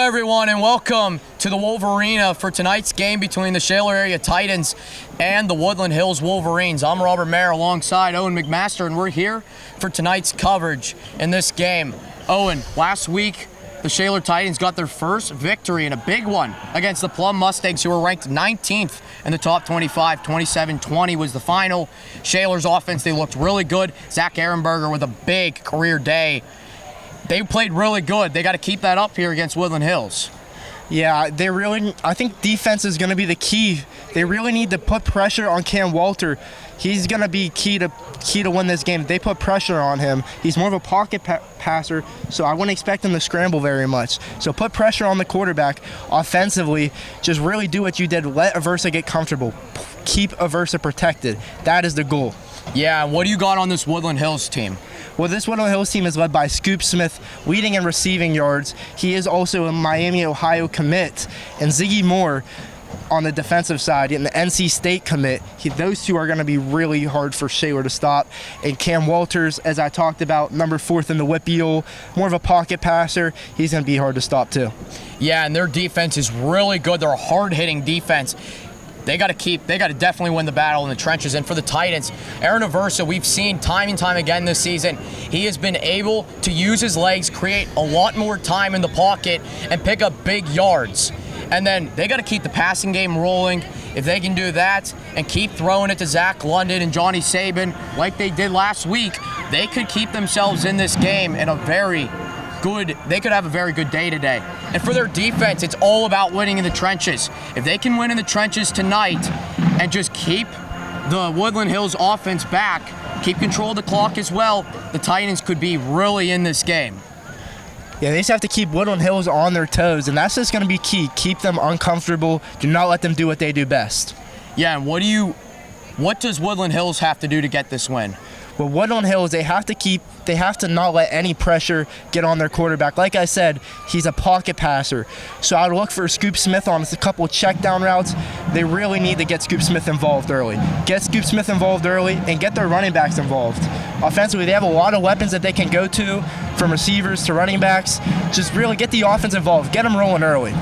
everyone, and welcome to the Wolverina for tonight's game between the Shaler area Titans and the Woodland Hills Wolverines. I'm Robert Mayer alongside Owen McMaster, and we're here for tonight's coverage in this game. Owen, last week the Shaler Titans got their first victory, and a big one, against the Plum Mustangs, who were ranked 19th in the top 25. 27-20 was the final. Shaler's offense, they looked really good. Zach Ehrenberger with a big career day. They played really good. They got to keep that up here against Woodland Hills. Yeah, I think defense is going to be the key. They really need to put pressure on Cam Walter. He's going to be key to win this game. They put pressure on him. He's more of a pocket passer, so I wouldn't expect him to scramble very much. So put pressure on the quarterback offensively. Just really do what you did. Let Aversa get comfortable. Keep Aversa protected. That is the goal. Yeah, what do you got on this Woodland Hills team? Well, this Woodland Hills team is led by Scoop Smith, leading in receiving yards. He is also a Miami, Ohio commit. And Ziggy Moore on the defensive side, and the NC State commit. Those two are going to be really hard for Shaler to stop. And Cam Walters, as I talked about, number 4th in the Whippeal, more of a pocket passer. He's going to be hard to stop too. Yeah, and their defense is really good. They're a hard-hitting defense. They got to definitely win the battle in the trenches. And for the Titans, Aaron Aversa, we've seen time and time again this season, he has been able to use his legs, create a lot more time in the pocket, and pick up big yards. And then they got to keep the passing game rolling. If they can do that and keep throwing it to Zach London and Johnny Sabin like they did last week, they could keep themselves in this game in a they could have a very good day today. And for their defense, it's all about winning in the trenches. If they can win in the trenches tonight and just keep the Woodland Hills offense back, keep control of the clock as well, the Titans could be really in this game. Yeah, they just have to keep Woodland Hills on their toes, and that's just going to be key. Keep them uncomfortable. Do not let them do what they do best. Yeah, and what does Woodland Hills have to do to get this win? Well, Woodland Hills, they have to not let any pressure get on their quarterback. Like I said, he's a pocket passer. So I would look for Scoop Smith on a couple of check down routes. They really need to get Scoop Smith involved early. Get Scoop Smith involved early and get their running backs involved. Offensively, they have a lot of weapons that they can go to, from receivers to running backs. Just really get the offense involved. Get them rolling early.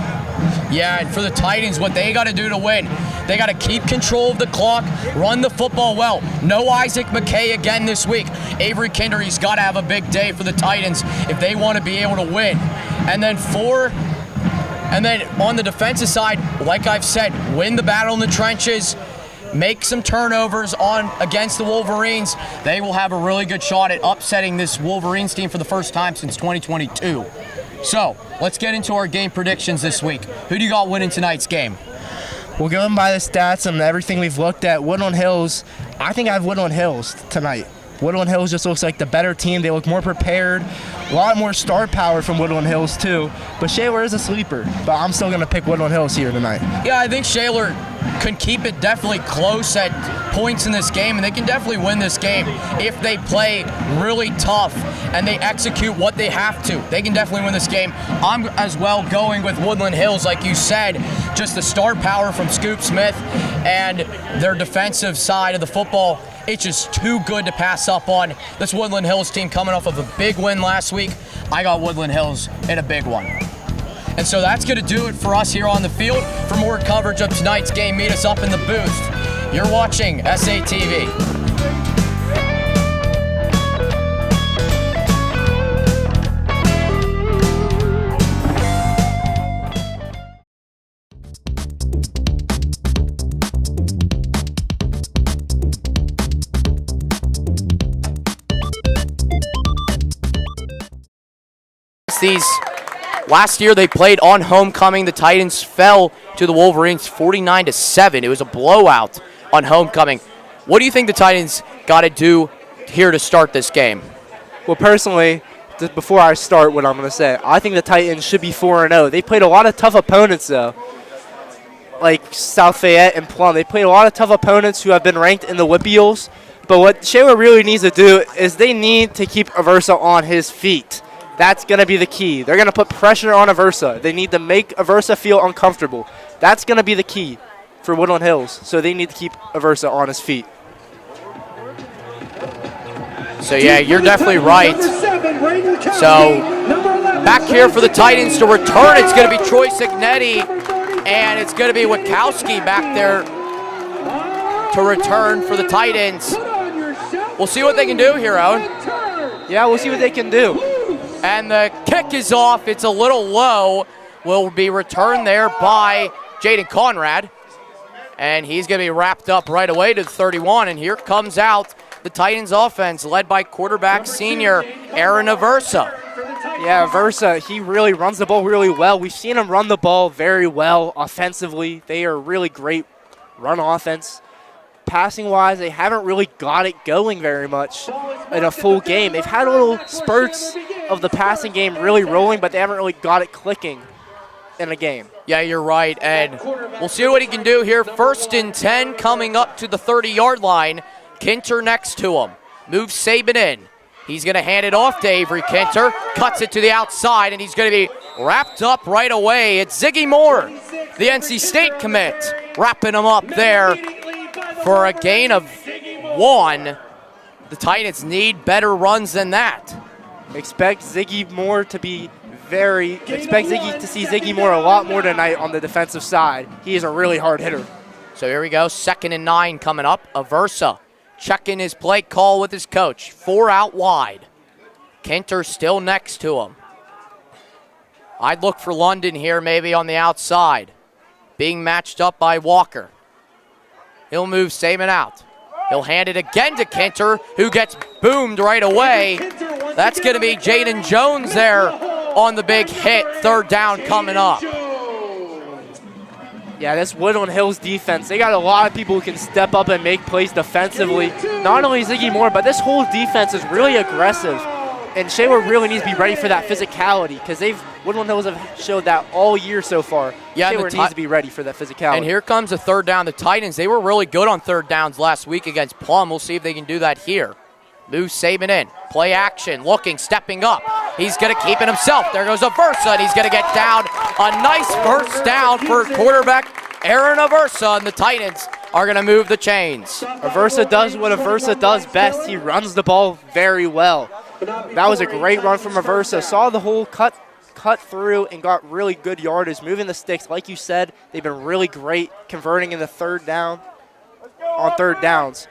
Yeah, and for the Titans, what they got to do to win, they got to keep control of the clock, run the football well. No Isaac McKay again this week. Avery Kinder, he's got to have a big day for the Titans if they want to be able to win. And then on the defensive side, like I've said, win the battle in the trenches, make some turnovers against the Wolverines. They will have a really good shot at upsetting this Wolverines team for the first time since 2022. So, let's get into our game predictions this week. Who do you got winning tonight's game? We'll go by the stats and everything we've looked at. Woodland Hills, I think I have Woodland Hills tonight. Woodland Hills just looks like the better team. They look more prepared. A lot more star power from Woodland Hills too. But Shaler is a sleeper. But I'm still going to pick Woodland Hills here tonight. Yeah, I think Shaler can keep it definitely close at points in this game, and they can definitely win this game if they play really tough and they execute what they have to. They can definitely win this game. I'm as well going with Woodland Hills, like you said, just the star power from Scoop Smith and their defensive side of the football. It's just too good to pass up on. This Woodland Hills team coming off of a big win last week. I got Woodland Hills in a big one. And so that's going to do it for us here on the field. For more coverage of tonight's game, meet us up in the booth. You're watching SATV. Last year they played on homecoming. The Titans fell to the Wolverines 49-7. It was a blowout on homecoming. What do you think the Titans got to do here to start this game? Well, personally, before I start what I'm going to say, I think the Titans should be 4-0. They played a lot of tough opponents, though, like South Fayette and Plum. They played a lot of tough opponents who have been ranked in the Whippeals. But what Shaler really needs to do is they need to keep Aversa on his feet. That's going to be the key. They're going to put pressure on Aversa. They need to make Aversa feel uncomfortable. That's going to be the key for Woodland Hills. So they need to keep Aversa on his feet. So, yeah, you're definitely right. So Back here for the Titans to return. It's going to be Troy Signetti, and it's going to be Witkowski back there to return for the Titans. We'll see what they can do here, Owen. Yeah, we'll see what they can do. And the kick is off. It's a little low. Will be returned there by Jaden Conrad. And he's going to be wrapped up right away to the 31. And here comes out the Titans offense led by quarterback senior Aaron Aversa. Yeah, Aversa, he really runs the ball really well. We've seen him run the ball very well offensively. They are really great run offense. Passing-wise, they haven't really got it going very much in a full game. They've had little spurts of the passing game really rolling, but they haven't really got it clicking in a game. Yeah, you're right, Ed. We'll see what he can do here. 1st and 10 coming up to the 30-yard line. Kinter next to him. Moves Saban in. He's going to hand it off to Avery Kinter. Cuts it to the outside, and he's going to be wrapped up right away. It's Ziggy Moore, the NC State commit, wrapping him up there for a gain of 1. The Titans need better runs than that. Expect Ziggy Moore to see Ziggy Moore a lot more tonight on the defensive side. He is a really hard hitter. So here we go, 2nd and 9 coming up. Aversa checking his play call with his coach. 4 out wide. Kinter still next to him. I'd look for London here maybe on the outside. Being matched up by Walker. He'll move Saban out. He'll hand it again to Kinter, who gets boomed right away. That's going to be Jaden Jones there on the big hit. 3rd down coming up. Yeah, this Woodland Hills defense, they got a lot of people who can step up and make plays defensively. Not only Ziggy Moore, but this whole defense is really aggressive. And Shaler really needs to be ready for that physicality because Woodland Hills have showed that all year so far. Yeah, Shaler needs to be ready for that physicality. And here comes a 3rd down. The Titans, they were really good on 3rd downs last week against Plum. We'll see if they can do that here. Moves Saban in. Play action. Looking, stepping up. He's going to keep it himself. There goes Aversa, and he's going to get down. A nice first down for quarterback Aaron Aversa, and the Titans are going to move the chains. Aversa does what Aversa does best. He runs the ball very well. That was a great run from Aversa. Saw the whole cut through and got really good yardage, moving the sticks. Like you said, they've been really great converting in the 3rd down on 3rd downs.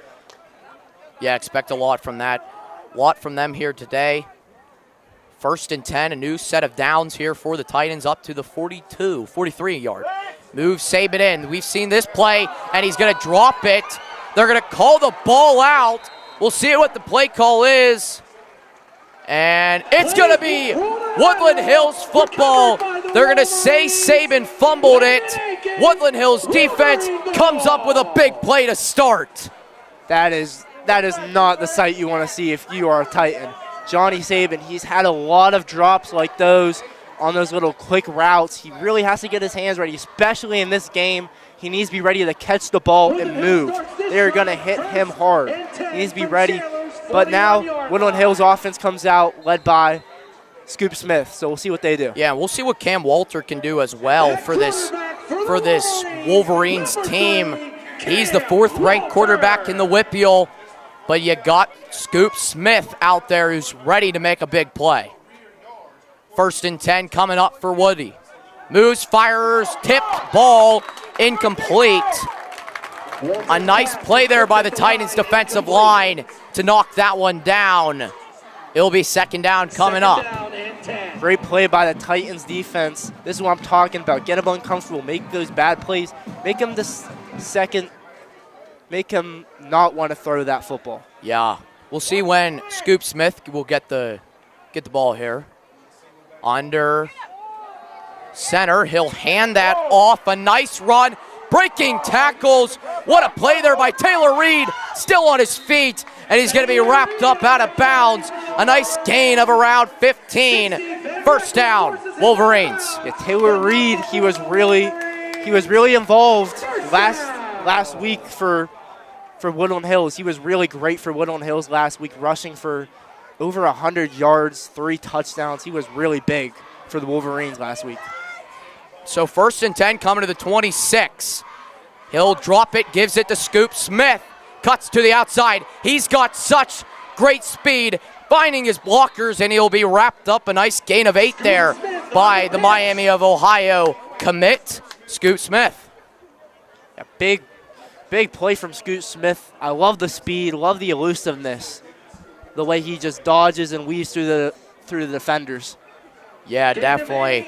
Yeah, expect a lot from that. A lot from them here today. 1st and 10, a new set of downs here for the Titans up to the 43-yard. Moves Saban in. We've seen this play, and he's going to drop it. They're going to call the ball out. We'll see what the play call is. And it's going to be Woodland Hills football. They're going to say Saban fumbled it. Woodland Hills defense comes up with a big play to start. That is not the sight you want to see if you are a Titan. Johnny Saban, he's had a lot of drops like those on those little quick routes. He really has to get his hands ready, especially in this game. He needs to be ready to catch the ball and move. They're going to hit him hard. He needs to be ready. But now Woodland Hills offense comes out led by Scoop Smith, so we'll see what they do. Yeah, we'll see what Cam Walter can do as well for this Wolverines team. He's the 4th-ranked quarterback in the WPIAL, but you got Scoop Smith out there who's ready to make a big play. 1st and 10 coming up for Woody. Moves, fires, tipped, ball, incomplete. A nice play there by the Titans defensive line to knock that one down. It'll be 2nd down coming up. Great play by the Titans defense. This is what I'm talking about. Get them uncomfortable, make those bad plays, make them make him not want to throw that football. Yeah, we'll see when Scoop Smith will get the ball here. Under center, he'll hand that off. A nice run, breaking tackles. What a play there by Taylor Reed, still on his feet, and he's going to be wrapped up out of bounds. A nice gain of around 15. 1st down, Wolverines. Yeah, Taylor Reed, he was really involved last week for Woodland Hills. He was really great for Woodland Hills last week, rushing for over 100 yards, 3 touchdowns. He was really big for the Wolverines last week. So 1st and 10 coming to the 26. He'll drop it, gives it to Scoop Smith. Cuts to the outside. He's got such great speed. finding his blockers, and he'll be wrapped up. A nice gain of 8 there by the Miami of Ohio commit, Scoot Smith. A big play from Scoot Smith. I love the speed, love the elusiveness, the way he just dodges and weaves through the defenders. Yeah, definitely.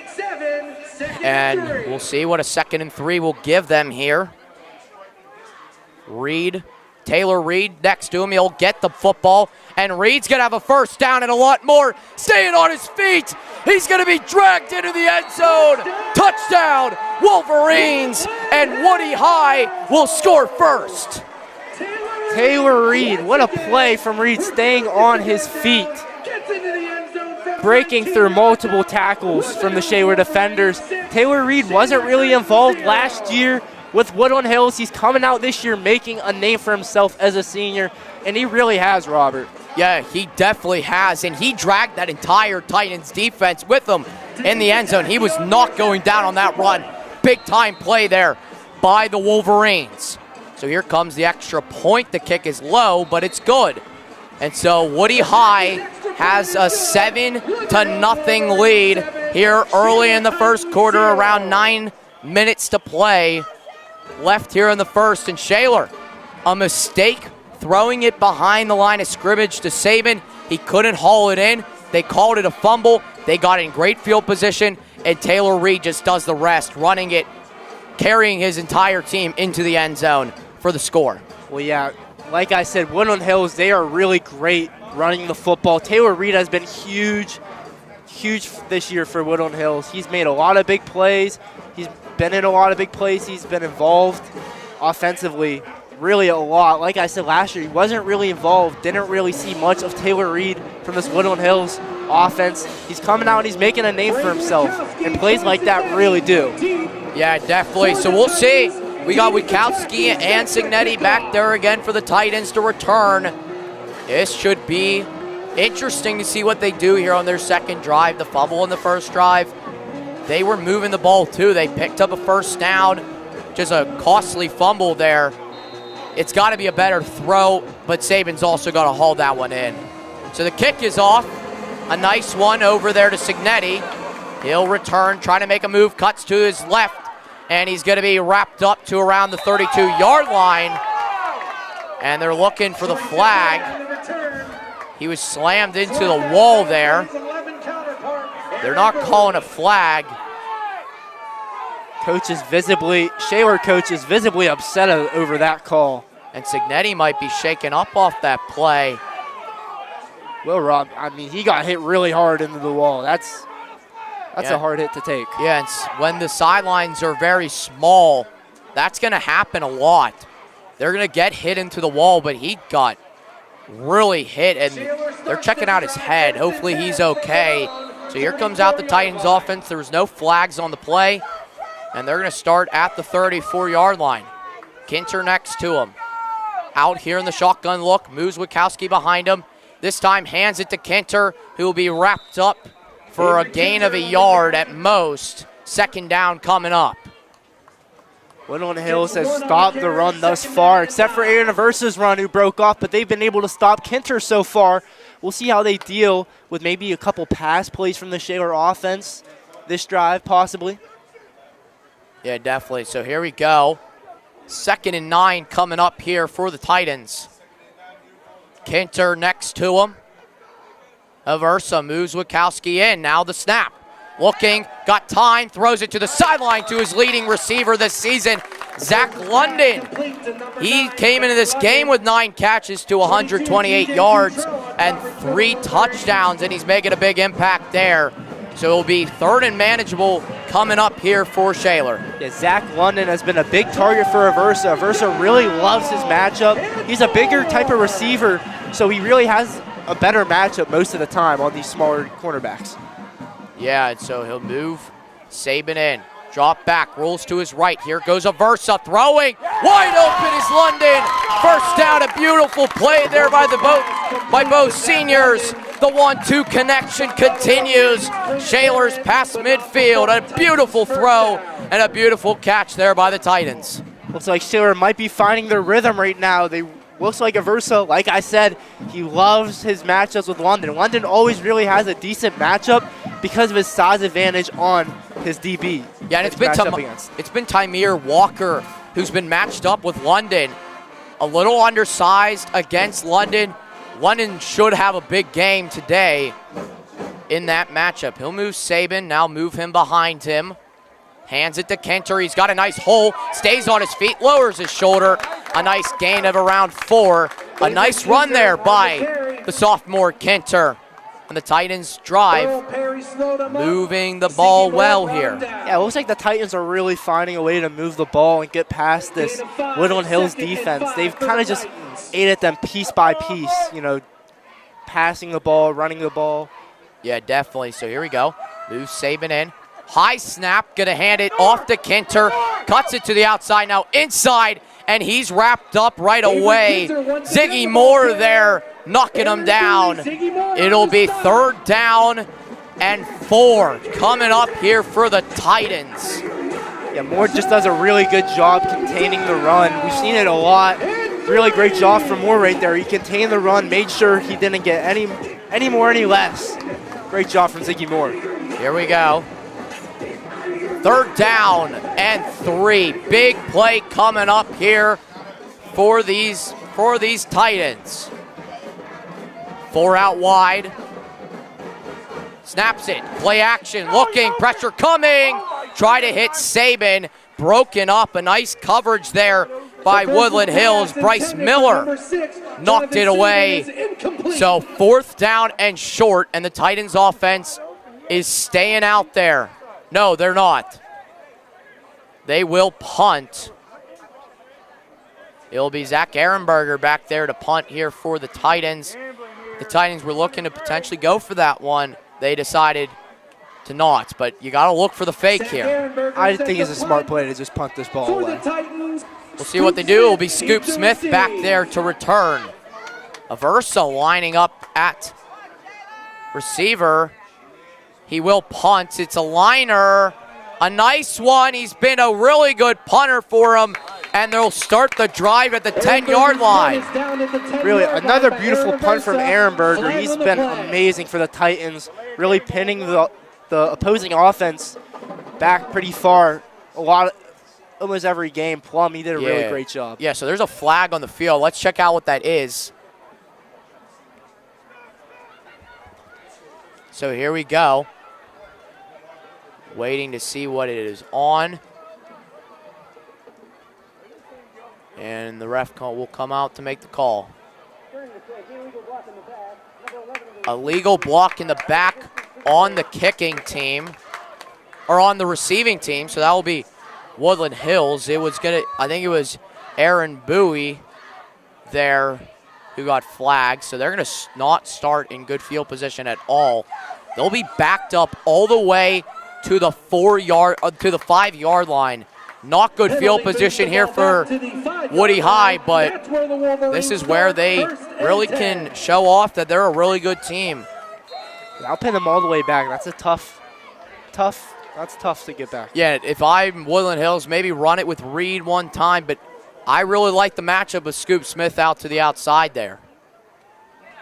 And we'll see what a 2nd and 3 will give them here. Taylor Reed next to him. He'll get the football, and Reed's going to have a first down and a lot more. Staying on his feet. He's going to be dragged into the end zone. Touchdown, Wolverines, and Woody High will score first. Taylor Reed, what a play from Reed, staying on his feet, breaking through multiple tackles from the Shaler defenders. Taylor Reed wasn't really involved last year with Woodland Hills. He's coming out this year making a name for himself as a senior, and he really has, Robert. Yeah, he definitely has, and he dragged that entire Titans defense with him in the end zone. He was not going down on that run. Big time play there by the Wolverines. So here comes the extra point. The kick is low, but it's good. And so Woody High has a 7-0 lead here early in the first quarter, around 9 minutes to play left here in the first. And Shaler, a mistake throwing it behind the line of scrimmage to Saban. He couldn't haul it in. They called it a fumble. They got in great field position, and Taylor Reed just does the rest, running it, carrying his entire team into the end zone for the score. Well, yeah, like I said, Woodland Hills, they are really great running the football. Taylor Reed has been huge this year for Woodland Hills. He's made a lot of big plays. He's been in a lot of big plays. He's been involved offensively really a lot. Like I said last year, he wasn't really involved. Didn't really see much of Taylor Reed from this Woodland Hills offense. He's coming out and he's making a name for himself. And plays like that really do. Yeah, definitely. So we'll see. We got Wikowski and Signetti back there again for the Titans to return. This should be interesting to see what they do here on their second drive. The fumble in the first drive. They were moving the ball too. They picked up a first down. Just a costly fumble there. It's got to be a better throw, but Saban's also got to haul that one in. So the kick is off. A nice one over there to Signetti. He'll return, trying to make a move, cuts to his left, and he's going to be wrapped up to around the 32-yard line. And they're looking for the flag. He was slammed into the wall there. They're not calling a flag. Shaler coach is visibly upset over that call. And Signetti might be shaken up off that play. Well, Rob, I mean, he got hit really hard into the wall. That's a hard hit to take. Yeah, and when the sidelines are very small, that's going to happen a lot. They're going to get hit into the wall, but he got really hit, and they're checking out his head. Hopefully he's okay. So here comes out the Titans offense. There was no flags on the play, and they're going to start at the 34-yard line. Kinter next to him. Out here in the shotgun look, moves Wikowski behind him. This time hands it to Kinter, who will be wrapped up for a gain of a yard at most. Second down coming up. Woodland Hills has stopped the run thus far, except for Aaron Aversa's run, who broke off, but they've been able to stop Kinter so far. We'll see how they deal with maybe a couple pass plays from the Shaler offense this drive, possibly. Yeah, definitely. So here we go. 2nd and 9 coming up here for the Titans. Kinter next to him. Aversa moves Wikowski in. Now the snap. Looking, got time, throws it to the sideline to his leading receiver this season, Zach London. He came into this game with 9 catches to 128 yards and 3 touchdowns, and he's making a big impact there. So it'll be 3rd and manageable coming up here for Shaler. Yeah, Zach London has been a big target for Aversa. Aversa really loves his matchup. He's a bigger type of receiver, so he really has a better matchup most of the time on these smaller cornerbacks. Yeah, and so he'll move Saban in. Drop back, rolls to his right. Here goes Aversa throwing. Wide open is London. First down, a beautiful play there by both seniors. The 1-2 connection continues. Shaler's past midfield. A beautiful throw and a beautiful catch there by the Titans. Looks like Shaler might be finding their rhythm right now. They looks like Aversa, like I said, he loves his matchups with London. London always really has a decent matchup because of his size advantage on his DB. Yeah, and it's been Tymir Walker who's been matched up with London. A little undersized against London. London should have a big game today in that matchup. He'll move Saban, now move him behind him. Hands it to Kenter. He's got a nice hole. Stays on his feet, lowers his shoulder. A nice gain of around 4. A nice run there by the sophomore Kenter. And the Titans drive, moving the ball well here. Yeah, it looks like the Titans are really finding a way to move the ball and get past this Woodland Hills defense. They've kind of just ate at them piece by piece, you know, passing the ball, running the ball. Yeah, definitely. So here we go. Moves Saban in. High snap, gonna hand it off to Kenter. Cuts it to the outside, now inside, and he's wrapped up right away. Ziggy Moore there, knocking him down. It'll be 3rd down and 4 coming up here for the Titans. Yeah, Moore just does a really good job containing the run. We've seen it a lot. Really great job from Moore right there. He contained the run, made sure he didn't get any more, any less. Great job from Ziggy Moore. Here we go. 3rd down and 3. Big play coming up here for these Titans. 4 out wide. Snaps it. Play action. Looking. Pressure coming. Try to hit Saban. Broken up. A nice coverage there by Woodland Hills. Bryce Miller knocked it away. So 4th down and short, and the Titans offense is staying out there. No, they're not. They will punt. It'll be Zach Ehrenberger back there to punt here for the Titans. The Titans were looking to potentially go for that one. They decided to not, but you got to look for the fake here. I think it's a smart play to just punt this ball away. We'll see what they do. It'll be Scoop Smith back there to return. Aversa lining up at receiver. He will punt. It's a liner. A nice one. He's been a really good punter for him. And they'll start the drive at the 10-yard line. Really, another beautiful punt from Ehrenberger. He's been amazing for the Titans, really pinning the opposing offense back pretty far. Almost every game. Plum, he did a really great job. Yeah, so there's a flag on the field. Let's check out what that is. So here we go. Waiting to see what it is on. And the ref will come out to make the call. A legal block in the back on the kicking team, or on the receiving team. So that will be Woodland Hills. I think it was Aaron Bowie there who got flagged. So they're gonna not start in good field position at all. They'll be backed up all the way to the 5-yard line. Not good field position here for Woody High, but this is where they really can show off that they're a really good team. I'll pin them all the way back. That's tough to get back. Yeah, if I'm Woodland Hills, maybe run it with Reed one time, but I really like the matchup with Scoop Smith out to the outside there.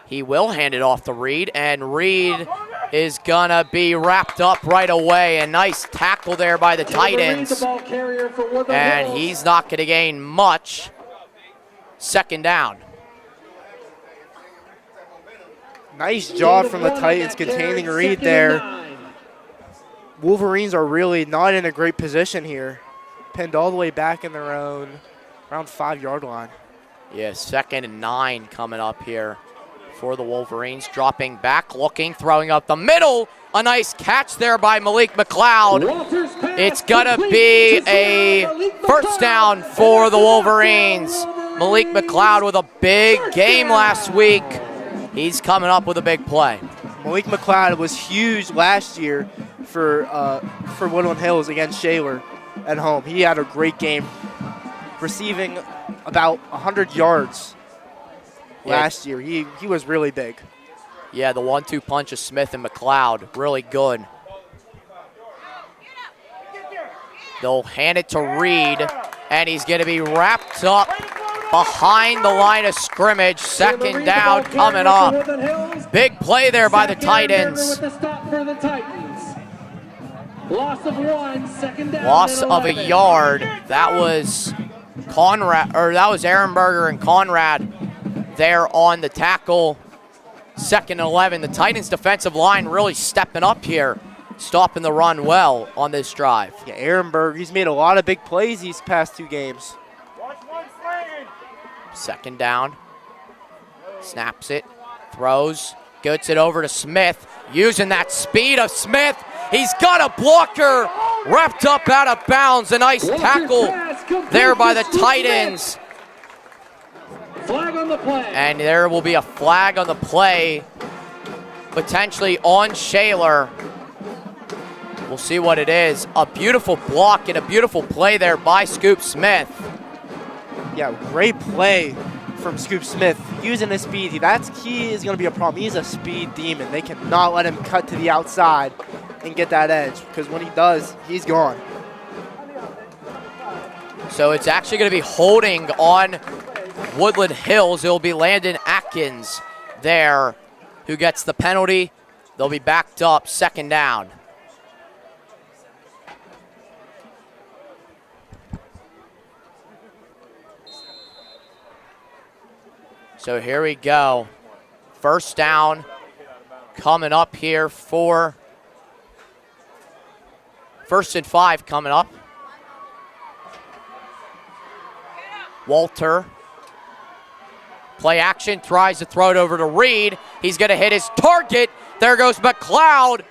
He will hand it off to Reed, and Reed is going to be wrapped up right away. A nice tackle there by the Titans. And he's not going to gain much. 2nd down. Nice job from the Titans containing Reed there. Wolverines are really not in a great position here. Pinned all the way back in their own around 5-yard line. Yeah, 2nd and 9 coming up here for the Wolverines. Dropping back, looking, throwing up the middle. A nice catch there by Malik McLeod. It's going to be a 1st down for the Wolverines. Malik McLeod with a big game last week. He's coming up with a big play. Malik McLeod was huge last year for Woodland Hills against Shaler at home. He had a great game, receiving about 100 yards last year. He was really big. Yeah, the 1-2 punch of Smith and McLeod, really good. They'll hand it to Reed, and he's going to be wrapped up behind the line of scrimmage. Second down coming up. Big play there by the Titans. Loss of 1, second down. Loss of a yard. That was Ehrenberger and Conrad there on the tackle. 2nd and 11. The Titans defensive line really stepping up here, stopping the run well on this drive. Yeah, Ehrenberg, he's made a lot of big plays these past 2 games. 2nd down. Snaps it, throws, gets it over to Smith. Using that speed of Smith. He's got a blocker wrapped up out of bounds. A nice tackle there by the Titans. Flag on the play. And there will be a flag on the play, potentially on Shaler. We'll see what it is. A beautiful block and a beautiful play there by Scoop Smith. Yeah, great play from Scoop Smith. Using his speed, he is going to be a problem. He's a speed demon. They cannot let him cut to the outside and get that edge, because when he does, he's gone. So it's actually going to be holding on Woodland Hills. It will be Landon Atkins there who gets the penalty. They'll be backed up, 2nd down. So here we go. 1st down coming up here for 1st and 5 coming up. Walter. Play action, tries to throw it over to Reed. He's going to hit his target. There goes McLeod,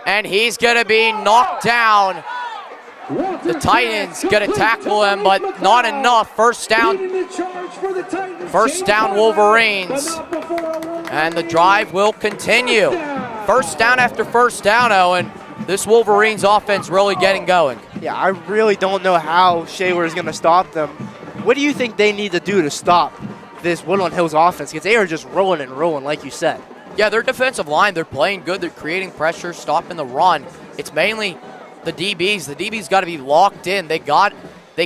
and he's going to be knocked down. The Titans going to tackle him, but not enough. 1st down. 1st down Wolverines. And the drive will continue. 1st down after 1st down, Owen. This Wolverines offense really getting going. Yeah, I really don't know how Shaler is going to stop them. What do you think they need to do to stop this Woodland Hills offense? Because they are just rolling and rolling, like you said. Yeah, their defensive line, they're playing good. They're creating pressure, stopping the run. It's mainly the DBs. The DBs got to be locked in. They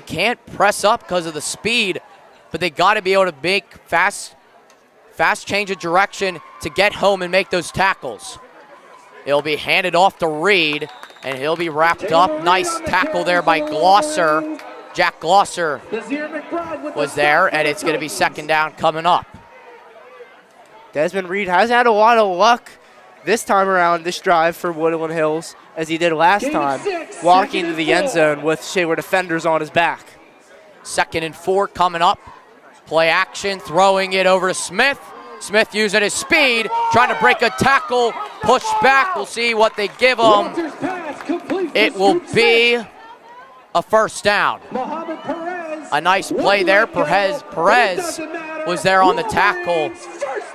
can't press up because of the speed, but they got to be able to make fast change of direction to get home and make those tackles. It'll be handed off to Reed, and he'll be wrapped up. Nice tackle there by Glosser. Jack Glosser was there, and it's going to be 2nd down coming up. Desmond Reed has had a lot of luck this time around, this drive for Woodland Hills, as he did last time, walking to the end zone with Shaler defenders on his back. 2nd and 4 coming up. Play action, throwing it over to Smith. Smith using his speed, trying to break a tackle, push back. We'll see what they give him. It will be a 1st down. A nice play there. Perez was there on the tackle.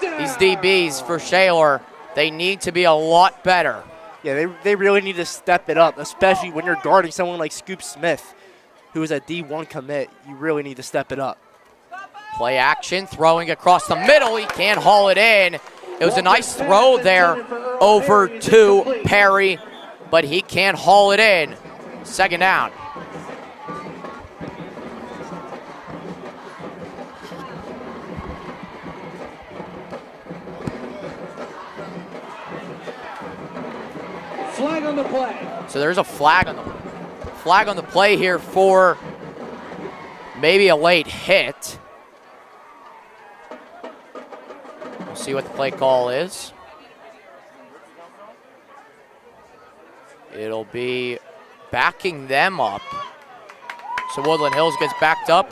These DBs for Shaler, they need to be a lot better. Yeah, they really need to step it up, especially when you're guarding someone like Scoop Smith, who is a D1 commit. You really need to step it up. Play action, throwing across the middle. He can't haul it in. It was a nice throw there over to Perry, but he can't haul it in. 2nd down. Flag on the play. So there's a flag on the play here for maybe a late hit. We'll see what the play call is. It'll be backing them up. So Woodland Hills gets backed up.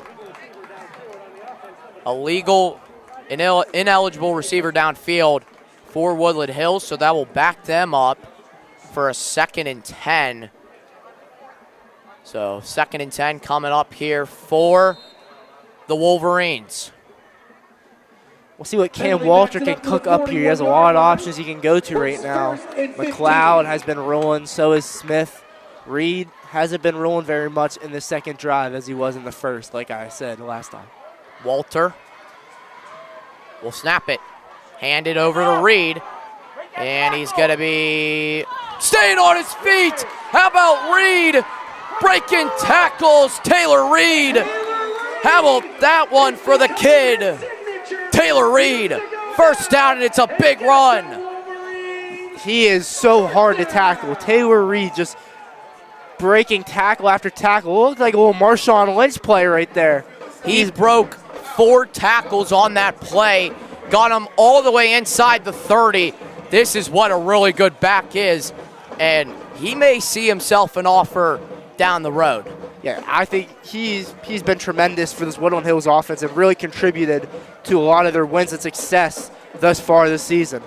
Ineligible receiver downfield for Woodland Hills, so that will back them up for a 2nd and 10. So 2nd and 10 coming up here for the Wolverines. We'll see what Cam Walter can cook up here. He has a lot of options he can go to right now. McLeod has been rolling, so is Smith. Reed hasn't been rolling very much in the 2nd drive as he was in the 1st, like I said last time. Walter will snap it. Hand it over to Reed. And he's going to be staying on his feet. How about Reed breaking tackles? Taylor Reed. How that one for the kid, Taylor Reed. First down, and it's a big run. He is so hard to tackle. Taylor Reed just breaking tackle after tackle. It looked like a little Marshawn Lynch play right there. He broke 4 tackles on that play, got him all the way inside the 30. This is what a really good back is, and he may see himself an offer down the road. Yeah, I think he's been tremendous for this Woodland Hills offense and really contributed to a lot of their wins and success thus far this season.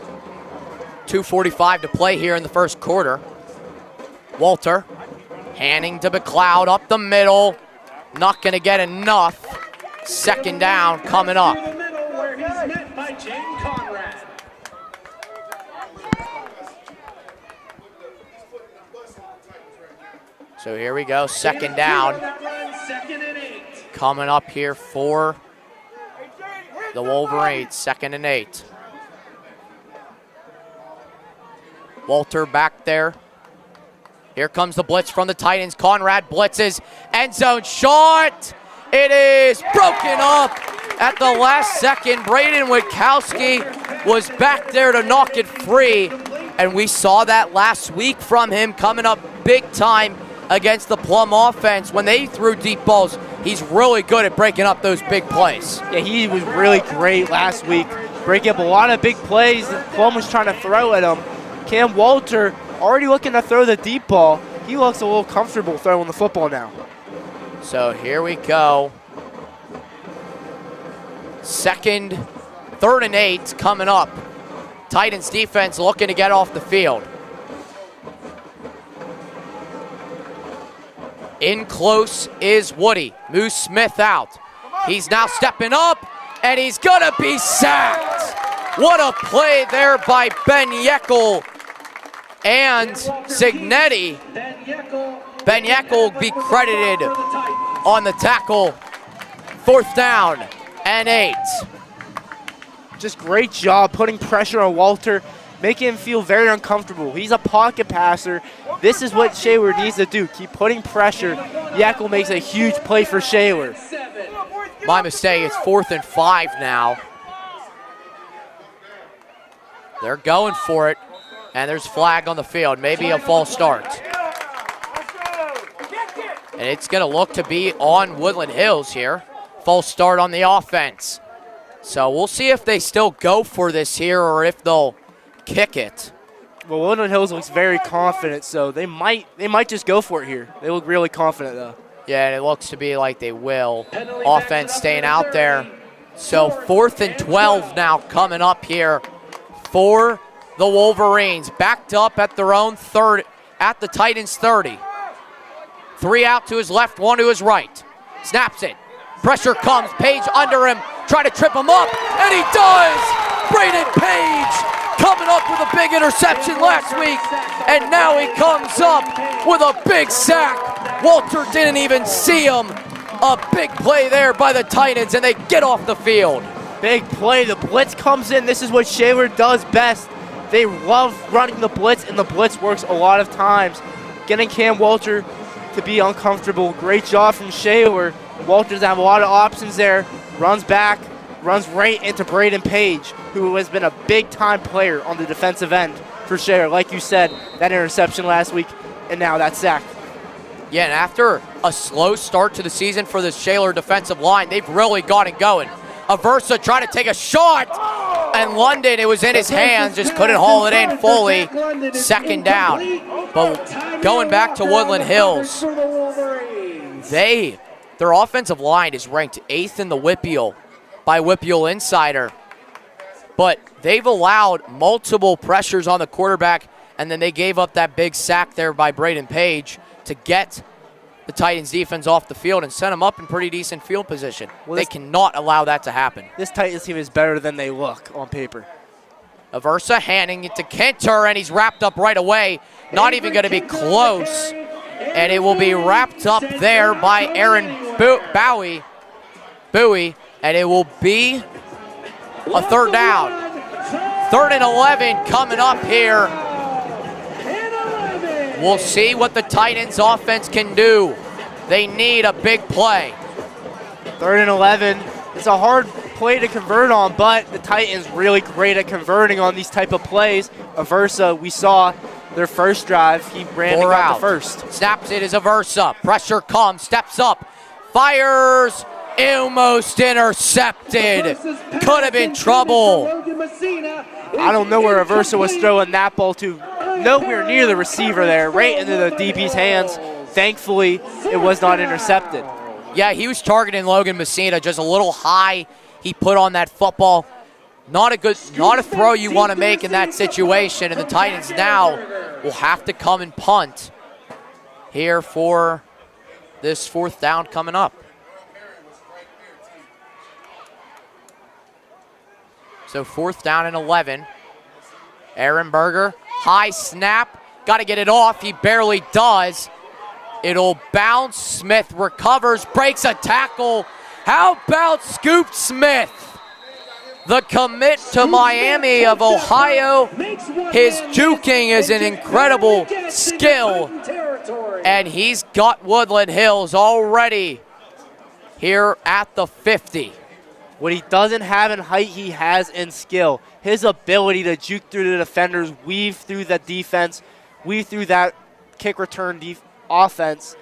2:45 to play here in the first quarter. Walter handing to McLeod up the middle. Not going to get enough. Second down coming up. So here we go, second down. Coming up here for the Wolverines, 2nd and 8. Walter back there. Here comes the blitz from the Titans. Conrad blitzes, end zone shot. It is broken up at the last second. Braden Witkowski was back there to knock it free, and we saw that last week from him coming up big time against the Plum offense. When they threw deep balls, he's really good at breaking up those big plays. Yeah, he was really great last week, breaking up a lot of big plays that Plum was trying to throw at him. Cam Walter already looking to throw the deep ball. He looks a little comfortable throwing the football now. So here we go. 3rd and 8 coming up. Titans defense looking to get off the field. In close is Woody. Moose Smith out. He's now stepping up, and he's gonna be sacked. What a play there by Ben Yeckel and Signetti. Ben Yeckel will be credited on the tackle. 4th down and 8. Just great job putting pressure on Walter, making him feel very uncomfortable. He's a pocket passer. This is what Shaler needs to do, keep putting pressure. Yeckel makes a huge play for Shaler. My mistake, it's 4th and 5 now. They're going for it, and there's flag on the field, maybe a false start. And it's gonna look to be on Woodland Hills here. False start on the offense. So we'll see if they still go for this here or if they'll kick it. Well, Woodland Hills looks very confident, so they might just go for it here. They look really confident, though. Yeah, and it looks to be like they will. Offense staying out there. So 4th and 12 now coming up here for the Wolverines. Backed up at their own at the Titans 30. 3 out to his left, 1 to his right. Snaps it. Pressure comes. Page under him. Trying to trip him up, and he does! Braden Page coming up with a big interception last week, and now he comes up with a big sack. Walter didn't even see him. A big play there by the Titans, and they get off the field. Big play. The blitz comes in. This is what Shaler does best. They love running the blitz, and the blitz works a lot of times. Getting Cam Walter to be uncomfortable. Great job from Shaler. Walter doesn't have a lot of options there. Runs back, runs right into Braden Page, who has been a big-time player on the defensive end for Shaler. Like you said, that interception last week, and now that sack. Yeah, and after a slow start to the season for the Shaler defensive line, they've really got it going. Aversa trying to take a shot, and London, it was in his hands, just couldn't haul it in fully. 2nd down. But going back to Woodland Hills, their offensive line is ranked 8th in the WPIAL by WPIAL Insider. But they've allowed multiple pressures on the quarterback, and then they gave up that big sack there by Braden Page to get the Titans defense off the field and sent them up in pretty decent field position. Well, they cannot allow that to happen. This Titans team is better than they look on paper. Aversa handing it to Kenter, and he's wrapped up right away. Not even going to be close. And it will be wrapped up there by Aaron Bowie, and it will be a 3rd down. 3rd and 11 coming up here. We'll see what the Titans offense can do. They need a big play. 3rd and 11. It's a hard play to convert on, but the Titans really great at converting on these type of plays. Aversa, we saw their first drive. He ran and got the first. Snaps it as Aversa. Pressure comes, steps up, fires, almost intercepted. Could have been trouble. I don't know where Aversa was throwing that ball to. Nowhere near the receiver there, right into the DB's hands. Thankfully, it was not intercepted. Yeah, he was targeting Logan Messina just a little high. He put on that football. Not a throw you want to make in that situation. And the Titans now will have to come and punt here for this 4th down coming up. So 4th down and 11. Aaron Berger, high snap. Got to get it off. He barely does. It'll bounce. Smith recovers, breaks a tackle. How about Scoop Smith? The commit to Miami of Ohio. His juking is an incredible skill. And he's got Woodland Hills already here at the 50. What he doesn't have in height, he has in skill. His ability to juke through the defenders, weave through the defense, weave through that kick return offense.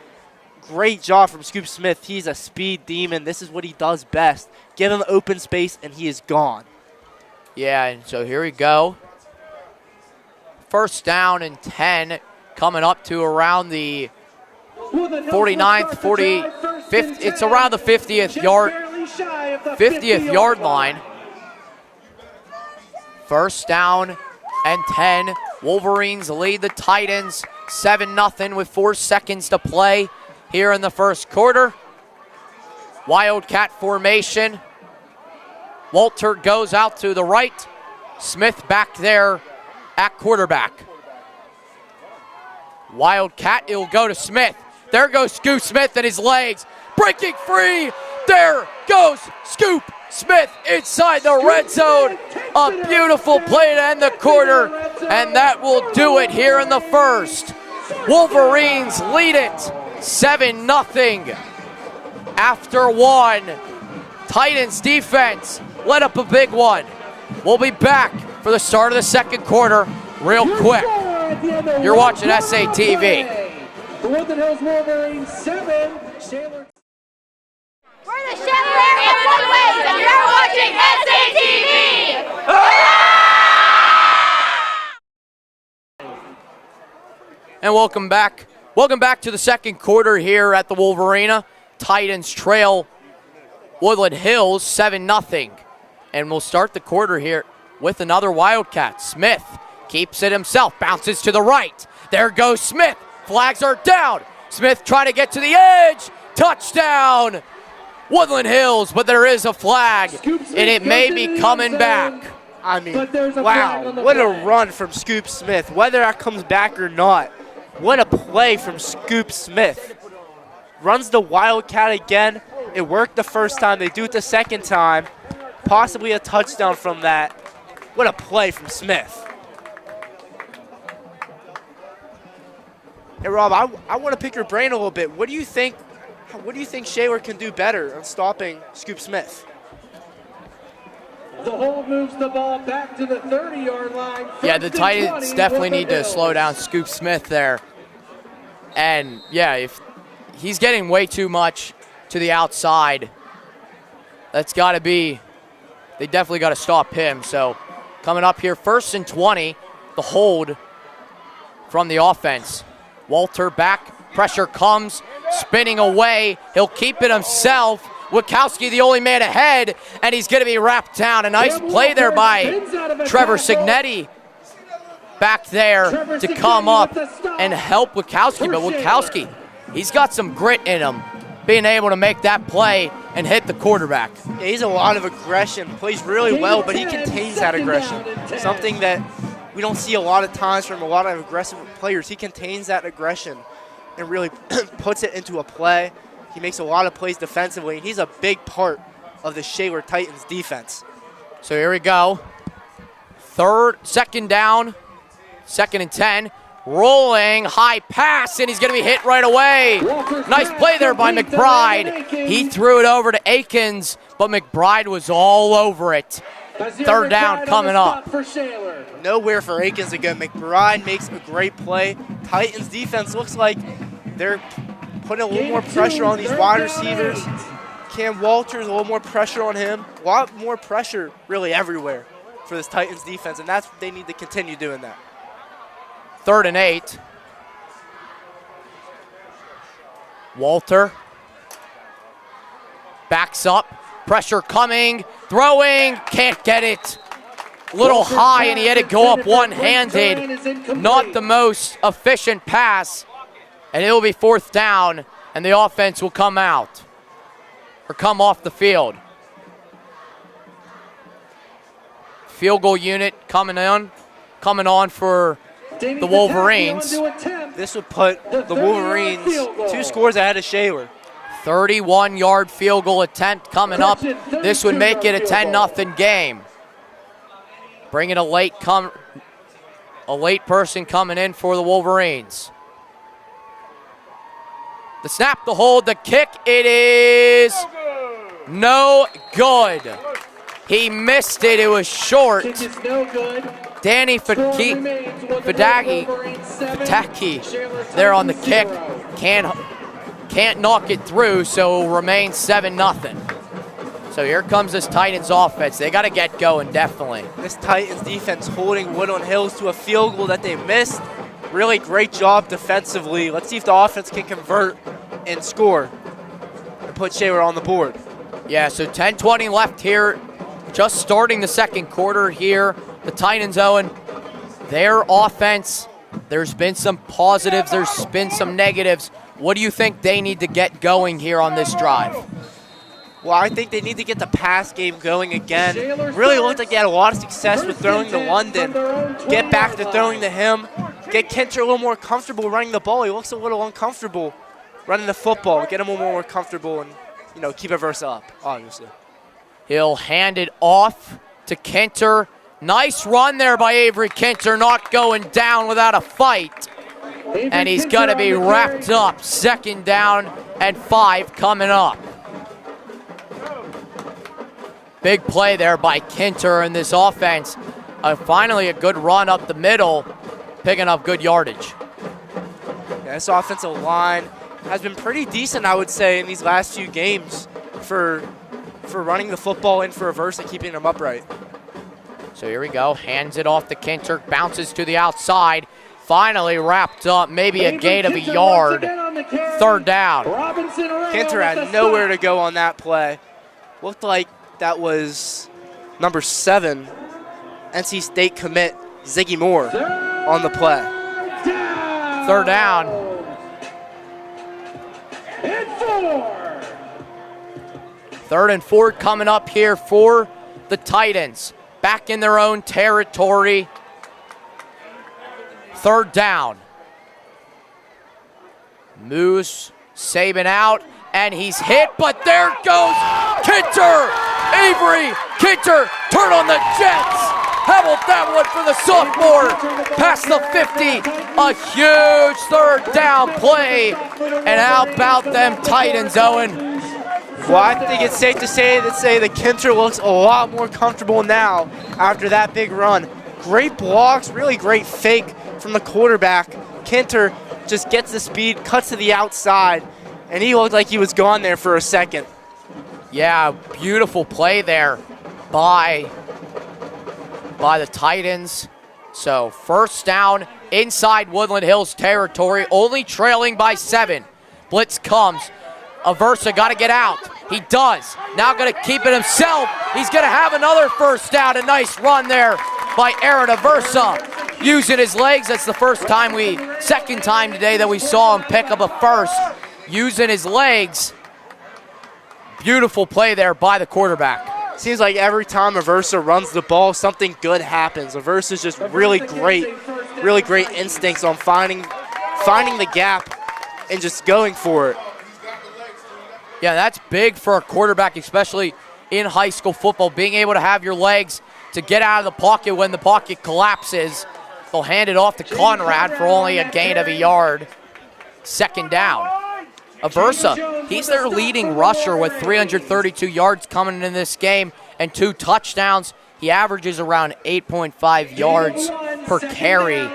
Great job from Scoop Smith. He's a speed demon. This is what he does best. Give him open space, and he is gone. Yeah, and so here we go. 1st down and 10, coming up to around the 49th, 45th. It's around the 50th yard line. 1st down and 10. Wolverines lead the Titans 7-0 with 4 seconds to play here in the 1st quarter. Wildcat formation. Walter goes out to the right. Smith back there at quarterback. Wildcat, it'll go to Smith. There goes Scoop Smith and his legs. Breaking free. There goes Scoop Smith inside the red zone. A beautiful play to end the quarter, and that will do it here in the 1st. Wolverines lead it 7-0 after 1. Titans defense let up a big one. We'll be back for the start of the 2nd quarter real quick. You're watching SATV. The Woodland Hills Wolverines 7, Shaler. We're the Shaler area Woodlands, and you're watching SATV! And welcome back. Welcome back to the 2nd quarter here at the Wolverina. Titans trail Woodland Hills 7-0. And we'll start the quarter here with another Wildcat. Smith keeps it himself, bounces to the right. There goes Smith. Flags are down. Smith trying to get to the edge. Touchdown, Woodland Hills, but there is a flag, and it may be coming back. I mean, wow, what a run from Scoop Smith. Whether that comes back or not, what a play from Scoop Smith. Runs the Wildcat again. It worked the first time. They do it the 2nd time. Possibly a touchdown from that. What a play from Smith. Hey, Rob, I want to pick your brain a little bit. What do you think Shaler can do better on stopping Scoop Smith? The hold moves the ball back to the 30-yard line. Yeah, the Titans definitely need to slow down Scoop Smith there. And, yeah, if he's getting way too much to the outside, that's got to be, they definitely got to stop him. So coming up here, 1st and 20, the hold from the offense. Walter back, pressure comes, spinning away. He'll keep it himself. Wachowski the only man ahead, and he's going to be wrapped down. A nice play there by Trevor Signetti back there to come up and help Wachowski. But Wachowski, he's got some grit in him, being able to make that play and hit the quarterback. Yeah, he's a lot of aggression, plays really well, but he contains that aggression. Something that we don't see a lot of times from a lot of aggressive players. He contains that aggression and really puts it into a play. He makes a lot of plays defensively, and he's a big part of the Shaler Titans defense. So here we go. 2nd down, 2nd and 10. rolling, high pass, and he's going to be hit right away. Nice play there by McBride. He threw it over to Akins, but McBride was all over it. Third down coming up. Nowhere for Akins to go. McBride makes a great play. Titans defense looks like they're putting a little more pressure on these wide receivers. Cam Walters, a little more pressure on him. A lot more pressure really everywhere for this Titans defense, and that's what they need to continue doing that. 3rd and 8. Walter backs up. Pressure coming. Throwing. Can't get it. A little high, and he had to go up one-handed. Not the most efficient pass. And it'll be 4th down, and the offense will come out. Or come off the field. Field goal unit coming on for the Wolverines. This would put the Wolverines 2 scores ahead of Shaler. 31-yard field goal attempt coming up. This would make it a 10-0 game. Bringing a late person coming in for the Wolverines. The snap, the hold, the kick, it is no good. He missed it, it was short. Danny Fataki there on the kick. Can't knock it through, so it will remain 7-0. So here comes this Titans offense. They got to get going, definitely. This Titans defense holding Woodland Hills to a field goal that they missed. Really great job defensively. Let's see if the offense can convert and score and put Shaler on the board. Yeah, so 10:20 left here. Just starting the second quarter here. The Titans, Owen, their offense, there's been some positives, there's been some negatives. What do you think they need to get going here on this drive? Well, I think they need to get the pass game going again. Really looked like they had a lot of success with throwing to London. Get back to throwing to him. Get Kinter a little more comfortable running the ball. He looks a little uncomfortable running the football. Get him a little more comfortable and, keep it verse up, obviously. He'll hand it off to Kinter. Nice run there by Avery Kinter, not going down without a fight. And he's going to be wrapped up. 2nd down and 5 coming up. Big play there by Kinter in this offense. Finally a good run up the middle, picking up good yardage. Yeah, this offensive line has been pretty decent, I would say, in these last few games for running the football and for reverse and keeping them upright. So here we go, hands it off to Kinter, bounces to the outside, finally wrapped up, maybe a gain of a yard. 3rd down. Kinter had nowhere to go on that play. Looked like that was number 7, NC State commit Ziggy Moore on the play. 3rd down. And 4. 3rd and 4 coming up here for the Titans. Back in their own territory. 3rd down. Moose Saban out, and he's hit, but there goes Kinter! Avery Kinter, turn on the Jets! How about that one for the sophomore? Past the 50, a huge 3rd down play. And how about them Titans, Owen? Well, I think it's safe to say that Kinter looks a lot more comfortable now after that big run. Great blocks, really great fake from the quarterback. Kinter just gets the speed, cuts to the outside, and he looked like he was gone there for a second. Yeah, beautiful play there by the Titans. So 1st down inside Woodland Hills territory, only trailing by 7. Blitz comes. Aversa got to get out. He does. Now going to keep it himself. He's going to have another 1st down. A nice run there by Aaron Aversa. Using his legs. That's the second time today that we saw him pick up a 1st. Using his legs. Beautiful play there by the quarterback. Seems like every time Aversa runs the ball, something good happens. Aversa's just really great instincts on finding the gap and just going for it. Yeah, that's big for a quarterback, especially in high school football, being able to have your legs to get out of the pocket when the pocket collapses. They'll hand it off to Conrad for only a gain of a yard. Second down. Aversa, he's their leading rusher with 332 yards coming in this game and 2 touchdowns. He averages around 8.5 yards per carry.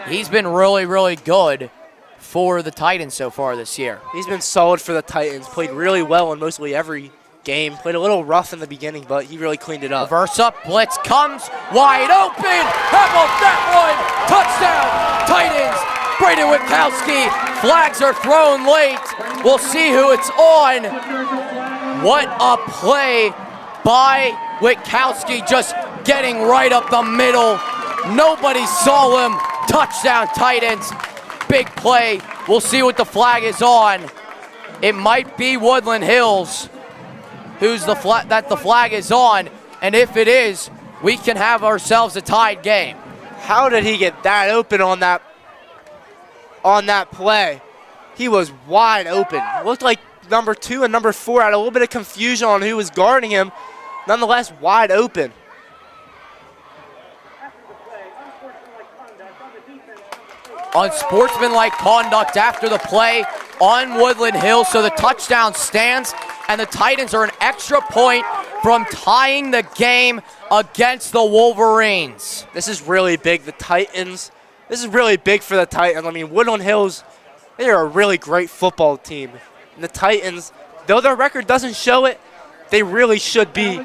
He's been really, really good for the Titans so far this year. He's been solid for the Titans. Played really well in mostly every game. Played a little rough in the beginning, but he really cleaned it up. Aversa, blitz comes, wide open. How about that one? Touchdown, Titans. Braden Witkowski, flags are thrown late. We'll see who it's on. What a play by Witkowski, just getting right up the middle. Nobody saw him. Touchdown, Titans. Big play. We'll see what the flag is on. It might be Woodland Hills that the flag is on, and if it is, we can have ourselves a tied game. How did he get that open on that play? He was wide open. It looked like number 2 and number 4 had a little bit of confusion on who was guarding him. Nonetheless, wide open. Unsportsmanlike conduct after the play on Woodland Hills, so the touchdown stands, and the Titans are an extra point from tying the game against the Wolverines. This is really big. This is really big for the Titans. I mean, Woodland Hills, they are a really great football team. And the Titans, though their record doesn't show it, they really should be.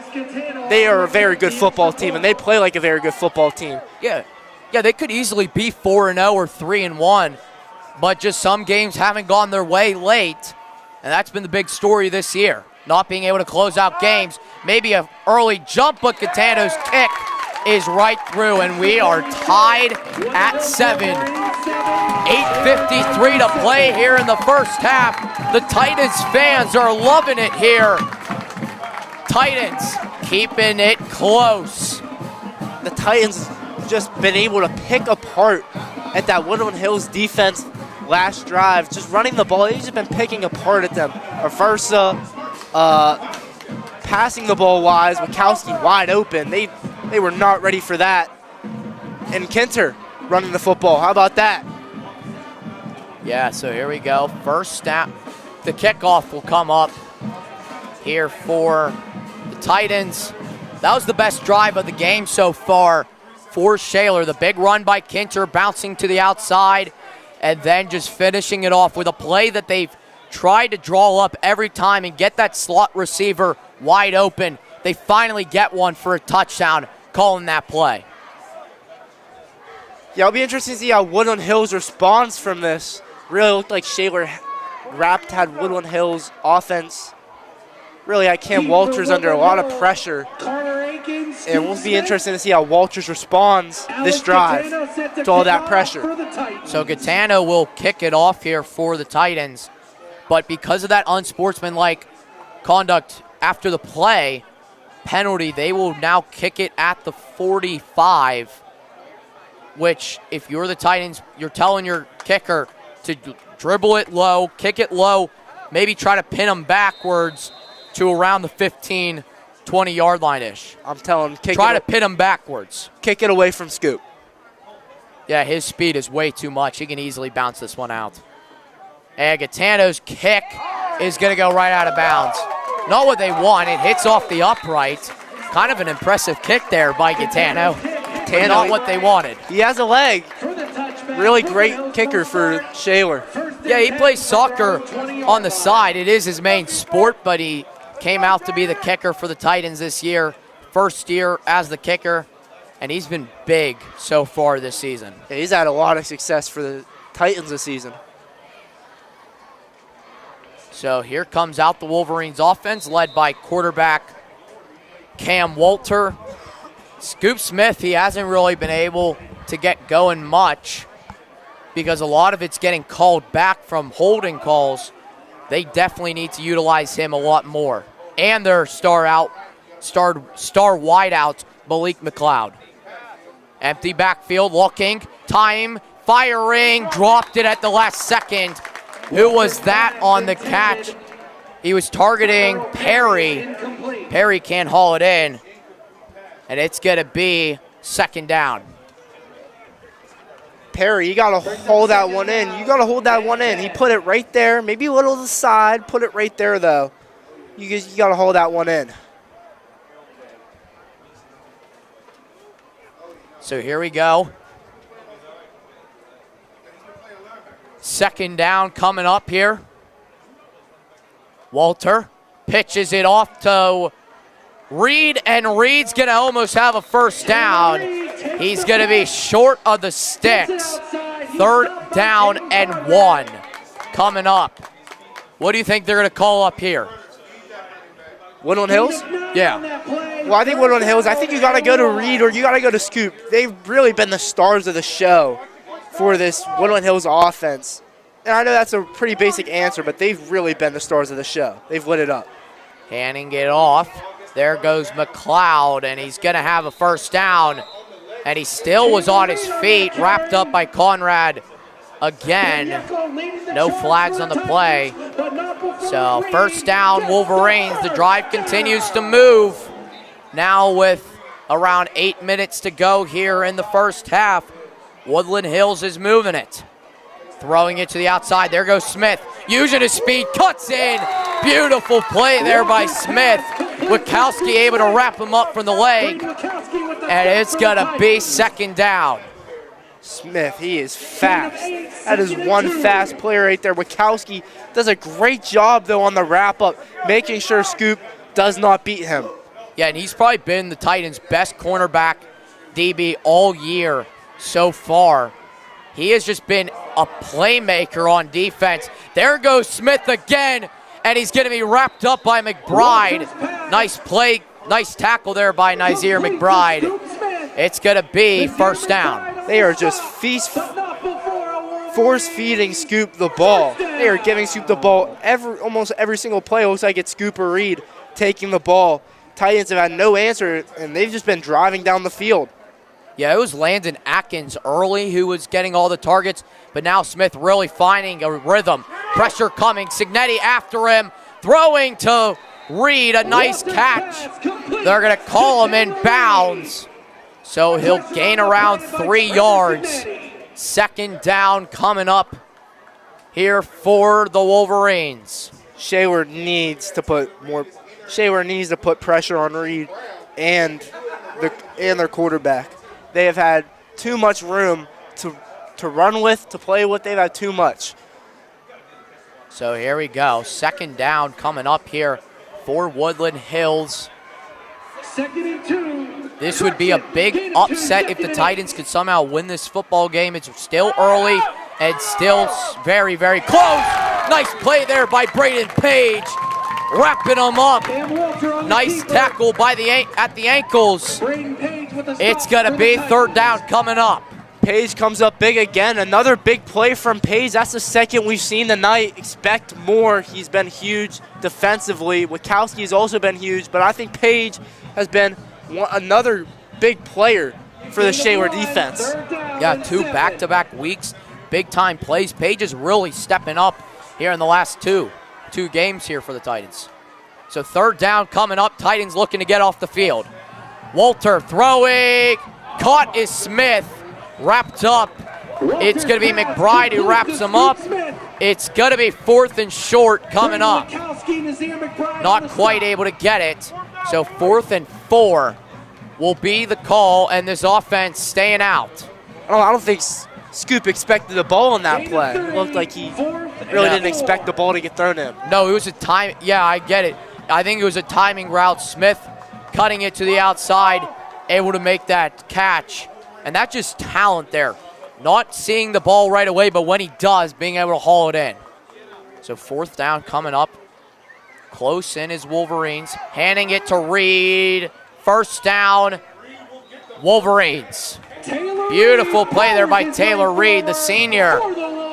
They are a very good football team, and they play like a very good football team. Yeah, they could easily be 4-0 or 3-1, but just some games haven't gone their way late, and that's been the big story this year. Not being able to close out games. Maybe an early jump, but Catano's kick is right through, and we are tied at 7. 8:53 to play here in the first half. The Titans fans are loving it here. Titans keeping it close. The Titans just been able to pick apart at that Woodland Hills defense last drive, just running the ball. They've just been picking apart at them. Aversa, passing the ball wise, Witkowski wide open. They were not ready for that. And Kinter running the football. How about that? Yeah, so here we go. First snap. The kickoff will come up here for the Titans. That was the best drive of the game so far for Shaler. The big run by Kinter, bouncing to the outside, and then just finishing it off with a play that they've tried to draw up every time and get that slot receiver wide open. They finally get one for a touchdown, calling that play. Yeah, it'll be interesting to see how Woodland Hills responds from this. Really looked like Shaler had Woodland Hills offense. Really had Cam Walters under a lot of pressure. And we'll be interesting to see how Walters responds this drive to all that pressure. So Catano will kick it off here for the Titans. But because of that unsportsmanlike conduct after the play, penalty, they will now kick it at the 45, which if you're the Titans, you're telling your kicker to dribble it low, kick it low, maybe try to pin them backwards to around the 15, 20-yard line-ish. I'm telling him, try to pin him backwards. Kick it away from Scoop. Yeah, his speed is way too much. He can easily bounce this one out. And Catano's kick is going to go right out of bounds. Not what they want. It hits off the upright. Kind of an impressive kick there by Catano. Not what they wanted. He has a leg. Really great kicker for Shaler. Yeah, he plays soccer on the side. It is his main sport, but he came out to be the kicker for the Titans this year. First year as the kicker, and he's been big so far this season. Yeah, he's had a lot of success for the Titans this season. So here comes out the Wolverines offense, led by quarterback Cam Walter. Scoop Smith, he hasn't really been able to get going much because a lot of it's getting called back from holding calls. They definitely need to utilize him a lot more. And their star wideout, Malik McLeod. Empty backfield, looking, time, firing, dropped it at the last second. Who was that on the catch? He was targeting Perry. Perry can't haul it in. And it's going to be second down. Perry, you got to hold that one in. You got to hold that one in. He put it right there, maybe a little to the side, put it right there, though. You got to hold that one in. So here we go. Second down coming up here. Walter pitches it off to Reed, and Reed's going to almost have a first down. He's going to be short of the sticks. Third down and 1 coming up. What do you think they're going to call up here? Woodland Hills? Yeah. Well, I think Woodland Hills, I think you got to go to Reed or you got to go to Scoop. They've really been the stars of the show for this Woodland Hills offense. And I know that's a pretty basic answer, but they've really been the stars of the show. They've lit it up. Handing it off. There goes McLeod, and he's going to have a first down. And he still was on his feet, wrapped up by Conrad again. No flags on the play. So first down, Wolverines. The drive continues to move. Now with around 8 minutes to go here in the first half, Woodland Hills is moving it. Throwing it to the outside. There goes Smith. Using his speed. Cuts in. Beautiful play there by Smith. Wachowski able to wrap him up from the leg. And it's going to be second down. Smith, he is fast. That is one fast player right there. Wachowski does a great job, though, on the wrap-up, making sure Scoop does not beat him. Yeah, and he's probably been the Titans' best cornerback DB all year so far. He has just been a playmaker on defense. There goes Smith again, and he's going to be wrapped up by McBride. Nice play, nice tackle there by Nazir McBride. It's going to be first down. They are just force-feeding Scoop the ball. They are giving Scoop the ball almost every single play. It looks like it's Scoop or Reed taking the ball. Titans have had no answer, and they've just been driving down the field. Yeah, it was Landon Atkins early who was getting all the targets, but now Smith really finding a rhythm. Pressure coming, Signetti after him, throwing to Reed, a nice catch. They're going to call him in bounds, so he'll gain around 3 yards. Second down coming up here for the Wolverines. Shaler needs to put pressure on Reed and their quarterback. They have had too much room to run with, to play with. They've had too much. So here we go. Second down coming up here for Woodland Hills. Second and 2. This would be a big upset if the Titans could somehow win this football game. It's still early and still very, very close. Nice play there by Braden Page. Wrapping them up. Nice tackle by at the ankles. It's going to be third down coming up. Page comes up big again. Another big play from Page. That's the second we've seen tonight. Expect more. He's been huge defensively. Wachowski has also been huge, but I think Page has been another big player for the Shaler defense. Yeah, 2 back-to-back weeks. Big-time plays. Page is really stepping up here in the last two games here for the Titans. So third down coming up. Titans looking to get off the field. Walter throwing. Caught is Smith. Wrapped up. It's going to be McBride who wraps him up. It's going to be fourth and short coming up. Not quite able to get it. So 4th and 4 will be the call, and this offense staying out. I don't think Scoop expected the ball on that play. It looked like he really didn't expect the ball to get thrown to him. No, it was a time. Yeah, I get it. I think it was a timing route. Smith cutting it to the outside, able to make that catch. And that's just talent there. Not seeing the ball right away, but when he does, being able to haul it in. So 4th down coming up. Close in is Wolverines. Handing it to Reed. First down, Wolverines. Beautiful play there by Taylor Reed, the senior,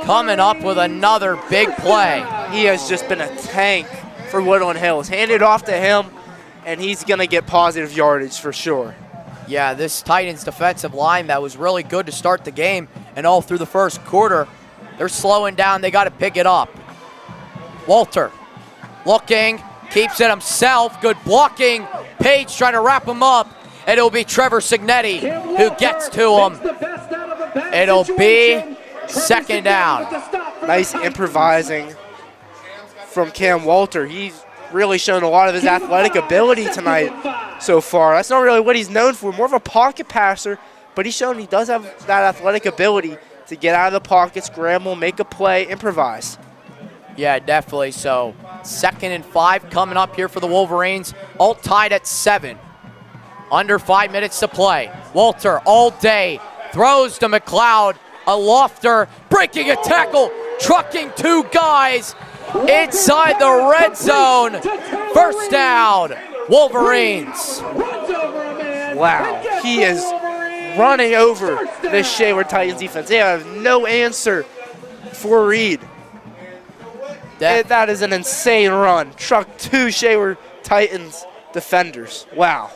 coming up with another big play. He has just been a tank for Woodland Hills. Hand it off to him, and he's going to get positive yardage for sure. Yeah, this Titans defensive line that was really good to start the game and all through the first quarter, they're slowing down. They got to pick it up. Walter looking, keeps it himself. Good blocking. Page trying to wrap him up, and it'll be Trevor Signetti who gets to him. It'll be second down. Nice improvising from Cam Walter. He's really shown a lot of his athletic ability tonight so far. That's not really what he's known for, more of a pocket passer, but he's shown he does have that athletic ability to get out of the pocket, scramble, make a play, improvise. Yeah, definitely. So 2nd and 5 coming up here for the Wolverines, all tied at 7. Under 5 minutes to play. Walter all day throws to McLeod, a lofter, breaking a tackle, trucking 2 guys inside the red zone. First down, Wolverines. Wow, he is running over the Shaler Titans defense. They have no answer for Reed. That is an insane run. Truck 2 Shaler Titans defenders. Wow.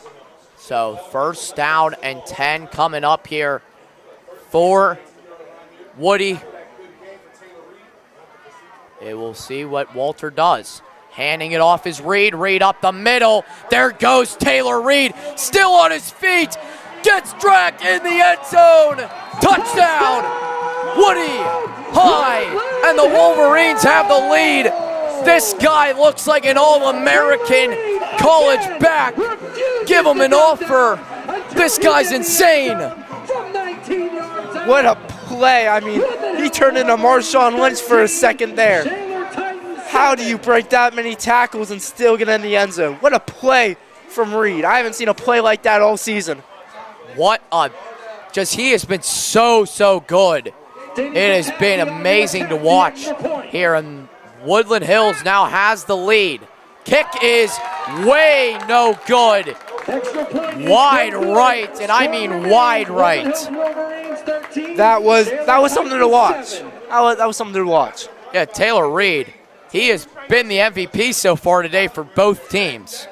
So first down and 10 coming up here for Woody. And we'll see what Walter does. Handing it off is Reed. Reed up the middle. There goes Taylor Reed. Still on his feet. Gets dragged in the end zone. Touchdown. Woody high. And the Wolverines have the lead. This guy looks like an All-American college back. Give him an offer. This guy's insane. What a play. I mean, he turned into Marshawn Lynch for a second there. How do you break that many tackles and still get in the end zone? What a play from Reed. I haven't seen a play like that all season. He has been so good. It has been amazing to watch here. And Woodland Hills now has the lead. Kick is way no good. Wide right, and I mean wide right. That was something to watch. That was something to watch. Yeah, Taylor Reed, he has been the MVP so far today for both teams.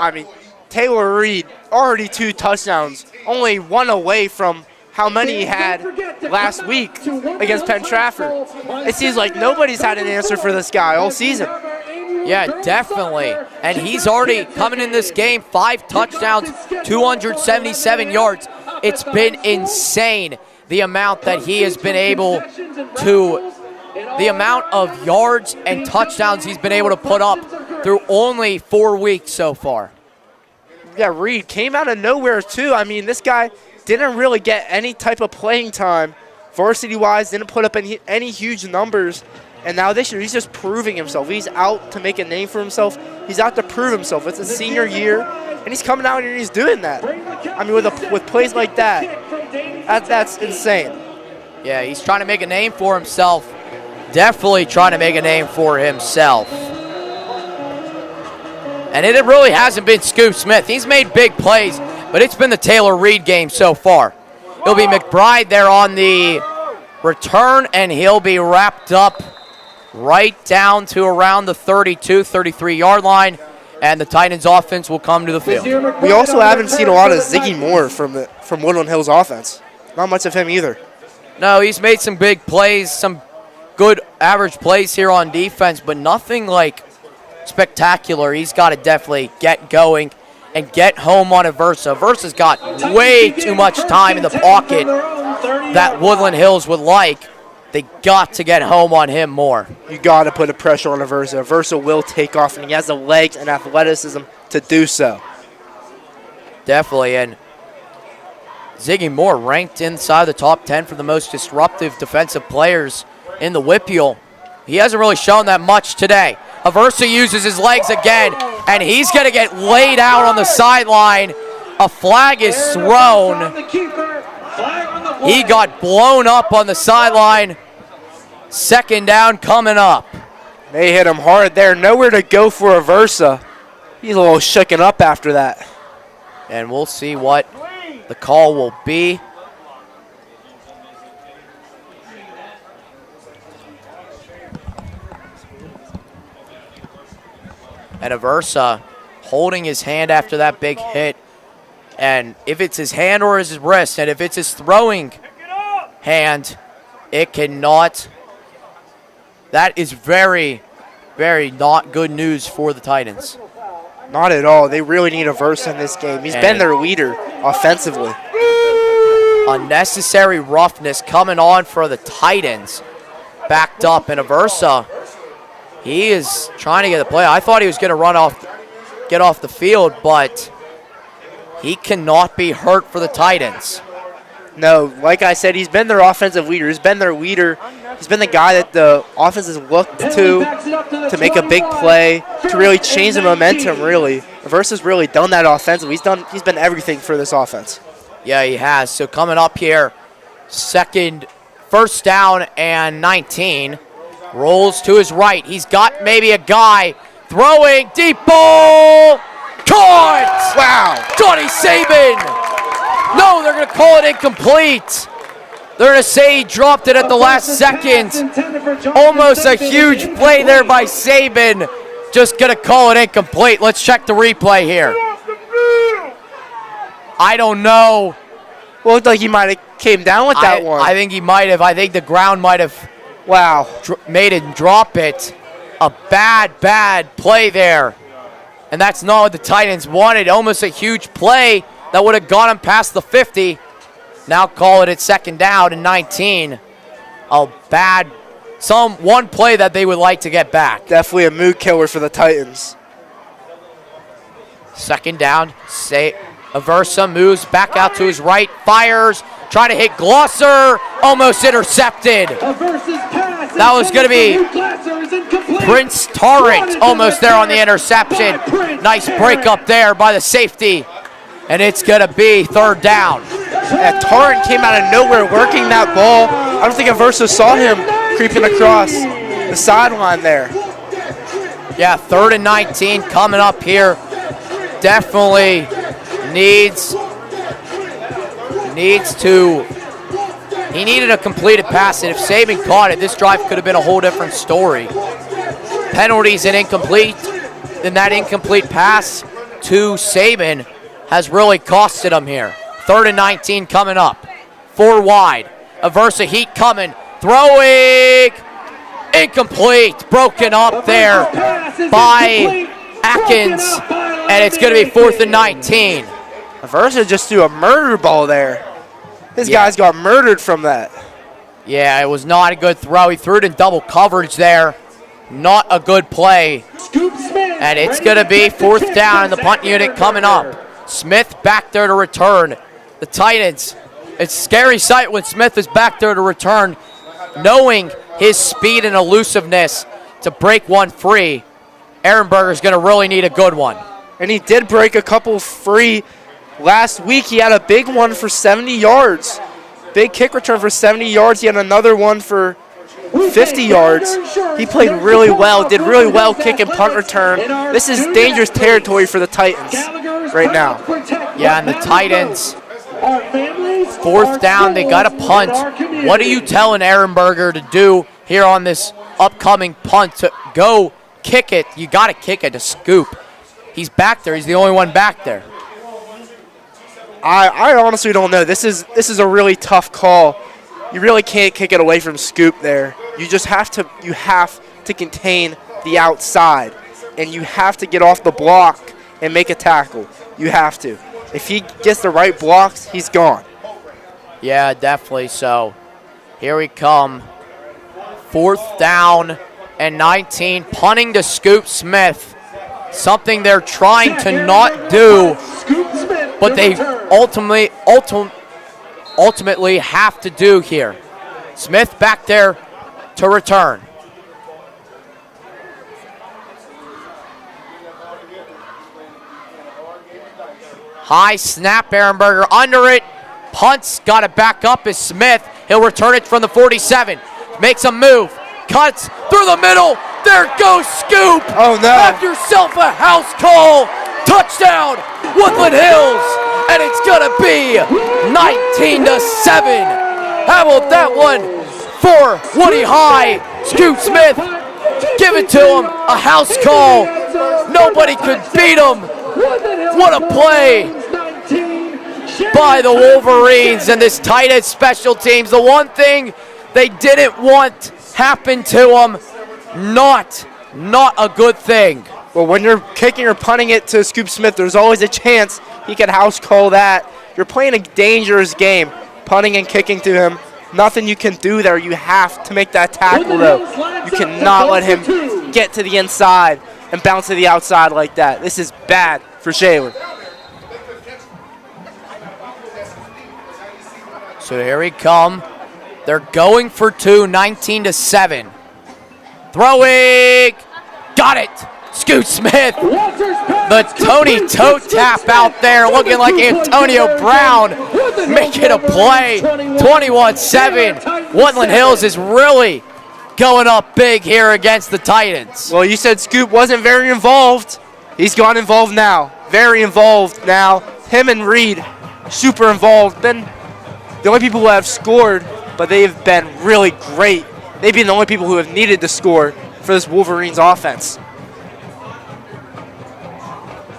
I mean, Taylor Reed, already 2 touchdowns, only 1 away from how many he had last week against Penn Trafford. It seems like nobody's had an answer for this guy all season. Yeah, definitely. And he's already coming in this game, 5 touchdowns, 277 yards. It's been insane the amount that he has been able to, the amount of yards and touchdowns he's been able to put up through only 4 weeks so far. Yeah, Reed came out of nowhere too. I mean, this guy didn't really get any type of playing time, varsity-wise, didn't put up any huge numbers. And now this year, he's just proving himself. He's out to make a name for himself. He's out to prove himself. It's a senior year, and he's coming out here and he's doing that. I mean, with plays like that's insane. Yeah, he's trying to make a name for himself. Definitely trying to make a name for himself. And it really hasn't been Scoop Smith. He's made big plays, but it's been the Taylor Reed game so far. It'll be McBride there on the return, and he'll be wrapped up right down to around the 32, 33-yard line, and the Titans offense will come to the field. We also haven't seen a lot of Ziggy Moore from Woodland Hills offense. Not much of him either. No, he's made some big plays, some good average plays here on defense, but nothing like spectacular. He's got to definitely get going and get home on Aversa. Aversa's got way too much time in the pocket that Woodland Hills would like. They got to get home on him more. You got to put a pressure on Aversa. Aversa will take off, and he has the legs and athleticism to do so. Definitely, and Ziggy Moore ranked inside the top 10 for the most disruptive defensive players in the WPIAL. He hasn't really shown that much today. Aversa uses his legs again, and he's going to get laid out on the sideline. A flag is thrown. He got blown up on the sideline. Second down coming up. They hit him hard there. Nowhere to go for Aversa. He's a little shooken up after that. And we'll see what the call will be. And Aversa holding his hand after that big hit. And if it's his hand or his wrist, and if it's his throwing hand, it cannot. That is very, very not good news for the Titans. Not at all. They really need Aversa in this game. He's been their leader offensively. Unnecessary roughness coming on for the Titans. Backed up, and Aversa, he is trying to get the play. I thought he was going to get off the field, but he cannot be hurt for the Titans. No, like I said, he's been their offensive leader. He's been their leader. He's been the guy that the offense has looked to make a big play, to really change the momentum, really. Aversa's really done that offensively. He's been everything for this offense. Yeah, he has. So coming up here, first down and 19. Rolls to his right. He's got maybe a guy throwing. Deep ball. Caught! Wow. Johnny Saban. No, they're going to call it incomplete. They're going to say he dropped it at the last second. Almost a huge play there by Saban. Just going to call it incomplete. Let's check the replay here. I don't know. Well, it looked like he might have came down with that one. I think he might have. I think the ground might have made him drop it. A bad play there. And that's not what the Titans wanted. Almost a huge play that would have got him past the 50. Now call it at second down and 19. One play that they would like to get back. Definitely a mood killer for the Titans. Second down. Aversa moves back out to his right, fires, trying to hit Glosser, almost intercepted. That was going to be Prince Tarrant, almost there on the interception. Nice break up there by the safety, and it's going to be third down. Yeah, Tarrant came out of nowhere working that ball. I don't think Aversa saw him creeping across the sideline there. Yeah, third and 19 coming up here. Definitely he needed a completed pass, and if Saban caught it, this drive could have been a whole different story. Penalties and incomplete, then that incomplete pass to Saban has really costed him here. Third and 19 coming up. 4 wide. Aversa heat coming. Throwing. Incomplete. Broken up there by Atkins. And it's going to be 4th and 19. Aversa just threw a murder ball there. His guys got murdered from that. Yeah, it was not a good throw. He threw it in double coverage there. Not a good play. And it's going to be 4th down in the punt unit coming up. Smith back there to return. The Titans, it's a scary sight when Smith is back there to return, knowing his speed and elusiveness to break one free. Ehrenberger's going to really need a good one. And he did break a couple free. Last week he had a big one for 70 yards. Big kick return for 70 yards. He had another one for 50 yards. He played really well, did really well kick and punt return. This is dangerous territory for the Titans right now. Yeah, and the Titans, 4th down, they got a punt. What are you telling Ehrenberger to do here on this upcoming punt? To go kick it, you got to kick it to scoop. He's back there. He's the only one back there. I honestly don't know. This is a really tough call. You really can't kick it away from Scoop there. You just have to contain the outside, and you have to get off the block and make a tackle. You have to. If he gets the right blocks, he's gone. Yeah, definitely so. Here we come. 4th down and 19, punting to Scoop Smith. Something they're trying to not do, but they ultimately have to do here. Smith back there to return. High snap, Ehrenberger under it. Punts, got it back up is Smith. He'll return it from the 47. Makes a move. Cuts through the middle. There goes Scoop. Oh, no. Have yourself a house call. Touchdown, Woodland Hills. And it's going to be 19-7. How about that one for Woody High? Scoop Smith, give it to him. A house call. Nobody could beat him. What a play by the Wolverines and this tight end special teams. The one thing they didn't want happen to them, not a good thing. Well, when you're kicking or punting it to Scoop Smith, there's always a chance he could house call that. You're playing a dangerous game. punting and kicking to him. Nothing you can do there. You have to make that tackle, though. You cannot let him get to the inside and bounce to the outside like that. This is bad for Shaler. So here we come. They're going for two, 19-7. Throwing. Got it. Scoot Smith. The Tony toe tap out there looking like Antonio Brown making a play. 21-7. Woodland Hills is really going up big here against the Titans. Well, you said Scoot wasn't very involved. He's gone involved now. Very involved now. Him and Reed, super involved. Been the only people who have scored, but they've been really great. They've been the only people who have needed to score for this Wolverines offense.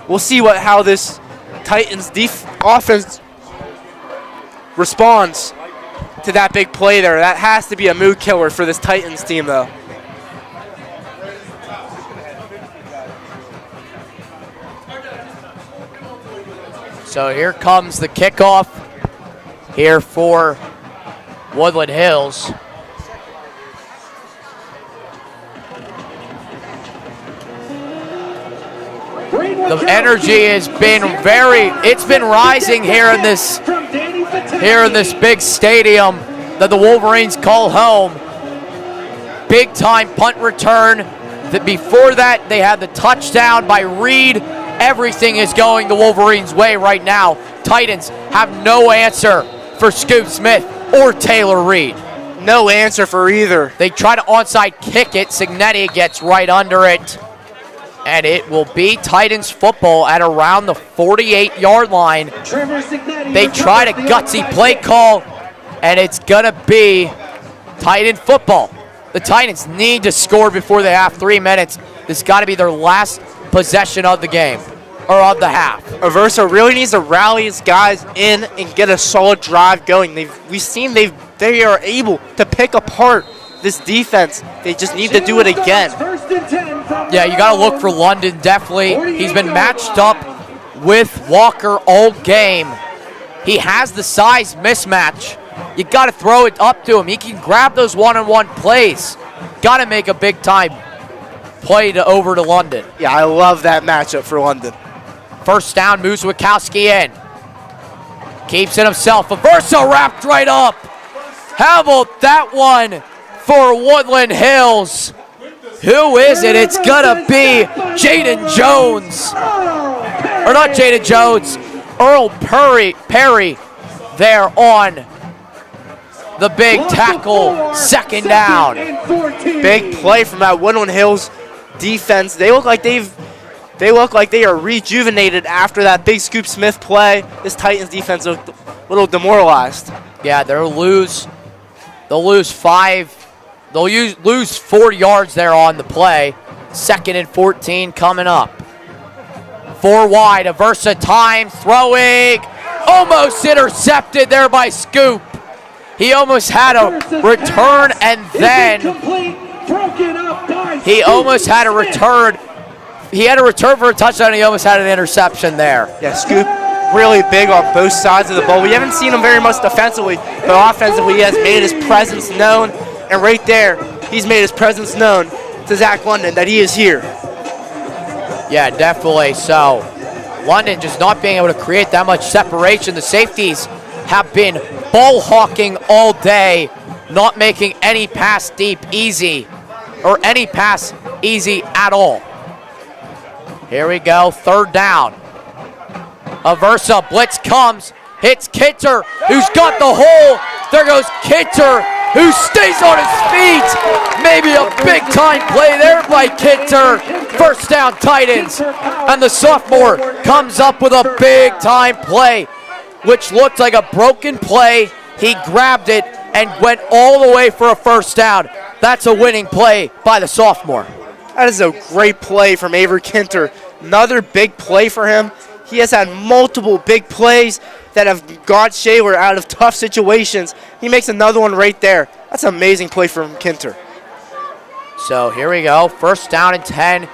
We'll see how this Titans offense responds to that big play there. That has to be a mood killer for this Titans team, though. So here comes the kickoff here for Woodland Hills. The energy has been it's been rising here in this big stadium that the Wolverines call home. Big time punt return. Before that, they had the touchdown by Reed. Everything is going the Wolverines' way right now. Titans have no answer for Scoot Smith or Taylor Reed. No answer for either. They try to onside kick it. Signetti gets right under it. And it will be Titans football at around the 48-yard line. They tried a gutsy play call, and it's going to be Titan football. The Titans need to score before they have 3 minutes. This has got to be their last possession of the game, or of the half. Aversa really needs to rally his guys in and get a solid drive going. We've seen they are able to pick apart this defense. They just need to do it again. Yeah, you got to look for London, definitely. He's been matched up with Walker all game. He has the size mismatch. You got to throw it up to him. He can grab those one-on-one plays. Got to make a big-time play over to London. Yeah, I love that matchup for London. First down, moves Wachowski in. Keeps it himself. Aversa wrapped right up. How about that one for Woodland Hills? Who is it? It's gonna be Jaden Jones. Or not Jaden Jones, Earl Perry there on the big tackle, second down. Big play from that Woodland Hills defense. They look like they are rejuvenated after that big Scoop Smith play. This Titans defense looked a little demoralized. Yeah, they'll lose 5. They'll lose 4 yards there on the play. 2nd and 14 coming up. 4 wide, Aversa time, throwing. Almost intercepted there by Scoop. He almost had a return and then he almost had a return. He had a return for a touchdown and he almost had an interception there. Yeah, Scoop really big on both sides of the ball. We haven't seen him very much defensively, but offensively he has made his presence known. And right there, he's made his presence known to Zach London that he is here. Yeah, definitely. So, London just not being able to create that much separation. The safeties have been ball hawking all day, not making any pass deep easy, or any pass easy at all. Here we go, 3rd down. Aversa, blitz comes, hits Kinter, who's got the hole. There goes Kinter, who stays on his feet. Maybe a big-time play there by Kinter. First down, Titans. And the sophomore comes up with a big-time play, which looked like a broken play. He grabbed it and went all the way for a first down. That's a winning play by the sophomore. That is a great play from Avery Kinter. Another big play for him. He has had multiple big plays that have got Shaler out of tough situations. He makes another one right there. That's an amazing play from Kinter. So here we go. First down and 10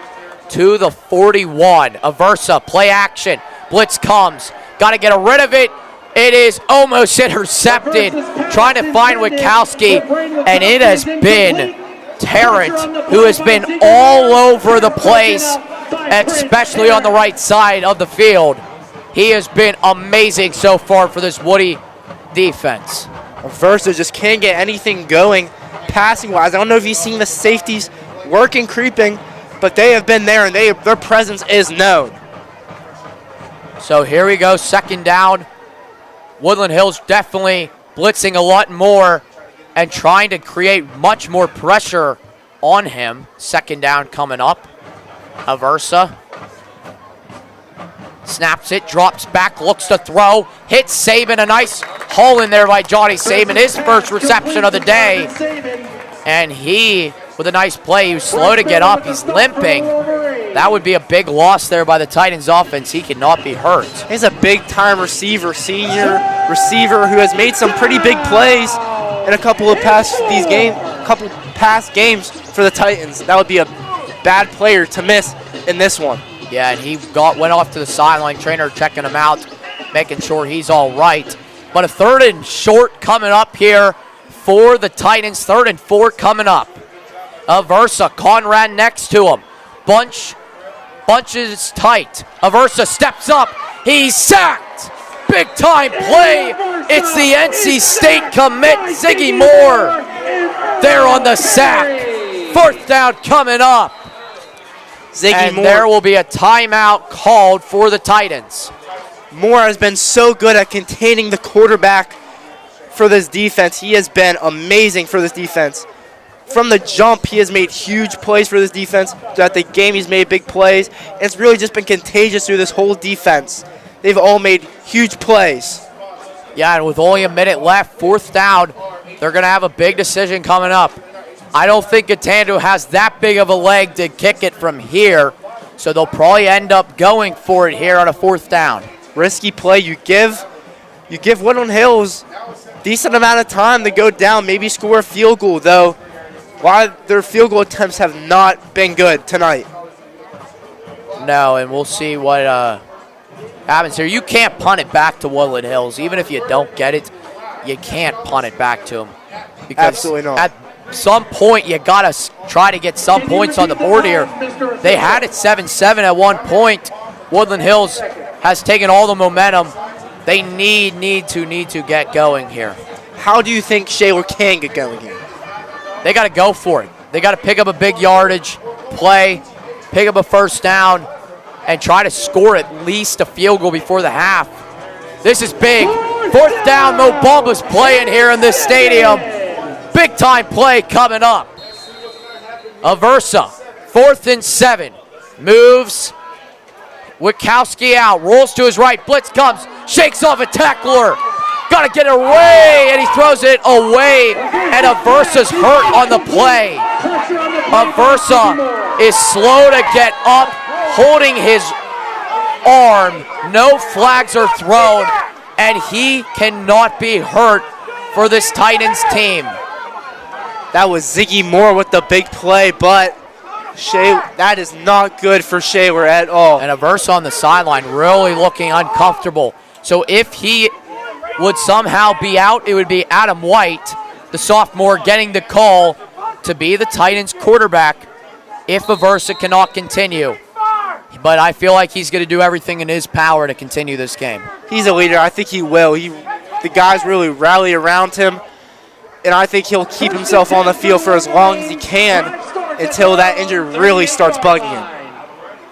to the 41. Aversa, play action. Blitz comes. Got to get rid of it. It is almost intercepted, trying to find Witkowski, and it has been Tarrant, who has been all over the place, especially on the right side of the field. He has been amazing so far for this Woody defense. Versa just can't get anything going passing-wise. I don't know if you've seen the safeties working, creeping, but they have been there, and their presence is known. So here we go, second down. Woodland Hills definitely blitzing a lot more and trying to create much more pressure on him. Second down coming up. Aversa snaps it, drops back, looks to throw, hits Saban. A nice haul in there by Johnny Saban, his first reception of the day. And he, with a nice play, he was slow to get up, he's limping. That would be a big loss there by the Titans offense. He cannot be hurt. He's a big-time receiver, senior receiver who has made some pretty big plays in a couple of past games for the Titans. That would be a bad player to miss in this one. Yeah, and he went off to the sideline, trainer checking him out, making sure he's all right. But a 3rd and short coming up here for the Titans. 3rd and 4 coming up. Aversa, Conrad next to him. Bunches tight. Aversa steps up. He's sacked. Big time play. It's the NC State commit, Ziggy Moore, there on the sack. 4th down coming up. Ziggy Moore. There will be a timeout called for the Titans. Moore has been so good at containing the quarterback for this defense. He has been amazing for this defense. From the jump, he has made huge plays for this defense. Throughout the game, he's made big plays. It's really just been contagious through this whole defense. They've all made huge plays. Yeah, and with only a minute left, 4th down, they're going to have a big decision coming up. I don't think Gatandu has that big of a leg to kick it from here, so they'll probably end up going for it here on a 4th down. Risky play. You give Woodland Hills decent amount of time to go down, maybe score a field goal, though. A lot of their field goal attempts have not been good tonight. No, and we'll see what happens here. You can't punt it back to Woodland Hills. Even if you don't get it, you can't punt it back to them. Because absolutely not. At some point, you got to try to get some points on the board here. They had it 7-7 at one point. Woodland Hills has taken all the momentum. They need to get going here. How do you think Shaler can get going here? They got to go for it. They got to pick up a big yardage play, pick up a 1st down, and try to score at least a field goal before the half. This is big. 4th down, Mo Bumba's playing here in this stadium. Big time play coming up. Aversa, 4th and 7. Moves. Witkowski out, rolls to his right, blitz comes, shakes off a tackler. Got to get it away, and he throws it away, and Aversa's hurt on the play. Aversa is slow to get up, holding his arm. No flags are thrown, and he cannot be hurt for this Titans team. That was Ziggy Moore with the big play, but that is not good for Shaler at all. And Aversa on the sideline really looking uncomfortable. So if he would somehow be out, it would be Adam White, the sophomore, getting the call to be the Titans quarterback if Aversa cannot continue. But I feel like he's going to do everything in his power to continue this game. He's a leader. I think he will. The guys really rally around him, and I think he'll keep himself on the field for as long as he can until that injury really starts bugging him.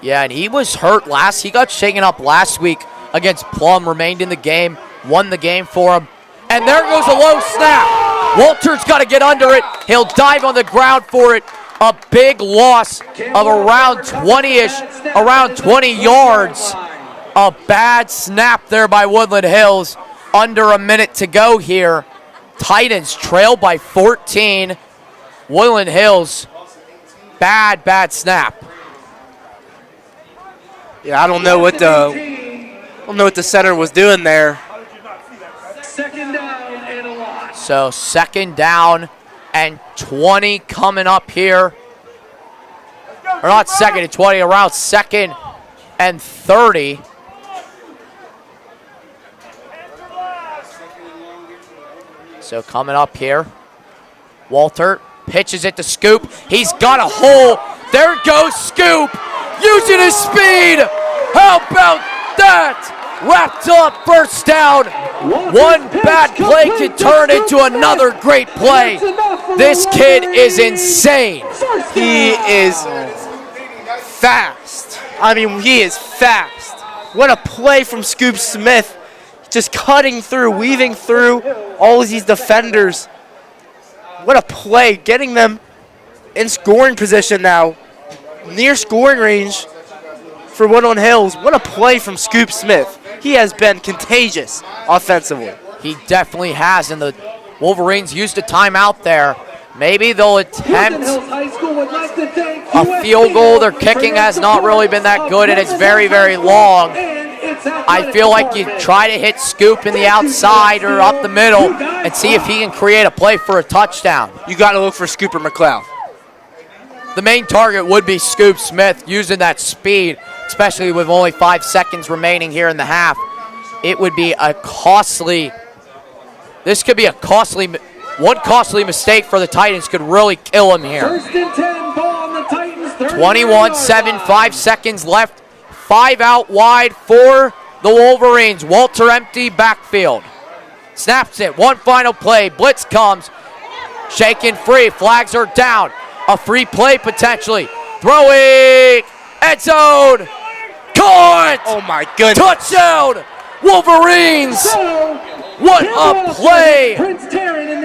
Yeah, and he was hurt last. He got shaken up last week against Plum, remained in the game, won the game for him. And there goes a low snap. Walter's got to get under it. He'll dive on the ground for it. A big loss of around 20-ish, around 20 yards. A bad snap there by Woodland Hills. Under a minute to go here. Titans trail by 14. Woodland Hills, bad snap. Yeah, I don't know what the center was doing there. 2nd down and a lot. So 2nd down and 20 coming up here. Or not 2nd and 20, around 2nd and 30. So coming up here, Walter pitches it to Scoop. He's got a hole. There goes Scoop, using his speed. How about that? Wrapped up, first down. One bad play can turn into another great play. This kid is insane. He is fast. I mean, he is fast. What a play from Scoop Smith. Just cutting through, weaving through all of these defenders. What a play, getting them in scoring position now. Near scoring range for Woodland Hills. What a play from Scoop Smith. He has been contagious offensively. He definitely has, and the Wolverines used a timeout there. Maybe they'll attempt a field goal. Their kicking has not really been that good, and it's very, very long. I feel like you try to hit Scoop in the outside or up the middle and see if he can create a play for a touchdown. You got to look for Scooper McLeod. The main target would be Scoop Smith using that speed, especially with only 5 seconds remaining here in the half. It would be a costly, this could be a costly, one costly mistake for the Titans could really kill him here. 1st and 10, ball on the Titans. 21-7, 5 seconds left. 5 out wide for the Wolverines. Walter empty backfield. Snaps it, one final play. Blitz comes, shaken free, flags are down. A free play potentially. Throwing, end zone, caught! Oh my goodness. Touchdown, Wolverines! What a play!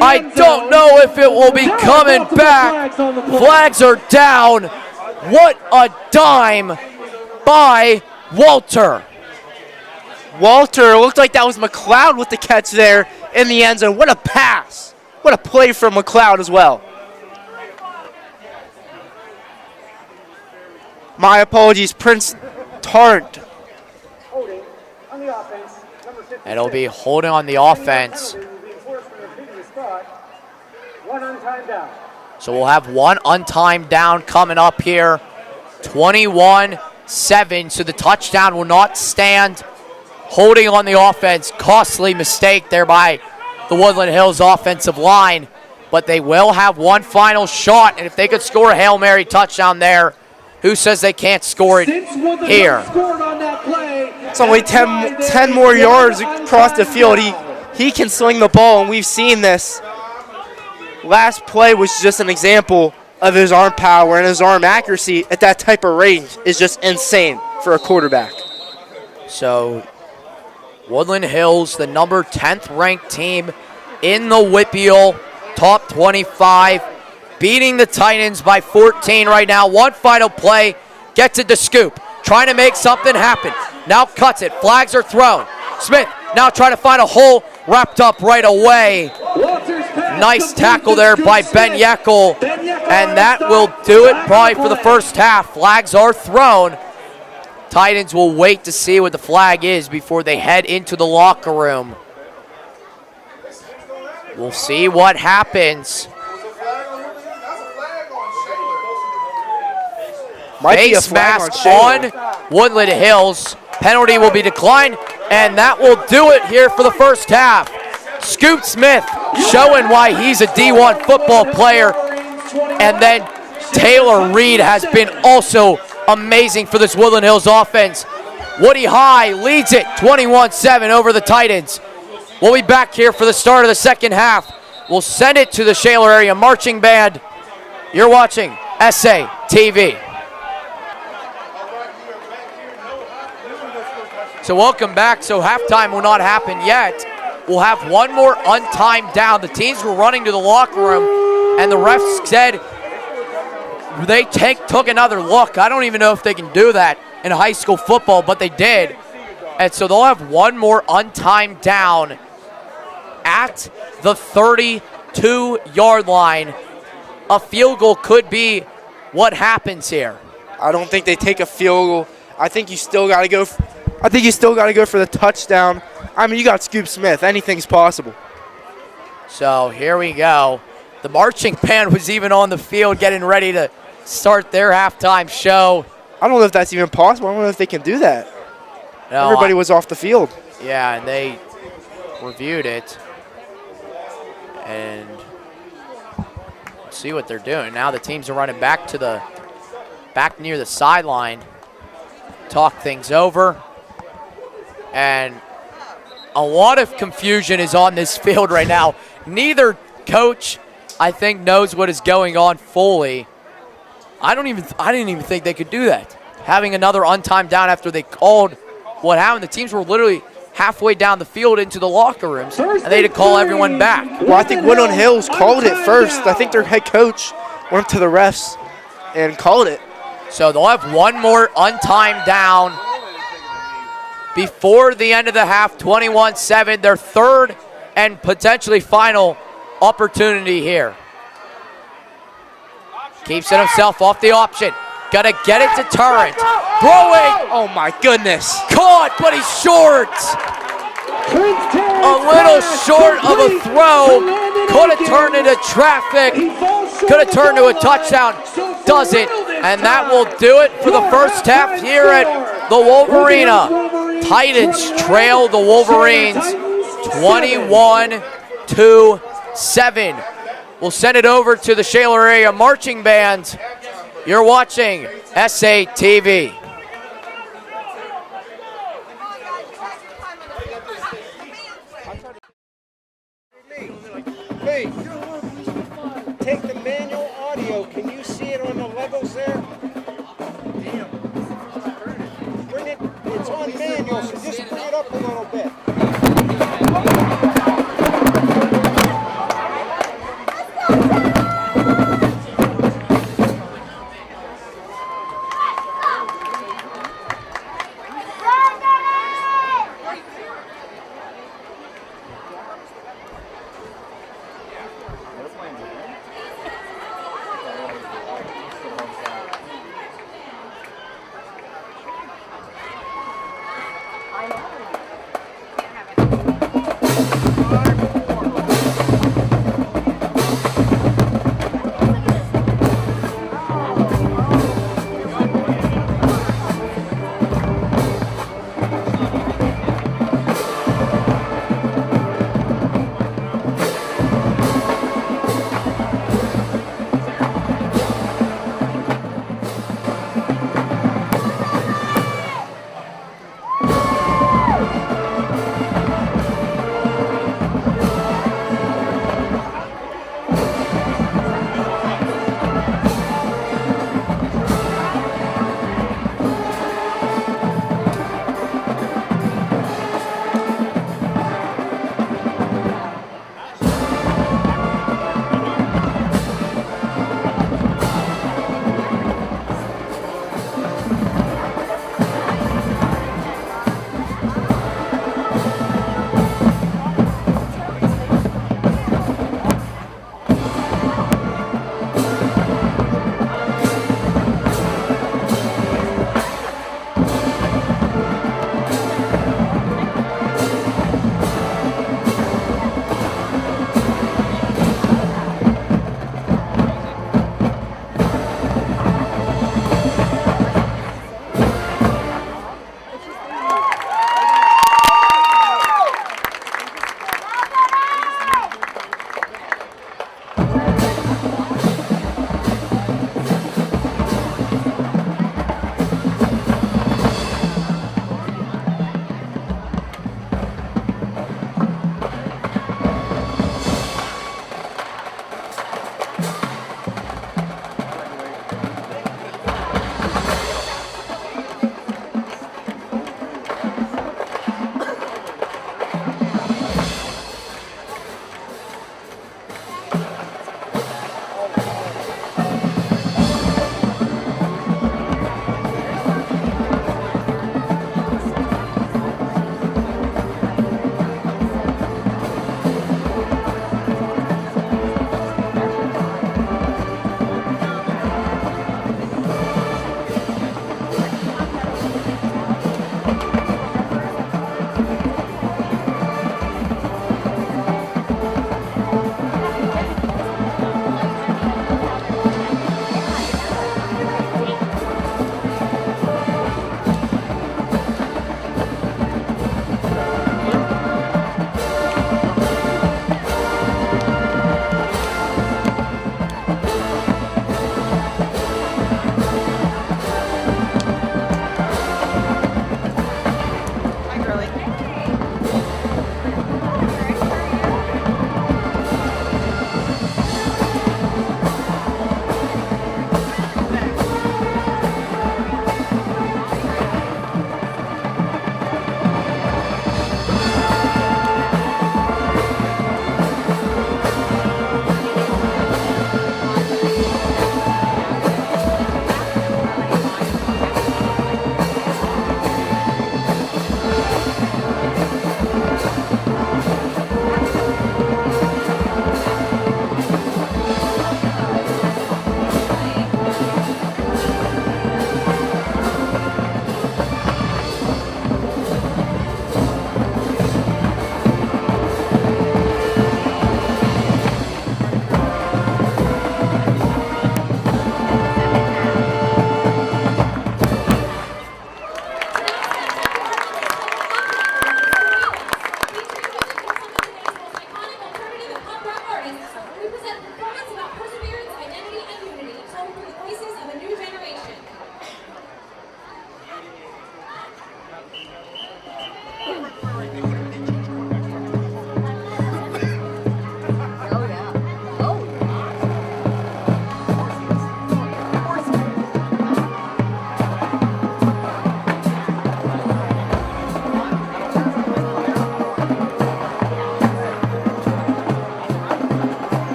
I don't know if it will be coming back. Flags are down. What a dime by Walter. Walter, looked like that was McLeod with the catch there in the end zone. What a pass. What a play from McLeod as well. My apologies, Prince Tarrant. It'll be holding on the offense. So we'll have one untimed down coming up here. 21-7, so the touchdown will not stand. Holding on the offense, costly mistake there by the Woodland Hills offensive line, but they will have one final shot, and if they could score a Hail Mary touchdown there, who says they can't score it here? It's only 10 more yards across the field. He can swing the ball, and we've seen this. Last play was just an example of his arm power, and his arm accuracy at that type of range is just insane for a quarterback. So Woodland Hills, the number 10th ranked team in the WPIAL, top 25, beating the Titans by 14 right now. One final play, gets it to Scoop, trying to make something happen. Now cuts it, flags are thrown. Smith now trying to find a hole, wrapped up right away. Nice tackle there by Ben Yeckel, and that will do it probably for the first half. Flags are thrown. Titans will wait to see what the flag is before they head into the locker room. We'll see what happens. Face mask on Woodland Hills. Penalty will be declined, and that will do it here for the first half. Scoop Smith showing why he's a D1 football player, and then Taylor Reed has been also amazing for this Woodland Hills offense. Woody High leads it 21-7 over the Titans. We'll be back here for the start of the second half. We'll send it to the Shaler Area Marching Band. You're watching SA TV. So welcome back. So halftime will not happen yet. We'll have one more untimed down. The teams were running to the locker room, and the refs said they took another look. I don't even know if they can do that in high school football, but they did. And so they'll have one more untimed down at the 32-yard line. A field goal could be what happens here. I don't think they take a field goal. I think you still got to go. I think you still got to go for the touchdown. I mean, you got Scoop Smith. Anything's possible. So here we go. The marching band was even on the field getting ready to start their halftime show. I don't know if that's even possible. I don't know if they can do that. No, everybody was off the field. Yeah, and they reviewed it. And see what they're doing. Now the teams are running back to back near the sideline. Talk things over. And a lot of confusion is on this field right now. Neither coach, I think, knows what is going on fully. I didn't even think they could do that. Having another untimed down after they called what happened. The teams were literally halfway down the field into the locker rooms, and they had to call everyone back. Well, I think Woodland Hills called it first. I think their head coach went to the refs and called it. So they'll have one more untimed down before the end of the half, 21-7, their third and potentially final opportunity here. Keeps it himself off the option. Gotta get it to Turrent. Throwing. Oh my goodness. Caught, but he's short. A little short of a throw. Could have turned into traffic. Could have turned to a touchdown. Doesn't. And that will do it for the first half here at the Wolverina. Titans trail the Wolverines 21-7. We'll send it over to the Shaler area marching band. You're watching SATV. Hey, take the manual audio. Can you see it on the levels there? Bring it. It's on manual, so just bring it up a little bit.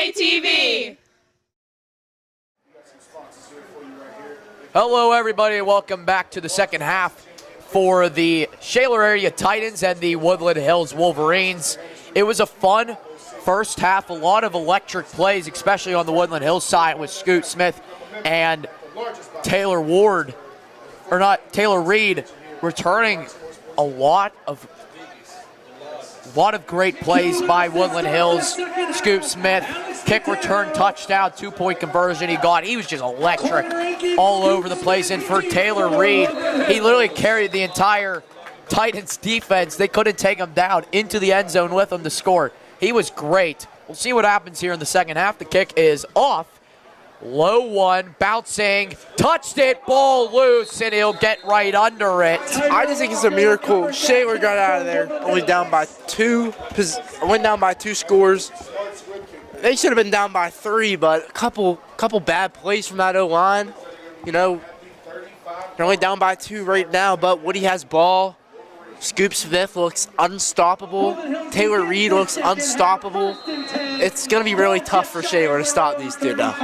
SATV. Hello, everybody, and welcome back to the second half for the Shaler area Titans and the Woodland Hills Wolverines. It was a fun first half, a lot of electric plays, especially on the Woodland Hills side with Scoot Smith and Taylor Reed returning a lot of great plays by Woodland Hills. Scoot Smith, kick return touchdown, 2-point conversion he got. He was just electric all over the place. And for Taylor Reed, he literally carried the entire Titans defense. They couldn't take him down into the end zone with him to score. He was great. We'll see what happens here in the second half. The kick is off. Low one, bouncing, touched it, ball loose, and he'll get right under it. I just think it's a miracle. Shaler got out of there, only down by went down by 2 scores. They should have been down by 3, but a couple bad plays from that O-line. You know, they're only down by 2 right now, but Woody has ball. Scoop Smith looks unstoppable. Taylor Reed looks unstoppable. It's going to be really tough for Shaler to stop these two now.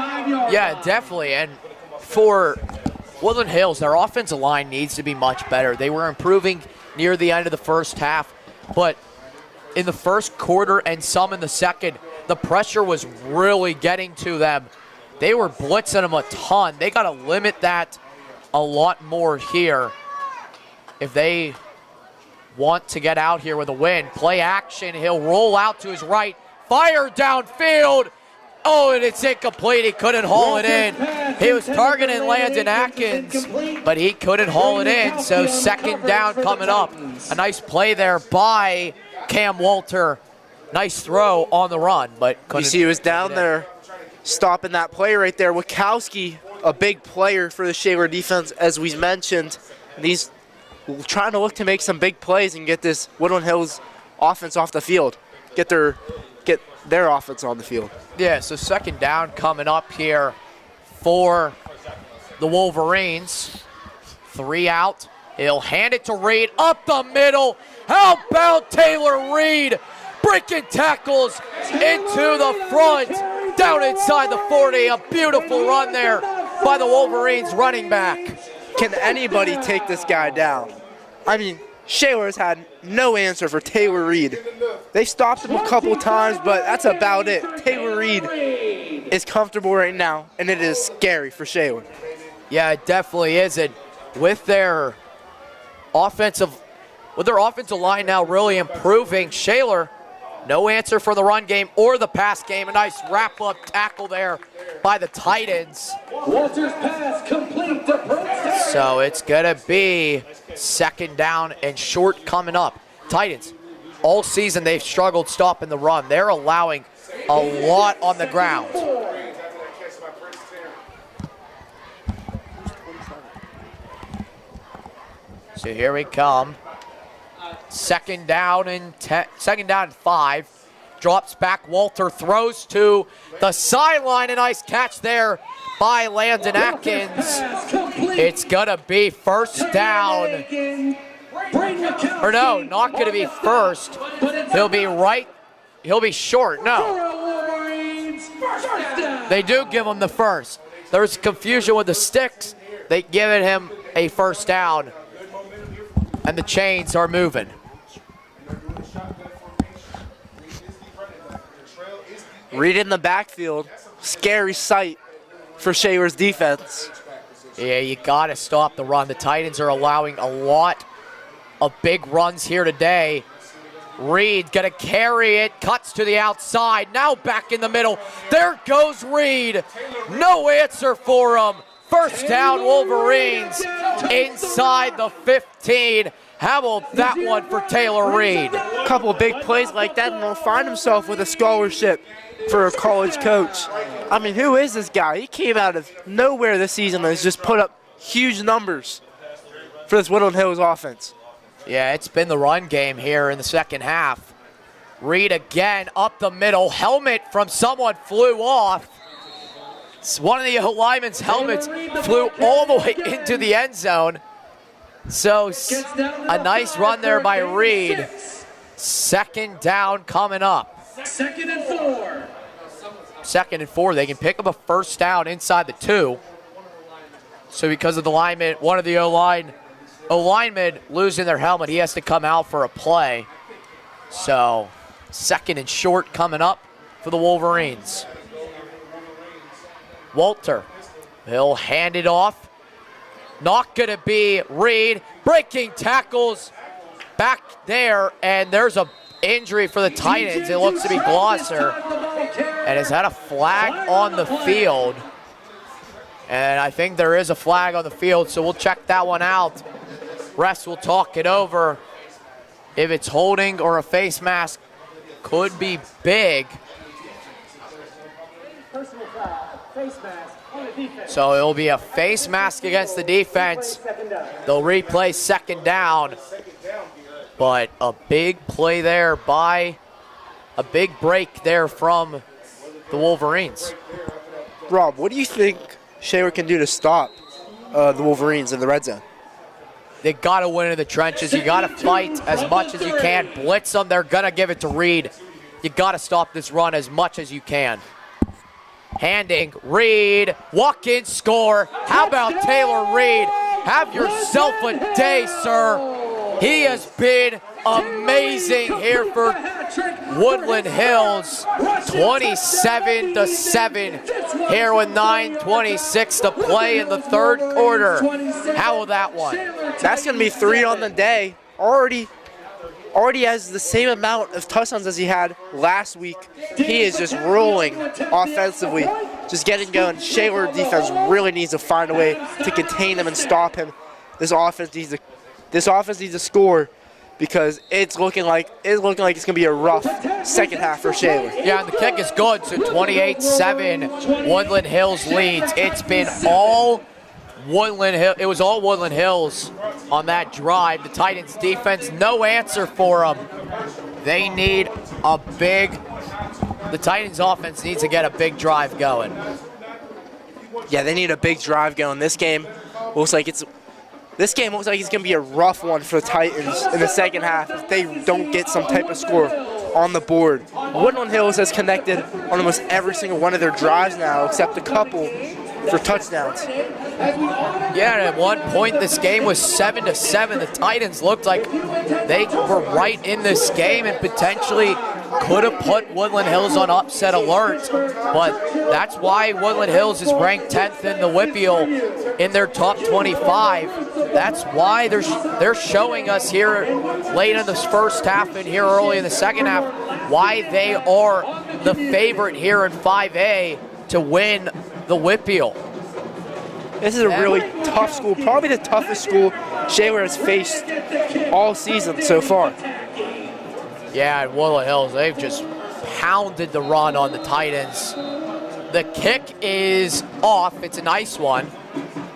Yeah, definitely. And for Woodland Hills, their offensive line needs to be much better. They were improving near the end of the first half, but in the first quarter and some in the second, the pressure was really getting to them. They were blitzing them a ton. They got to limit that a lot more here if they want to get out here with a win. Play action, he'll roll out to his right, fire downfield. Oh, and it's incomplete. He couldn't haul it in. He was targeting Landon Atkins, but he couldn't haul it in. So second down coming up. A nice play there by Cam Walter. Nice throw on the run, but couldn't. You see he was down there stopping that play right there. Wachowski, a big player for the Shaler defense, as we mentioned. And he's trying to look to make some big plays and get this Woodland Hills offense off the field. Get their offense on the field. Yeah, so second down coming up here for the Wolverines. 3 out. He'll hand it to Reed up the middle. How about Taylor Reed breaking tackles into the front, down inside the 40. A beautiful run there by the Wolverines running back. Can anybody take this guy down? I mean, Shaler's had no answer for Taylor Reed. They stopped him a couple times, but that's about it. Taylor Reed is comfortable right now, and it is scary for Shaler. Yeah, it definitely is. And with their offensive line now really improving, Shaler, no answer for the run game or the pass game. A nice wrap-up tackle there by the Titans. Walter's pass complete to Princeton. So it's going to be second down and short coming up. Titans, all season they've struggled stopping the run. They're allowing a lot on the ground. So here we come. Second down and 5. Drops back. Walter throws to the sideline. A nice catch there by Landon Atkins. It's gonna be first down. Or no, not gonna be first. He'll be right. He'll be short. No. They do give him the first. There's confusion with the sticks. They give him a first down. And the chains are moving. Reed in the backfield. Scary sight for Shaler's defense. Yeah, you got to stop the run. The Titans are allowing a lot of big runs here today. Reed going to carry it, cuts to the outside, now back in the middle. There goes Reed. No answer for him. First down, Wolverines inside the 15. How about that one for Taylor Reed? A couple of big plays like that, and he'll find himself with a scholarship for a college coach. I mean, who is this guy? He came out of nowhere this season and has just put up huge numbers for this Woodland Hills offense. Yeah, it's been the run game here in the second half. Reed again up the middle. Helmet from someone flew off. One of the linemen's helmets flew all the way into the end zone. So a nice run there by Reed. Second down coming up. Second and 4. 2nd and 4. They can pick up a first down inside the 2. So because of the lineman, one of the O-linemen losing their helmet, he has to come out for a play. So 2nd and short coming up for the Wolverines. Walter, he'll hand it off. Not gonna be Reed. Breaking tackles back there, and there's a injury for the Titans. It looks to be Glosser, and has had a flag on the field. And I think there is a flag on the field, so we'll check that one out. Refs will talk it over. If it's holding or a face mask, could be big. So it'll be a face mask against the defense. They'll replay 2nd down. But a big play there by, a big break there from the Wolverines. Rob, what do you think Shaler can do to stop the Wolverines in the red zone? They got to win in the trenches. You got to fight as much as you can. Blitz them. They're going to give it to Reed. You got to stop this run as much as you can. Handing Reed. Walk-in score. How about Taylor Reed? Have yourself a day, sir. He has been amazing here for Woodland Hills. 27-7 here with 9:26 to play in the 3rd quarter. How will that one? That's going to be 3 on the day. Already has the same amount of touchdowns as he had last week. He is just rolling offensively, just getting going. Shaler defense really needs to find a way to contain him and stop him. This offense needs to score, because it's looking like it's going to be a rough second half for Shaler. Yeah, and the kick is good, so 28-7, Woodland Hills leads. It's been all Woodland Hills. It was all Woodland Hills on that drive. The Titans defense, no answer for them. They need a big, the Titans offense needs to get a big drive going. Yeah, they need a big drive going. This game looks like it's going to be a rough one for the Titans in the second half if they don't get some type of score on the board. Woodland Hills has connected on almost every single one of their drives now, except a couple for touchdowns. Yeah, and at one point this game was 7-7. The Titans looked like they were right in this game and potentially could have put Woodland Hills on upset alert, but that's why Woodland Hills is ranked 10th in the WPIAL in their top 25. That's why they're showing us here late in this first half and here early in the second half why they are the favorite here in 5A to win the WPIAL. This is a really tough school, probably the toughest school Shaler has faced all season so far. Yeah, at Woodland Hills, they've just pounded the run on the Titans. The kick is off. It's a nice one.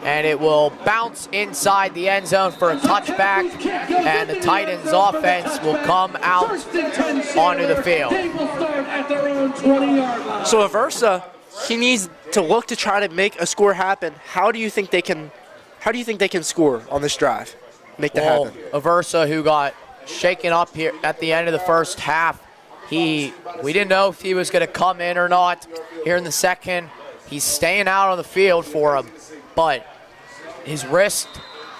And it will bounce inside the end zone for a touchback. And the Titans offense will come out onto the field. So Aversa, he needs to look to try to make a score happen. How do you think they can score on this drive? Make that happen. Aversa, who got shaken up here at the end of the first half, we didn't know if he was going to come in or not here in the second. He's staying out on the field for him, but his wrist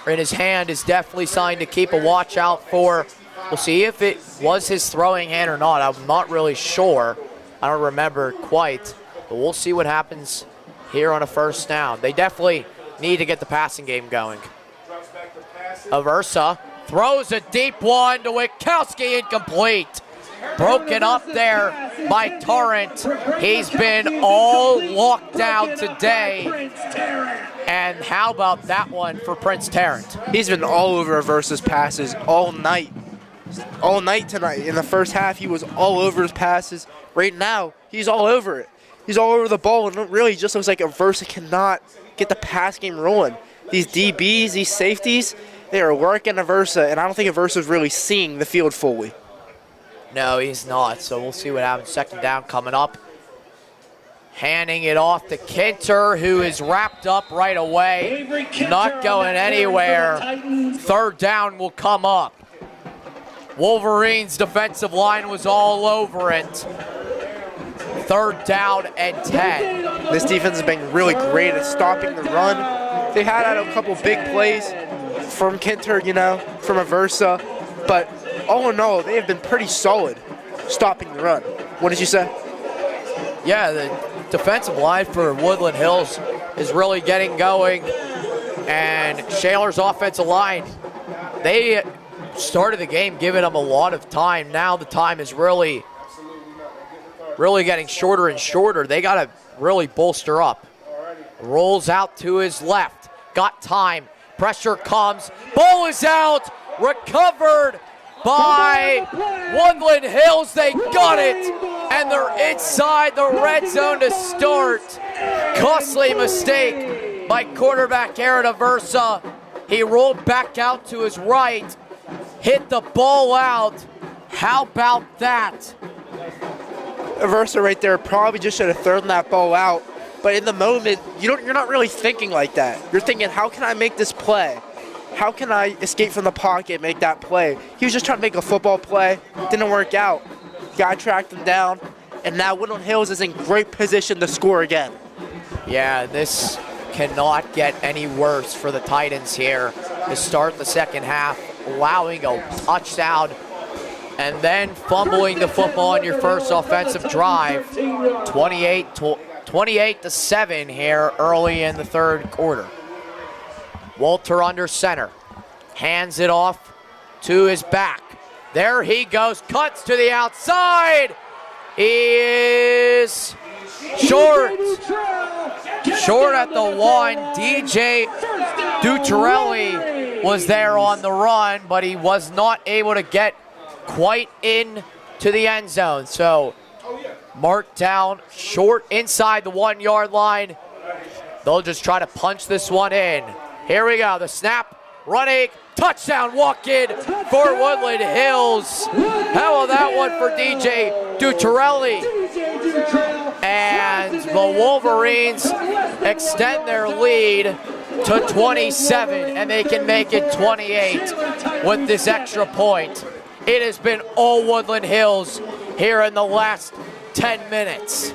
or in his hand is definitely something to keep a watch out for. We'll see if it was his throwing hand or not. I'm not really sure. I don't remember quite, but we'll see what happens here on a first down. They definitely need to get the passing game going. Aversa throws a deep one to Witkowski, incomplete. Broken up there by Torrent. He's been all locked down today. And how about that one for Prince Tarrant? He's been all over Aversa's passes all night. All night tonight. In the first half, he was all over his passes. Right now, he's all over it. He's all over the ball, and it really just looks like Aversa cannot get the pass game rolling. These DBs, these safeties, they are working Aversa, and I don't think Aversa is really seeing the field fully. No, he's not, so we'll see what happens. Second down coming up. Handing it off to Kinter, who is wrapped up right away. Not going anywhere. Third down will come up. Wolverines' defensive line was all over it. 3rd down and 10. This defense has been really great at stopping the run. They had a couple big plays from Kinter, from Aversa, but all in all, they have been pretty solid stopping the run. What did you say? Yeah, the defensive line for Woodland Hills is really getting going, and Shaler's offensive line, they started the game giving them a lot of time. Now the time is really getting shorter and shorter. They got to really bolster up. Rolls out to his left. Got time. Pressure comes. Ball is out. Recovered by Woodland Hills. They got it. And they're inside the red zone to start. Costly mistake by quarterback Aaron Aversa. He rolled back out to his right. Hit the ball out. How about that? Aversa right there probably just should have thrown that ball out. But in the moment, you're not really thinking like that. You're thinking, how can I make this play? How can I escape from the pocket and make that play? He was just trying to make a football play. Didn't work out. Guy tracked him down. And now Woodland Hills is in great position to score again. Yeah, this cannot get any worse for the Titans here to start the second half, allowing a touchdown and then fumbling the football on your first offensive drive. 28-7 here early in the 3rd quarter. Walter under center, hands it off to his back. There he goes, cuts to the outside. He is short at the 1. DJ Dutarelli was there on the run, but he was not able to get quite in to the end zone. So marked down short inside the 1-yard line. They'll just try to punch this one in. Here we go, the snap, running, touchdown walk-in for Woodland Hills. How about that one for DJ Dutarelli? And the Wolverines extend their lead to 27, and they can make it 28 with this extra point. It has been all Woodland Hills here in the last 10 minutes.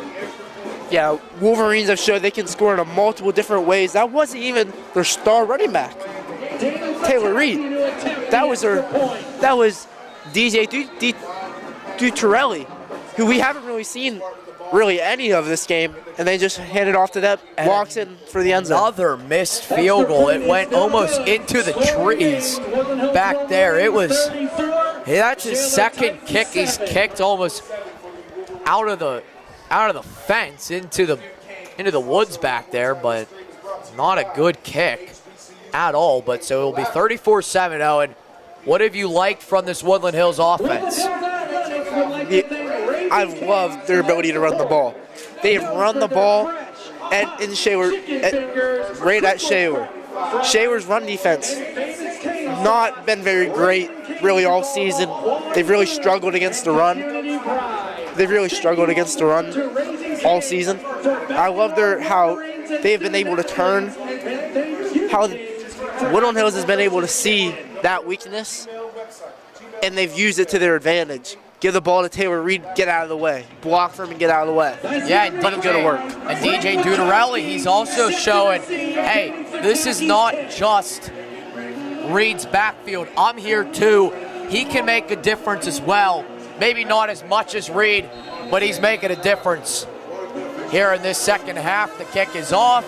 Yeah, Wolverines have showed they can score in multiple different ways. That wasn't even their star running back, Taylor Reed. That was DJ Dutarelli, who we haven't really seen any of this game, and they just hand it off to them, walks in for the end zone. Another missed field goal. It went almost into the trees back there. That's his second kick. He's kicked almost out of the fence into the woods back there, but not a good kick at all. But so it'll be 34-7, Owen. What have you liked from this Woodland Hills offense? I've loved their ability to run the ball. They have run the ball in Shaler, right at Shaler. Shaler's run defense not been very great really all season. They've really struggled against the run. All season. I love how they've been able to turn, how Woodland Hills has been able to see that weakness, and they've used it to their advantage. Give the ball to Taylor Reed, get out of the way. Block for him and get out of the way. Yeah, and let him go to work. And DJ Dutarelli, he's also showing, hey, this is not just Reed's backfield. I'm here too. He can make a difference as well. Maybe not as much as Reed, but he's making a difference. Here in this second half, the kick is off.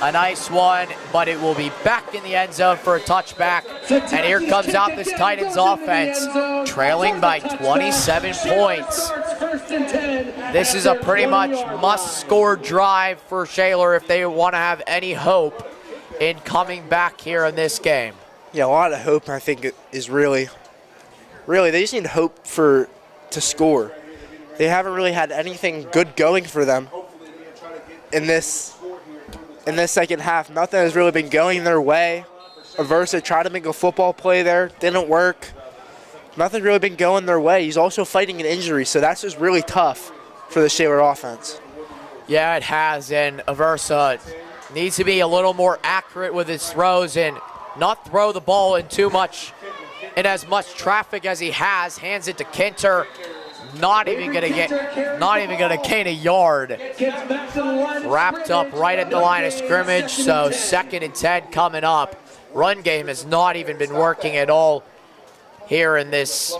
A nice one, but it will be back in the end zone for a touchback. And here comes out this Titans offense, trailing by 27 points. This is a pretty much must-score drive for Shaler if they want to have any hope in coming back here in this game. Yeah, a lot of hope, I think, is really, they just need hope to score. They haven't really had anything good going for them in this second half. Nothing has really been going their way. Aversa tried to make a football play there, didn't work. Nothing's really been going their way. He's also fighting an injury, so that's just really tough for the Shaler offense. Yeah, it has, and Aversa needs to be a little more accurate with his throws and not throw the ball in as much traffic as he has. Hands it to Kinter. not even gonna gain a yard. Gets back to the line. Wrapped up right at the line of scrimmage, so 2nd and 10 coming up. Run game has not even been working at all here in this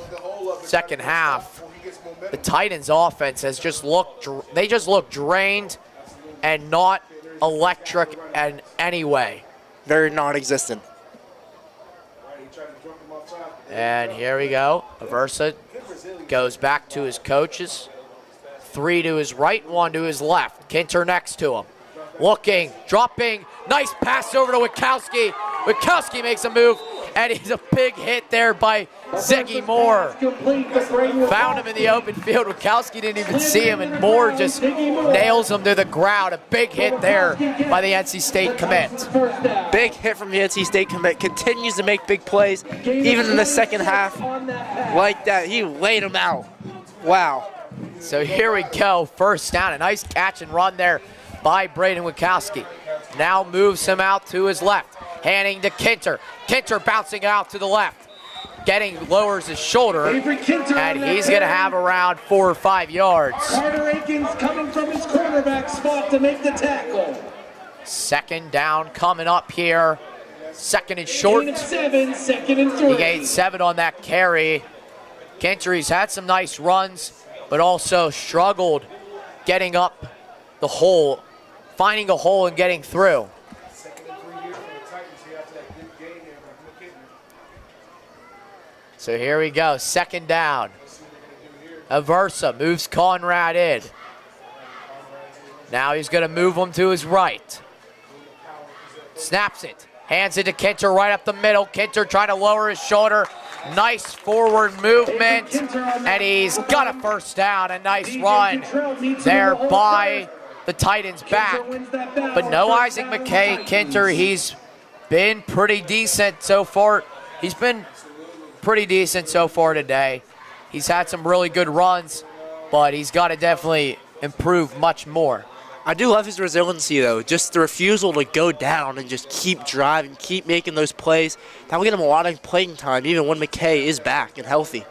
second half. The Titans offense has just looked drained and not electric in any way. Very non-existent. And here we go. Aversa goes back to his coaches. 3 to his right, 1 to his left. Kinter next to him. Looking, dropping, nice pass over to Witkowski. Witkowski makes a move, and he's a big hit there by Ziggy Moore. Found him in the open field. Witkowski didn't even see him, and Moore just nails him to the ground. A big hit there by the NC State commit. Big hit from the NC State commit. Continues to make big plays, even in the second half. Like that, he laid him out. Wow. So here we go, first down. A nice catch and run there by Braden Witkowski. Now moves him out to his left, handing to Kinter. Kinter bouncing out to the left, lowers his shoulder, and he's going to have around 4 or 5 yards. Carter Akins coming from his quarterback spot to make the tackle. 2nd down coming up here. 2nd and short. Gain of 7, 2nd and 3. He gained 7 on that carry. Kinter, he's had some nice runs, but also struggled getting up the hole, finding a hole and getting through. So here we go, 2nd down. Aversa moves Conrad in. Now he's going to move him to his right. Snaps it, hands it to Kinter right up the middle. Kinter trying to lower his shoulder. Nice forward movement, and he's got a first down. A nice run there by the Titans back. But no Isaac McKay. Kinter, he's been pretty decent so far. He's been pretty decent so far today. He's had some really good runs, but he's got to definitely improve much more. I do love his resiliency, though. Just the refusal to go down and just keep driving, keep making those plays. That will get him a lot of playing time, even when McKay is back and healthy.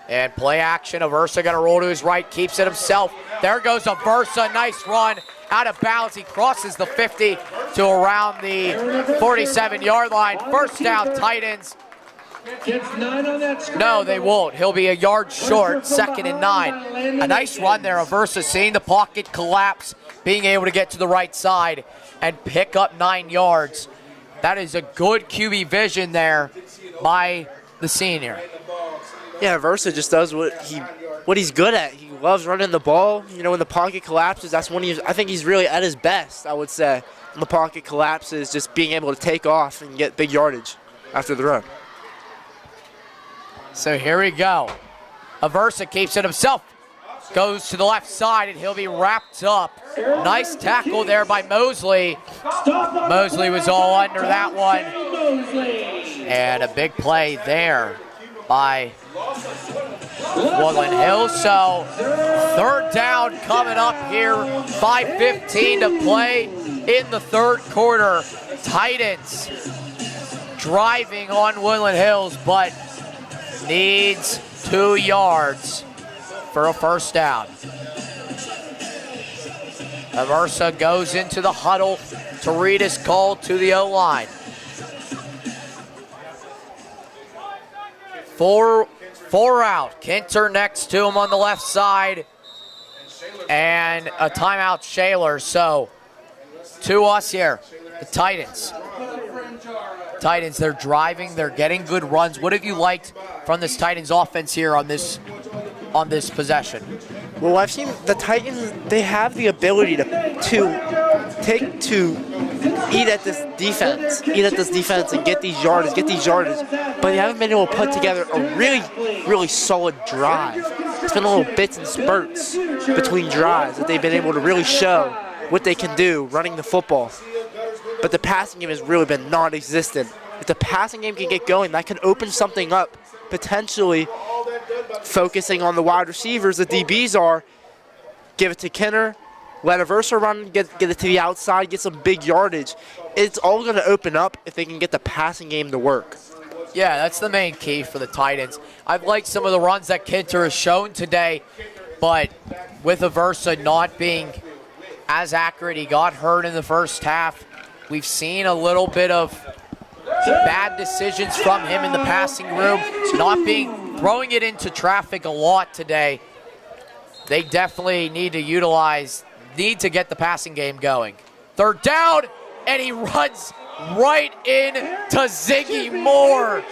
And play action. Aversa going to roll to his right, keeps it himself. There goes Aversa. Nice run. Out of bounds. He crosses the 50 to around the 47-yard line. First down, Titans. Gets 9 on that scramble. No, they won't. He'll be a yard short, 2nd and 9. A nice run there. Aversa seeing the pocket collapse, being able to get to the right side and pick up 9 yards. That is a good QB vision there by the senior. Yeah, Aversa just does what he's good at. He loves running the ball. You know, when the pocket collapses, that's when I think he's really at his best, I would say. When the pocket collapses, just being able to take off and get big yardage after the run. So here we go. Aversa keeps it himself. Goes to the left side, and he'll be wrapped up. Nice tackle there by Mosley. Mosley was all under that one. And a big play there by Woodland Hills. So 3rd down coming up here. 5:15 to play in the 3rd quarter. Titans driving on Woodland Hills, but needs 2 yards for a first down. Aversa goes into the huddle to read his call to the O-line. 4 out. Kinter next to him on the left side. And a timeout, Shaler. So to us here, the Titans. They're driving, they're getting good runs. What have you liked from this Titans offense here on this possession? Well, I've seen the Titans, they have the ability to eat at this defense and get these yardage, but they haven't been able to put together a really, really solid drive. It's been little bits and spurts between drives that they've been able to really show what they can do running the football. But the passing game has really been non-existent. If the passing game can get going, that can open something up, potentially focusing on the wide receivers. The DBs are, give it to Kinter, let Aversa run, get it to the outside, get some big yardage. It's all going to open up if they can get the passing game to work. Yeah, that's the main key for the Titans. I've liked some of the runs that Kinter has shown today, but with Aversa not being as accurate, he got hurt in the first half. We've seen a little bit of bad decisions from him in the passing room, throwing it into traffic a lot today. They definitely need to get the passing game going. Third down, and he runs right into Ziggy Moore.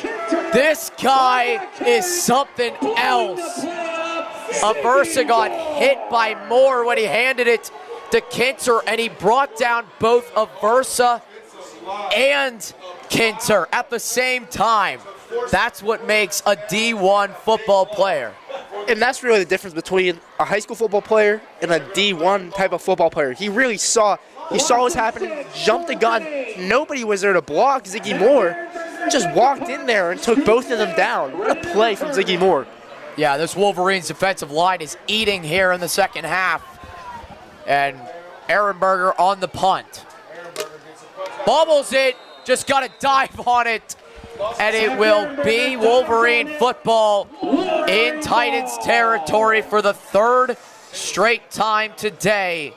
This guy is something else. Aversa got hit by Moore when he handed it to Kinter, and he brought down both Aversa and Kinter at the same time. That's what makes a D1 football player. And that's really the difference between a high school football player and a D1 type of football player. He saw what's happening, jumped the gun. Nobody was there to block Ziggy Moore. Just walked in there and took both of them down. What a play from Ziggy Moore. Yeah, this Wolverines defensive line is eating here in the second half. And Ehrenberger on the punt. Bobbles it, just got to dive on it. And it will be Wolverine football in Titans territory for the third straight time today.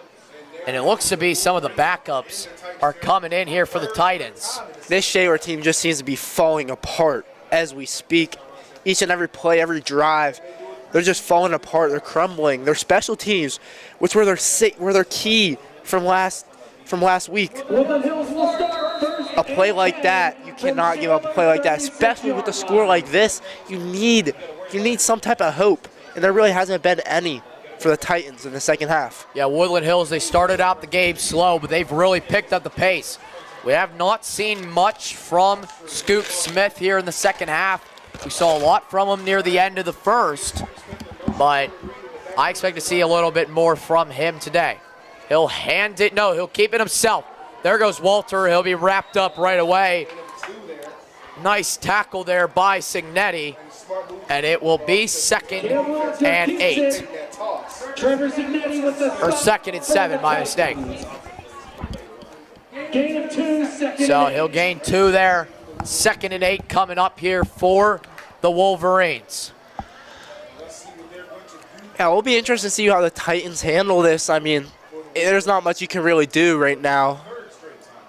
And it looks to be some of the backups are coming in here for the Titans. This Shaler team just seems to be falling apart as we speak. Each and every play, every drive, they're just falling apart. They're crumbling. Their special teams, which were their key from last week. A play like that, you cannot give up a play like that, especially with a score like this. You need some type of hope, and there really hasn't been any for the Titans in the second half. Yeah, Woodland Hills, they started out the game slow, but they've really picked up the pace. We have not seen much from Scoop Smith here in the second half. We saw a lot from him near the end of the first, but I expect to see a little bit more from him today. He'll keep it himself. There goes Walter. He'll be wrapped up right away. Nice tackle there by Signetti, and it will be 2nd and 8. Or 2nd and 7, my mistake. So he'll gain 2 there. 2nd and 8 coming up here for the Wolverines. Yeah, it'll be interesting to see how the Titans handle this. I mean, there's not much you can really do right now.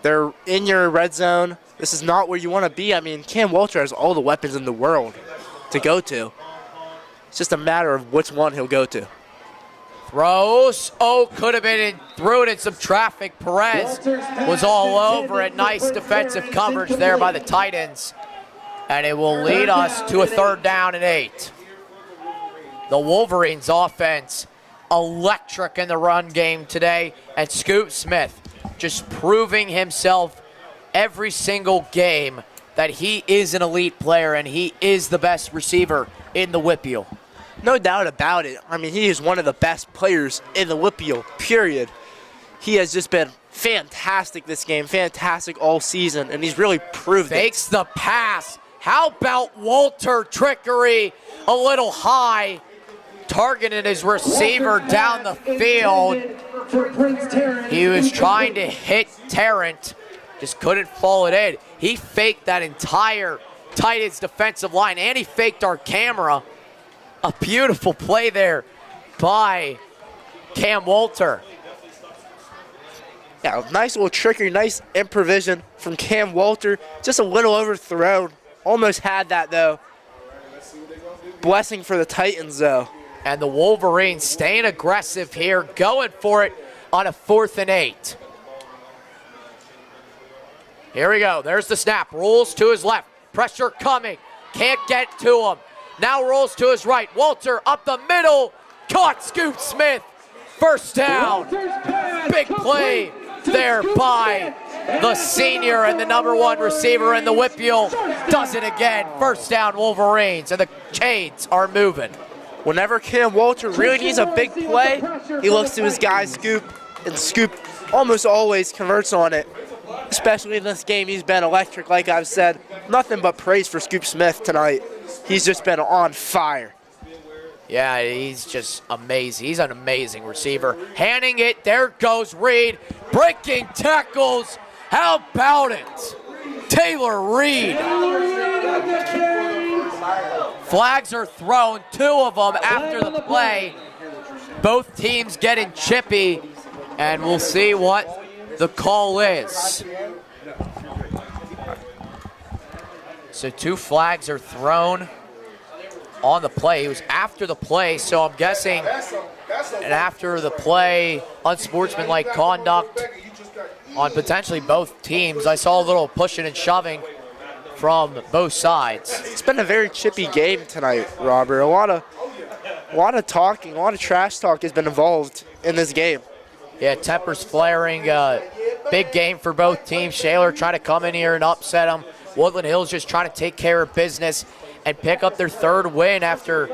They're in your red zone. This is not where you want to be. I mean, Cam Walter has all the weapons in the world to go to. It's just a matter of which one he'll go to. Throws. Oh, could have been threw it in some traffic. Perez was all over it. Nice defensive coverage there by the Titans. And it will lead us to a 3rd down and 8. The Wolverines offense electric in the run game today. And Scoop Smith just proving himself every single game that he is an elite player and he is the best receiver in the WPIAL. No doubt about it. I mean, he is one of the best players in the WPIAL, period. He has just been fantastic this game, fantastic all season, and he's really proved it. Fakes the pass. How about Walter trickery a little high? Targeted his receiver down the field. He was trying to hit Tarrant, just couldn't fall it in. He faked that entire Titans defensive line, and he faked our camera. A beautiful play there by Cam Walter. Yeah, nice little trickery, nice improvisation from Cam Walter. Just a little overthrown. Almost had that, though. Blessing for the Titans, though. And the Wolverines staying aggressive here, going for it on a 4th and 8. Here we go. There's the snap. Rolls to his left. Pressure coming. Can't get to him. Now rolls to his right. Walter up the middle. Caught Scoop Smith. 1st down. Big play there by the senior and the #1 receiver in the WPIAL. Does it again. 1st down Wolverines. And the Shades are moving. Whenever Cam Walter really needs a big play, he looks to his guy Scoop, and Scoop almost always converts on it. Especially in this game, he's been electric, like I've said. Nothing but praise for Scoop Smith tonight. He's just been on fire. Yeah, he's just amazing. He's an amazing receiver. Handing it, there goes Reed. Breaking tackles. How about it? Taylor Reed on the carry. Flags are thrown, 2 of them after the play. Both teams getting chippy, and we'll see what the call is. So 2 flags are thrown on the play. It was after the play, so I'm guessing and after the play, unsportsmanlike conduct on potentially both teams. I saw a little pushing and shoving from both sides. It's been a very chippy game tonight, Robert. A lot of talking, a lot of trash talk has been involved in this game. Yeah, tempers flaring. Big game for both teams. Shaler trying to come in here and upset them. Woodland Hills just trying to take care of business and pick up their 3rd win after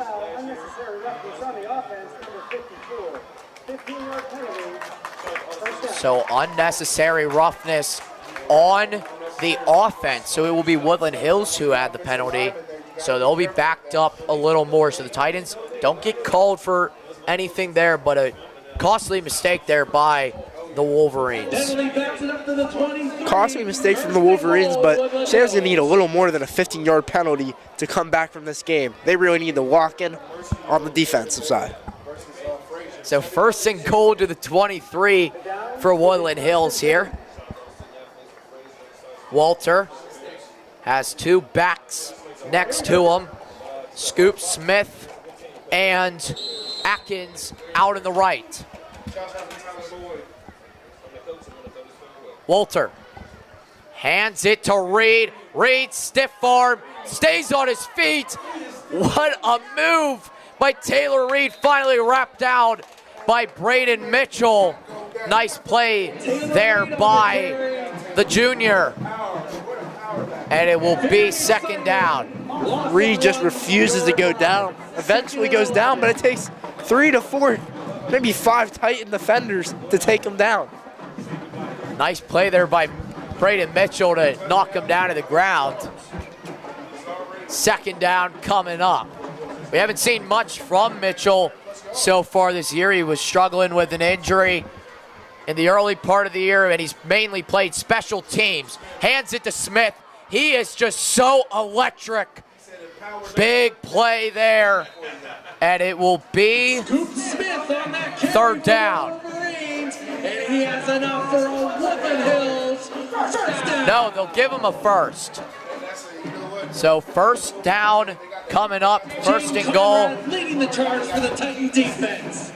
so unnecessary roughness on the offense. So it will be Woodland Hills who had the penalty. So they'll be backed up a little more. So the Titans don't get called for anything there, but a costly mistake there by the Wolverines. Costly mistake from the Wolverines, but Shaler's going to need a little more than a 15-yard penalty to come back from this game. They really need to lock in on the defensive side. So 1st and goal to the 23 for Woodland Hills here. Walter has 2 backs next to him. Scoop Smith and Atkins out in the right. Walter hands it to Reed. Reed, stiff arm, stays on his feet. What a move by Taylor Reed, finally wrapped down by Braden Mitchell. Nice play there by the junior. And it will be 2nd down. Reed just refuses to go down. Eventually goes down, but it takes 3 to 4, maybe 5 Titan defenders to take him down. Nice play there by Braden Mitchell to knock him down to the ground. 2nd down coming up. We haven't seen much from Mitchell so far this year. He was struggling with an injury in the early part of the year, and he's mainly played special teams. Hands it to Smith. He is just so electric. Big play there, and it will be 3rd down. And he has enough for a Woodland Hills first down. No, they'll give him a 1st. So 1st down coming up, 1st and goal. Leading the charge for the Titan defense.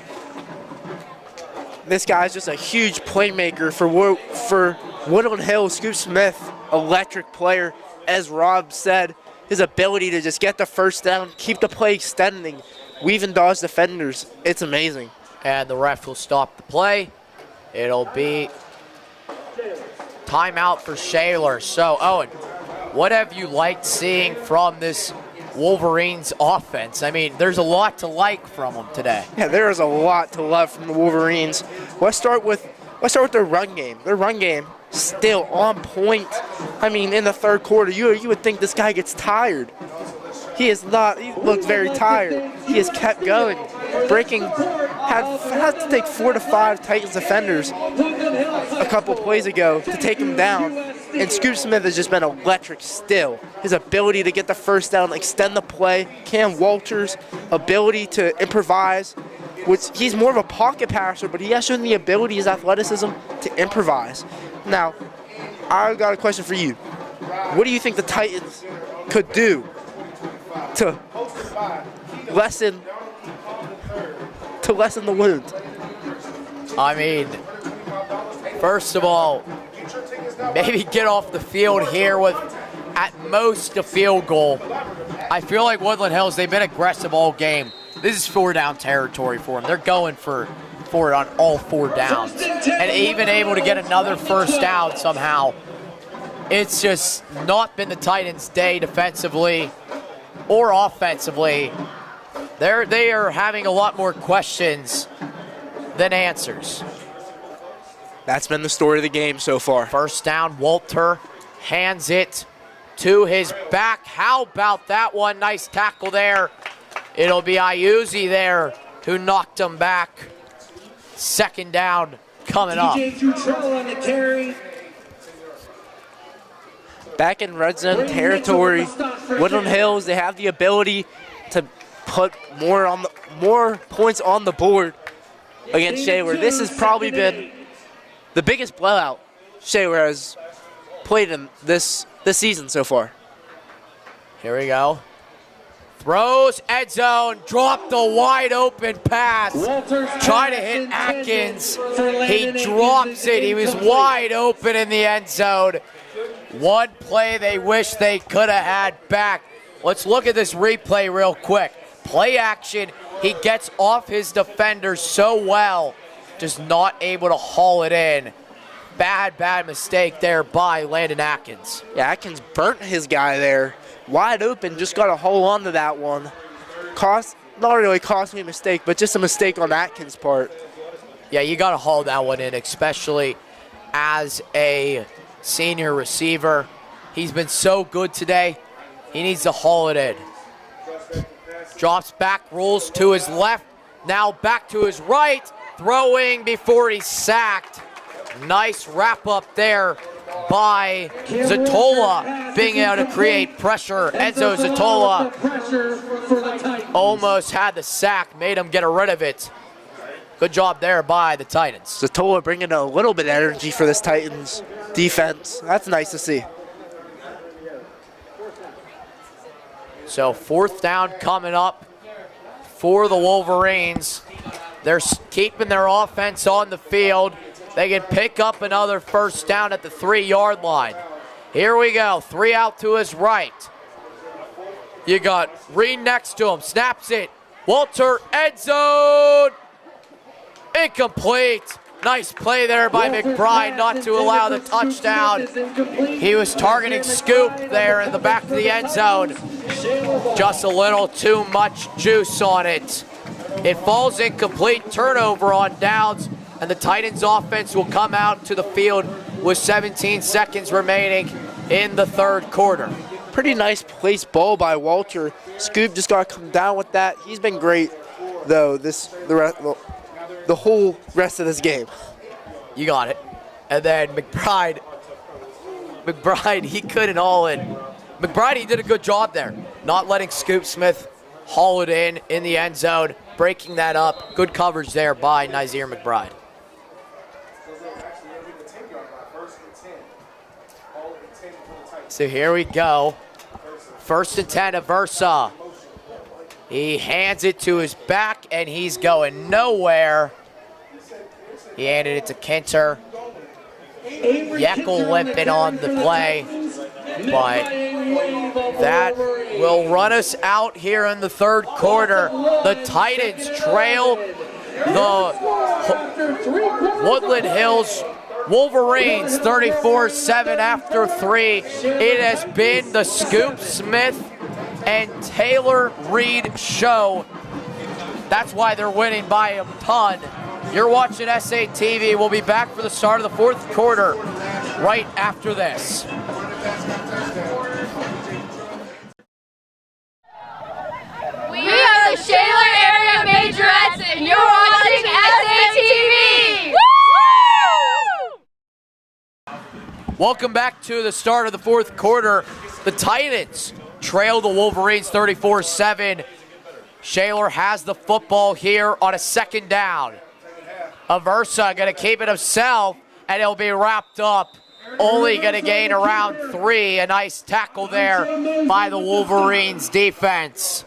This guy's just a huge playmaker for Woodland Hills. Scoop Smith, electric player. As Rob said, his ability to just get the 1st down, keep the play extending, weave and dodge defenders, it's amazing. And the ref will stop the play. It'll be timeout for Shaler. So, Owen, what have you liked seeing from this Wolverines offense? I mean, there's a lot to like from them today. Yeah, there is a lot to love from the Wolverines. Let's start with their run game. Their run game still on point. I mean, in the 3rd quarter, you would think this guy gets tired. He is not. He looked very tired. He has kept going. Had to take 4 to 5 Titans defenders a couple plays ago to take him down. And Scoop Smith has just been electric still. His ability to get the 1st down, extend the play. Cam Walters' ability to improvise. He's more of a pocket passer, but he has shown the ability, his athleticism, to improvise. Now, I've got a question for you. What do you think the Titans could do to lessen the wound? I mean, first of all, maybe get off the field here with at most a field goal. I feel like Woodland Hills, they've been aggressive all game. This is 4-down territory for them. They're going for it on all 4 downs. And even able to get another 1st down somehow. It's just not been the Titans' day defensively or offensively. They are having a lot more questions than answers. That's been the story of the game so far. 1st down, Walter hands it to his back. How about that one? Nice tackle there. It'll be Iuzzi there who knocked him back. 2nd down coming up. DJ Futrell on the carry. Back in red zone territory. Woodland Hills, they have the ability to put more points on the board against Shaler. This has probably been the biggest blowout Shaler has played in this season so far. Here we go. Throws, end zone, dropped the wide open pass. Trying to hit Atkins. He drops it. He was wide open in the end zone. One play they wish they could have had back. Let's look at this replay real quick. Play action. He gets off his defender so well, just not able to haul it in. Bad mistake there by Landon Atkins. Yeah, Atkins burnt his guy there. Wide open, just got to hold on to that one. Not really cost me a mistake, but just a mistake on Atkins' part. Yeah, you got to haul that one in, especially as a senior receiver. He's been so good today. He needs to haul it in. Drops back, rolls to his left, now back to his right, throwing before he's sacked. Nice wrap up there by Zatola, being able to create pressure. Enzo Zatola almost had the sack, made him get rid of it. Good job there by the Titans. Zatola bringing a little bit of energy for this Titans defense. That's nice to see. So 4th down coming up for the Wolverines. They're keeping their offense on the field. They can pick up another 1st down at the 3-yard line. Here we go, 3 out to his right. You got Reed next to him, snaps it. Walter, end zone. Incomplete. Nice play there by McBride not to allow the touchdown. He was targeting Scoop there in the back of the end zone. Just a little too much juice on it. It falls incomplete, turnover on downs, and the Titans offense will come out to the field with 17 seconds remaining in the 3rd quarter. Pretty nice placed ball by Walter. Scoop just got to come down with that. He's been great, though, the whole rest of this game. You got it. And then McBride, he couldn't haul in. McBride, he did a good job there, not letting Scoop Smith haul it in the end zone, breaking that up. Good coverage there by Nazir McBride. So here we go. 1st and 10 of Versa. He hands it to his back, and he's going nowhere. He handed it to Kinter. Yeckel limping on the play, but that will run us out here in the 3rd quarter. The Titans trail the Woodland Hills Wolverines 34-7 after 3. It has been the Scoop Smith and Taylor Reed show. That's why they're winning by a ton. You're watching SATV. We'll be back for the start of the 4th quarter right after this. We are the Shaler Area Majorettes, and you're watching SATV! Woo! Welcome back to the start of the 4th quarter. The Titans trail the Wolverines 34-7. Shaler has the football here on a 2nd down. Aversa going to keep it himself, and it'll be wrapped up. Only going to gain around 3. A nice tackle there by the Wolverines defense.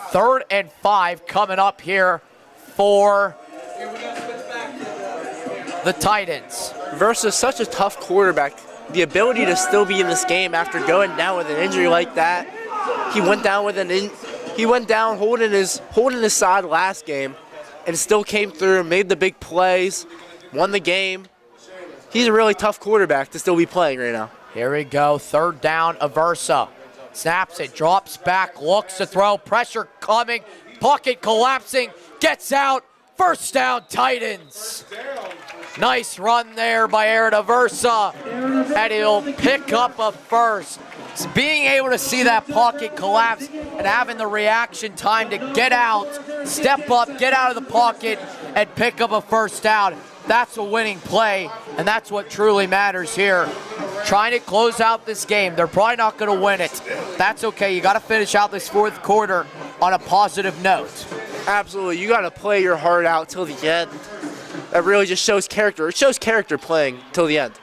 3rd and 5 coming up here for the Titans. Versus such a tough quarterback. The ability to still be in this game after going down with an injury like that. He went down with holding his side last game, and still came through and made the big plays, won the game. He's a really tough quarterback to still be playing right now. Here we go, 3rd down, Aversa. Snaps it, drops back, looks to throw, pressure coming, pocket collapsing, gets out, 1st down Titans. Nice run there by Aaron Aversa, and he'll pick up a 1st. Being able to see that pocket collapse and having the reaction time to get out, step up, get out of the pocket, and pick up a 1st down. That's a winning play, and that's what truly matters here trying to close out this game. They're probably not going to win it. That's okay. You got to finish out this fourth quarter on a positive note. Absolutely. You got to play your heart out till the end. That really just shows character. It shows character playing till the end.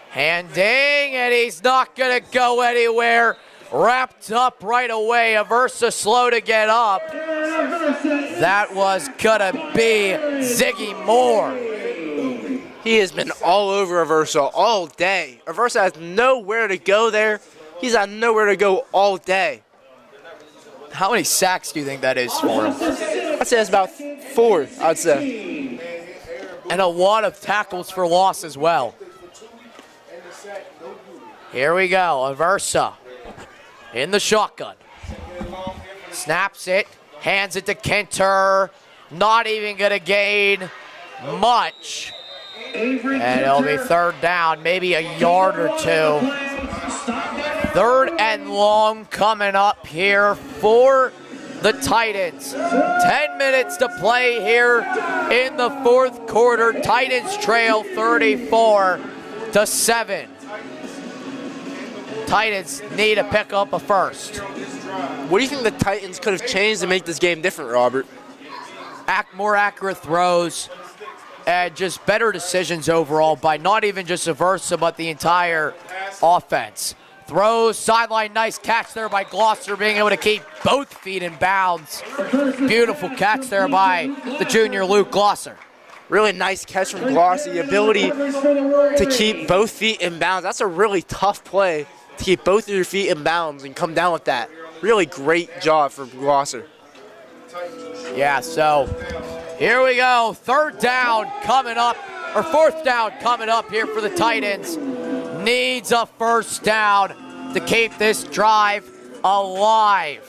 Handing, and he's not going to go anywhere. Wrapped up right away. Aversa slow to get up. That was going to be Ziggy Moore. He has been all over Aversa all day. Aversa has nowhere to go there. He's had nowhere to go all day. How many sacks do you think that is for him? I'd say it's about 4, I'd say. And a lot of tackles for loss as well. Here we go, Aversa in the shotgun. Snaps it, hands it to Kinter. Not even gonna gain much. And it'll be third down, maybe a yard or two. Third and long coming up here for the Titans. 10 minutes to play here in the fourth quarter. Titans trail 34-7. Titans need to pick up a first. What do you think the Titans could have changed to make this game different, Robert? More accurate throws and just better decisions overall by not even just Aversa, but the entire offense. Throws, sideline, nice catch there by Gloucester, being able to keep both feet in bounds. Beautiful catch there by the junior Luke Gloucester. Really nice catch from Gloucester. The ability to keep both feet in bounds. That's a really tough play, to keep both of your feet in bounds and come down with that. Really great job for Gloucester. Yeah, so here we go. Third down coming up, or fourth down coming up here for the Titans. Needs a first down to keep this drive alive.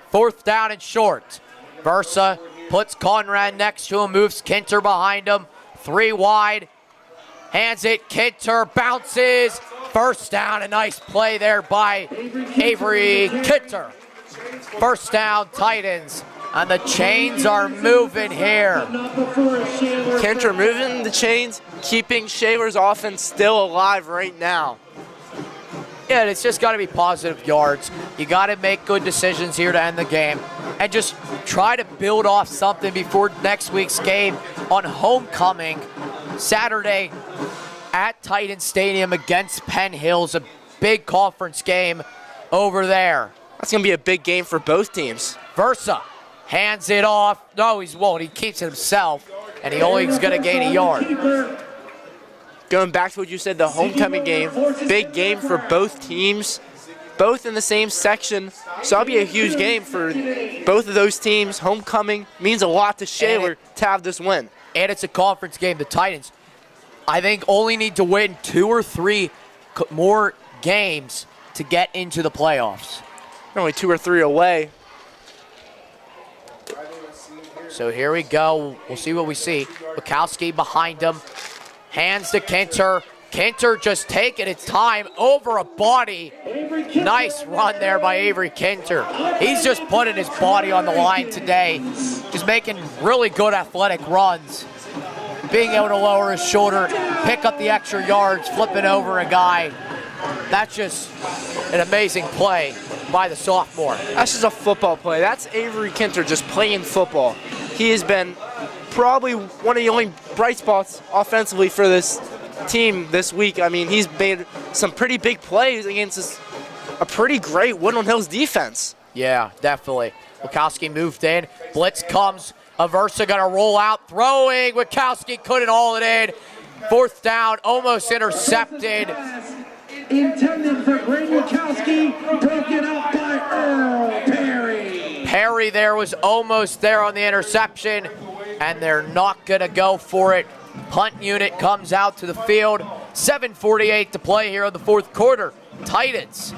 Fourth down and short. Versa puts Conrad next to him, moves Kinter behind him. 3 wide. Hands it, Kinter bounces. First down, a nice play there by Avery Kinter. First down, Titans. And the chains are moving here. Kinter moving the chains, keeping Shaler's offense still alive right now. Yeah, it's just got to be positive yards. You got to make good decisions here to end the game. And just try to build off something before next week's game on homecoming Saturday at Titan Stadium against Penn Hills. A big conference game over there. That's going to be a big game for both teams. Versa hands it off. No, he won't. He keeps it himself, and he only is going to gain a yard. Going back to what you said, the homecoming game, big game for both teams, both in the same section. So that'll be a huge game for both of those teams. Homecoming means a lot to Shaler to have this win. And it's a conference game. The Titans, I think, only need to win 2 or 3 more games to get into the playoffs. They're only 2 or 3 away. So here we go. We'll see what we see. Bukowski behind him. Hands to Kinter. Kinter just taking its time over a body. Nice run there by Avery Kinter. He's just putting his body on the line today. Just making really good athletic runs. Being able to lower his shoulder, pick up the extra yards, flipping over a guy. That's just an amazing play by the sophomore. That's just a football play. That's Avery Kinter just playing football. He has been probably one of the only bright spots offensively for this team this week. I mean, he's made some pretty big plays against a pretty great Woodland Hills defense. Yeah, definitely. Bukowski moved in. Blitz comes. Aversa gonna roll out, throwing. Bukowski couldn't haul it in. Fourth down, almost intercepted. Intended for Greg Bukowski, broken up by Earl Perry. Perry there was almost there on the interception, and they're not gonna go for it. Punt unit comes out to the field. 7:48 to play here in the fourth quarter. Titans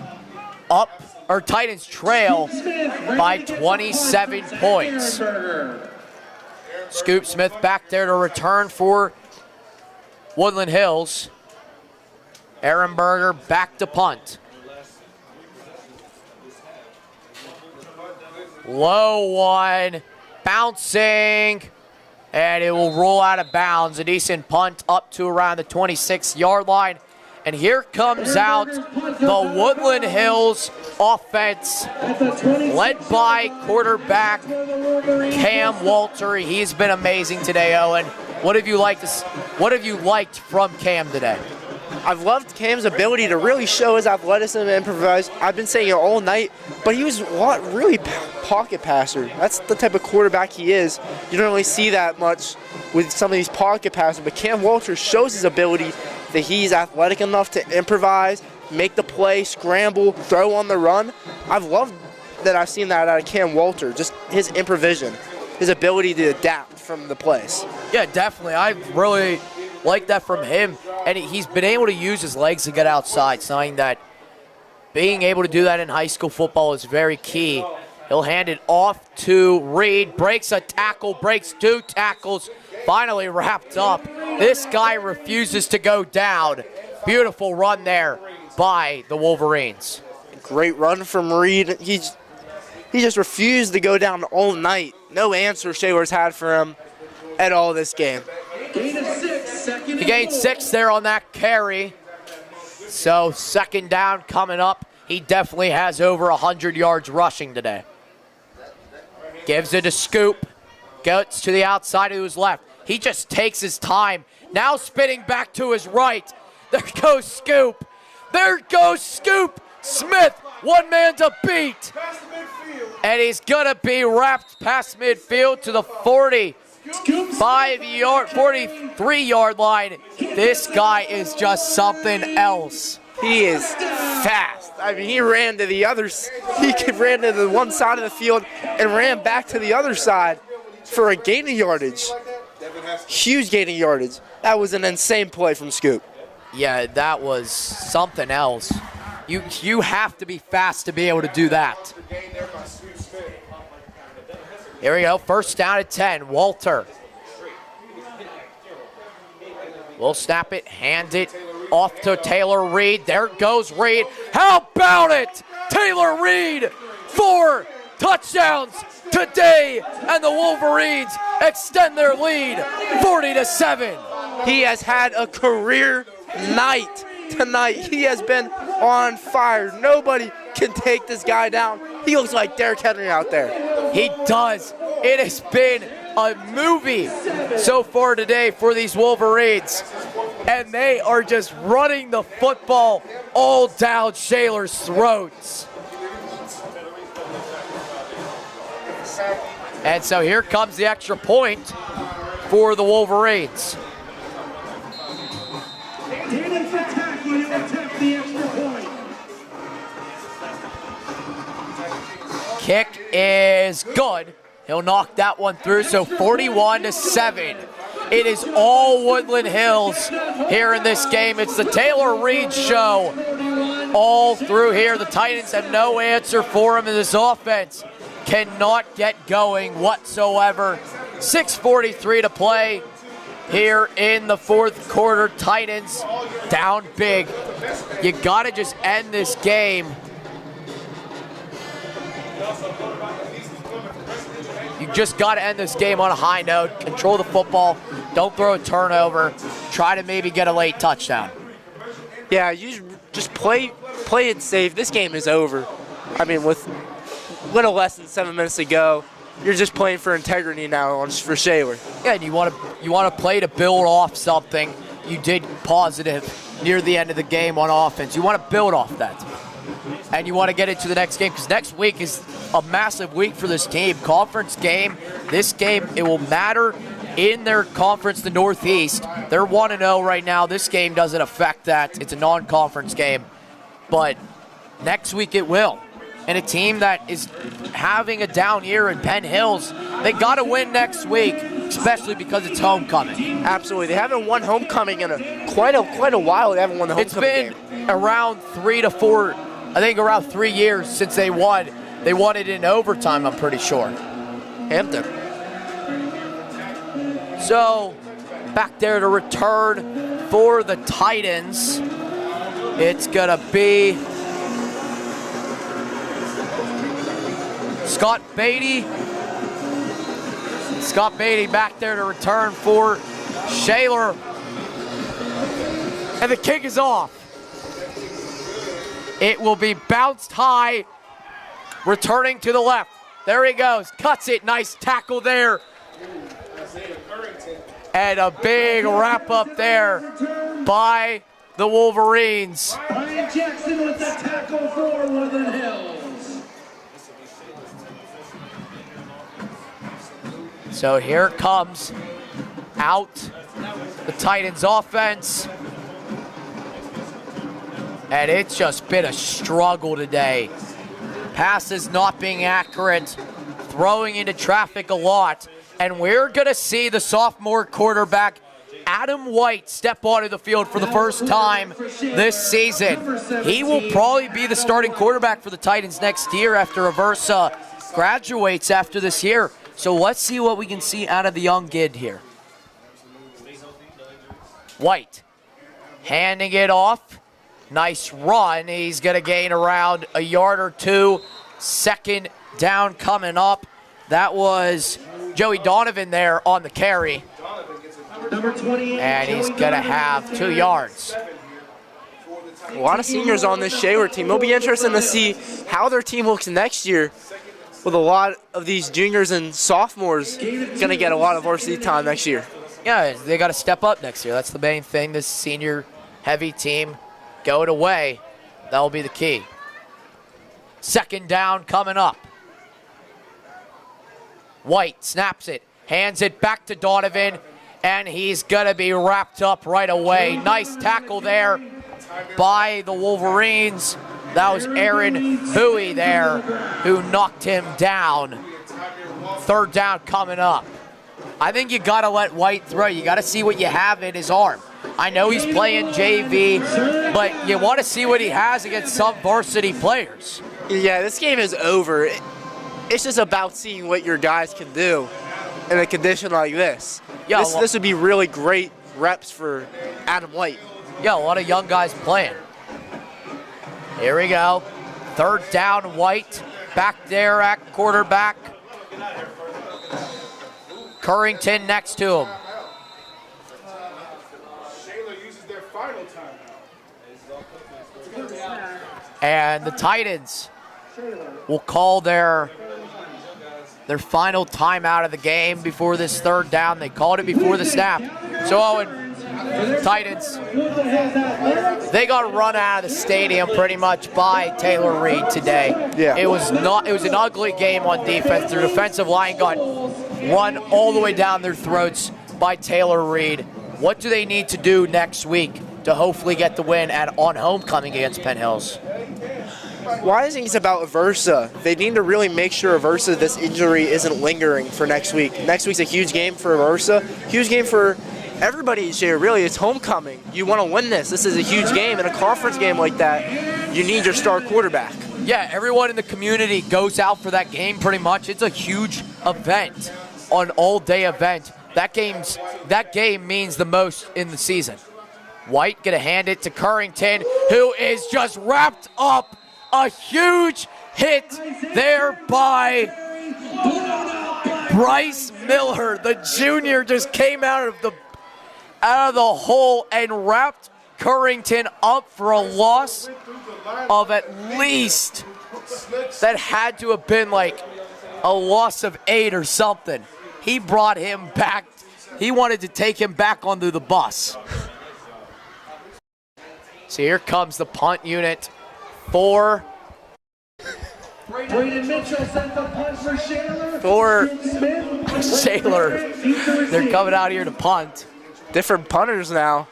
trail by 27 points. Scoop Smith back there to return for Woodland Hills. Ehrenberger back to punt. Low one, bouncing, And it will roll out of bounds. A decent punt up to around the 26-yard line. And here comes out the Woodland Hills offense, led by quarterback Cam Walter. He's been amazing today, Owen. What have you liked from Cam today? I've loved Cam's ability to really show his athleticism and improvise. I've been saying it all night, but he was really pocket passer. That's the type of quarterback he is. You don't really see that much with some of these pocket passers, but Cam Walter shows his ability that he's athletic enough to improvise, make the play, scramble, throw on the run. I've loved that I've seen that out of Cam Walter, just his improvisation, his ability to adapt from the plays. Yeah, definitely. I really like that from him. And he's been able to use his legs to get outside, saying that being able to do that in high school football is very key. He'll hand it off to Reed, breaks a tackle, breaks 2 tackles, finally wrapped up. This guy refuses to go down. Beautiful run there by the Wolverines. Great run from Reed. He just refused to go down all night. No answer Shaler's had for him at all this game. He gained 6 there on that carry. So second down coming up. He definitely has over 100 yards rushing today. Gives it a Scoop. Goes to the outside to his left. He just takes his time. Now spinning back to his right. There goes Scoop. There goes Scoop. Smith, one man to beat. And he's going to be wrapped past midfield to the 43-yard line. This guy is just something else. He is fast. I mean, he ran to the ran to the one side of the field and ran back to the other side for a gain of yardage. Huge gain of yardage. That was an insane play from Scoop. Yeah, that was something else. You have to be fast to be able to do that. Here we go, first down at 10, Walter. We'll snap it, hand it off to Taylor Reed. There goes Reed. How about it? Taylor Reed, 4 touchdowns today, and the Wolverines extend their lead 40-7. He has had a career night tonight. He has been on fire. Nobody can take this guy down. He looks like Derrick Henry out there. He does. It has been a movie so far today for these Wolverines, and they are just running the football all down Shaler's throats. And so here comes the extra point for the Wolverines. Kick is good. He'll knock that one through, so 41-7. It is all Woodland Hills here in this game. It's the Taylor Reed show all through here. The Titans have no answer for him in this offense. Cannot get going whatsoever. 6:43 to play here in the fourth quarter. Titans down big. You gotta just end this game. You just got to end this game on a high note. Control the football. Don't throw a turnover. Try to maybe get a late touchdown. Yeah, you just play it safe. This game is over. I mean, with little less than 7 minutes to go, you're just playing for integrity now for Shaler. Yeah, and you want to play to build off something you did positive near the end of the game on offense. You want to build off that. And you want to get into the next game, because next week is a massive week for this team. Conference game. This game, it will matter in their conference, the Northeast. They're 1-0 right now. This game doesn't affect that. It's a non-conference game. But next week it will. And a team that is having a down year in Penn Hills, they got to win next week, especially because it's homecoming. Absolutely. They haven't won homecoming in quite a while. They haven't won the homecoming game. It's been around 3 to 4, I think around 3 years since they won. They won it in overtime, I'm pretty sure. Hampton. So, back there to return for the Titans. It's going to be Scott Beatty. Scott Beatty back there to return for Shaler. And the kick is off. It will be bounced high, returning to the left. There he goes, cuts it, nice tackle there. And a big wrap up there by the Wolverines. Ryan Jackson with the tackle for Woodland Hills. So here comes out the Titans offense. And it's just been a struggle today. Passes not being accurate, throwing into traffic a lot. And we're gonna see the sophomore quarterback, Adam White, step onto the field for the first time this season. He will probably be the starting quarterback for the Titans next year after Aversa graduates after this year. So let's see what we can see out of the young kid here. White, handing it off. Nice run. He's going to gain around a yard or two. Second down coming up. That was Joey Donovan there on the carry. And he's going to have 2 yards. A lot of seniors on this Shaler team. It'll be interesting to see how their team looks next year with a lot of these juniors and sophomores going to get a lot of varsity time next year. Yeah, they got to step up next year. That's the main thing. This senior-heavy team. Go it away. That will be the key. Second down coming up. White snaps it, hands it back to Donovan, and he's going to be wrapped up right away. Nice tackle there by the Wolverines. That was Aaron Huey there who knocked him down. Third down coming up. I think you got to let White throw. You got to see what you have in his arm. I know he's playing JV, but you want to see what he has against some varsity players. Yeah, this game is over. It's just about seeing what your guys can do in a condition like this. Yeah, this would be really great reps for Adam White. Yeah, a lot of young guys playing. Here we go. Third down, White back there at quarterback. Currington next to him. And the Titans will call their final timeout of the game before this third down. They called it before the snap. So Owen, Titans, they got run out of the stadium pretty much by Taylor Reed today. Yeah. It was an ugly game on defense. Their defensive line got run all the way down their throats by Taylor Reed. What do they need to do next week to hopefully get the win on homecoming against Penn Hills? Well, I think it's about Aversa. They need to really make sure Aversa, this injury isn't lingering for next week. Next week's a huge game for Aversa, huge game for everybody this year. Really, it's homecoming. You want to win this. This is a huge game. In a conference game like that, you need your star quarterback. Yeah, everyone in the community goes out for that game pretty much. It's a huge event, an all-day event. That game means the most in the season. White gonna hand it to Currington, who is just wrapped up. A huge hit there by Bryce Miller. The junior just came out of the hole and wrapped Currington up for a loss of at least, that had to have been like a loss of 8 or something. He brought him back. He wanted to take him back onto the bus. So here comes the punt unit for Braden Mitchell sent the punt for Shaler. Shaler. They're coming out here to punt. Different punters now.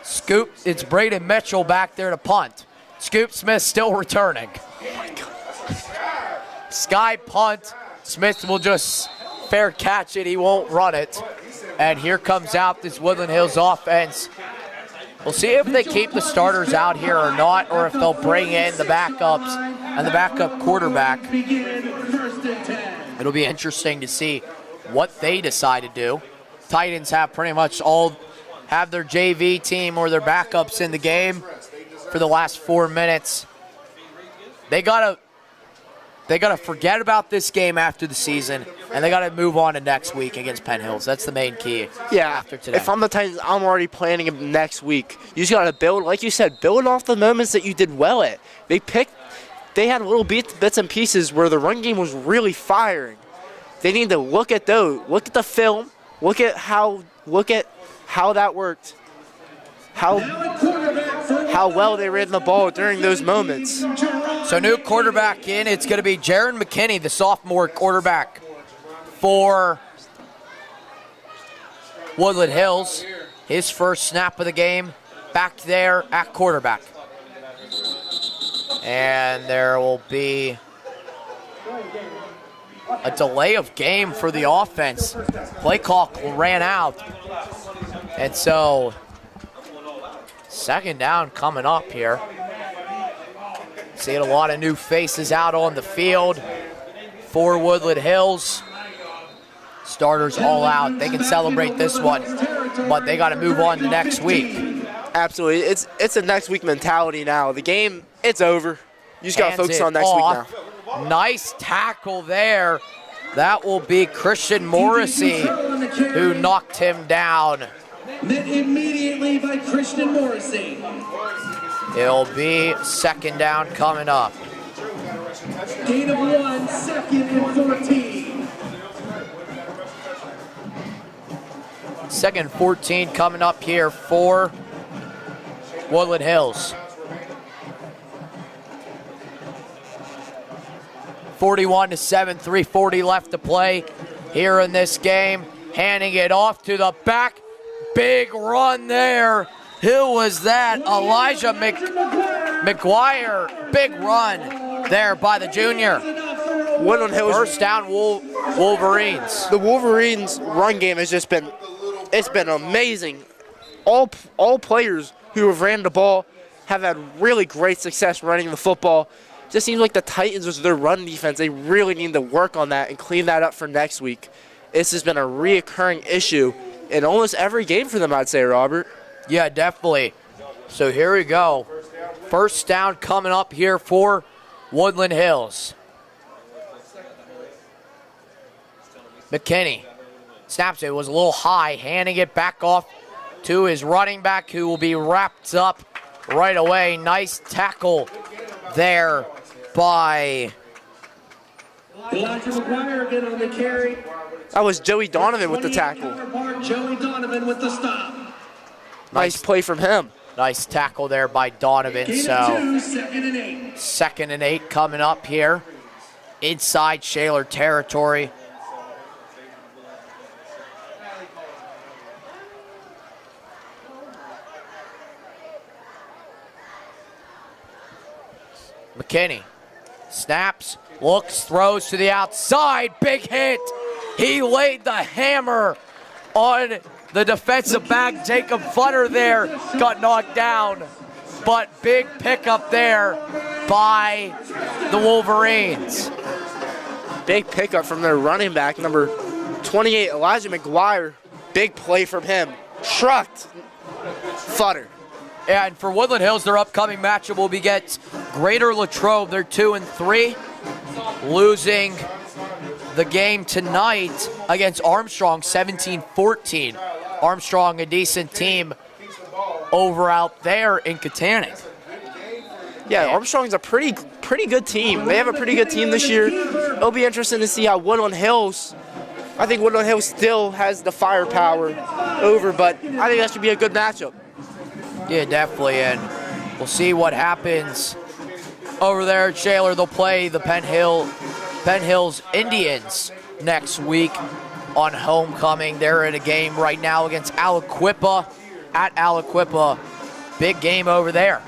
Scoop, it's Braden Mitchell back there to punt. Scoop Smith still returning. Sky punt. Smith will just fair catch it. He won't run it. And here comes out this Woodland Hills offense. We'll see if they keep the starters out here or not, or if they'll bring in the backups and the backup quarterback. It'll be interesting to see what they decide to do. Titans have pretty much all have their JV team or their backups in the game for the last 4 minutes. They gotta forget about this game after the season And they got to move on to next week against Penn Hills. That's the main key. Yeah, after today. if I'm the Titans, I'm already planning them next week. You just got to build, like you said, build off the moments that you did well at. They had little bits and pieces where the run game was really firing. They need to look at those, look at the film, look at how that worked, how well they ran the ball during those moments. So new quarterback in, it's going to be Jaron McKinney, the sophomore quarterback for Woodland Hills. His first snap of the game back there at quarterback. And there will be a delay of game for the offense. Play clock ran out. And so, second down coming up here. Seeing a lot of new faces out on the field for Woodland Hills. Starters all out. They can celebrate this one, but they got to move on to next week. Absolutely. It's a next week mentality now. The game, it's over. You just got to focus on next week now. Nice tackle there. That will be Christian Morrissey who knocked him down. Met immediately by Christian Morrissey. It'll be second down coming up. Gain of 1, second and 14. Second 14 coming up here for Woodland Hills. 41-7, 3:40 left to play here in this game. Handing it off to the back. Big run there. Who was that? Elijah McGuire. Big run there by the junior. Woodland Hills. First down, Wolverines. The Wolverines' run game has just been, it's been amazing. All players who have ran the ball have had really great success running the football. Just seems like the Titans was their run defense. They really need to work on that and clean that up for next week. This has been a reoccurring issue in almost every game for them, I'd say, Robert. Yeah, definitely. So here we go. First down coming up here for Woodland Hills. McKinney snaps it. Was a little high, handing it back off to his running back, who will be wrapped up right away. Nice tackle there by Elijah McGuire again on the carry. That was Joey Donovan with the tackle. Joey Donovan with the stop. Nice play from him. Nice tackle there by Donovan. Gain So of 2, second and 8. second and 8 coming up here inside Shaler territory. McKinney snaps, looks, throws to the outside. Big hit. He laid the hammer on the defensive back. Jacob Futter there got knocked down. But big pickup there by the Wolverines. Big pickup from their running back, number 28, Elijah McGuire. Big play from him. Trucked Futter. And for Woodland Hills, their upcoming matchup will be against Greater Latrobe. They're 2-3, losing the game tonight against Armstrong, 17-14. Armstrong, a decent team over out there in Katanning. Yeah, Armstrong's a pretty good team. They have a pretty good team this year. It'll be interesting to see how Woodland Hills, I think Woodland Hills still has the firepower over, but I think that should be a good matchup. Yeah, definitely, and we'll see what happens over there at Shaler. They'll play the Penn Hills Indians next week on homecoming. They're in a game right now against Aliquippa at Aliquippa. Big game over there.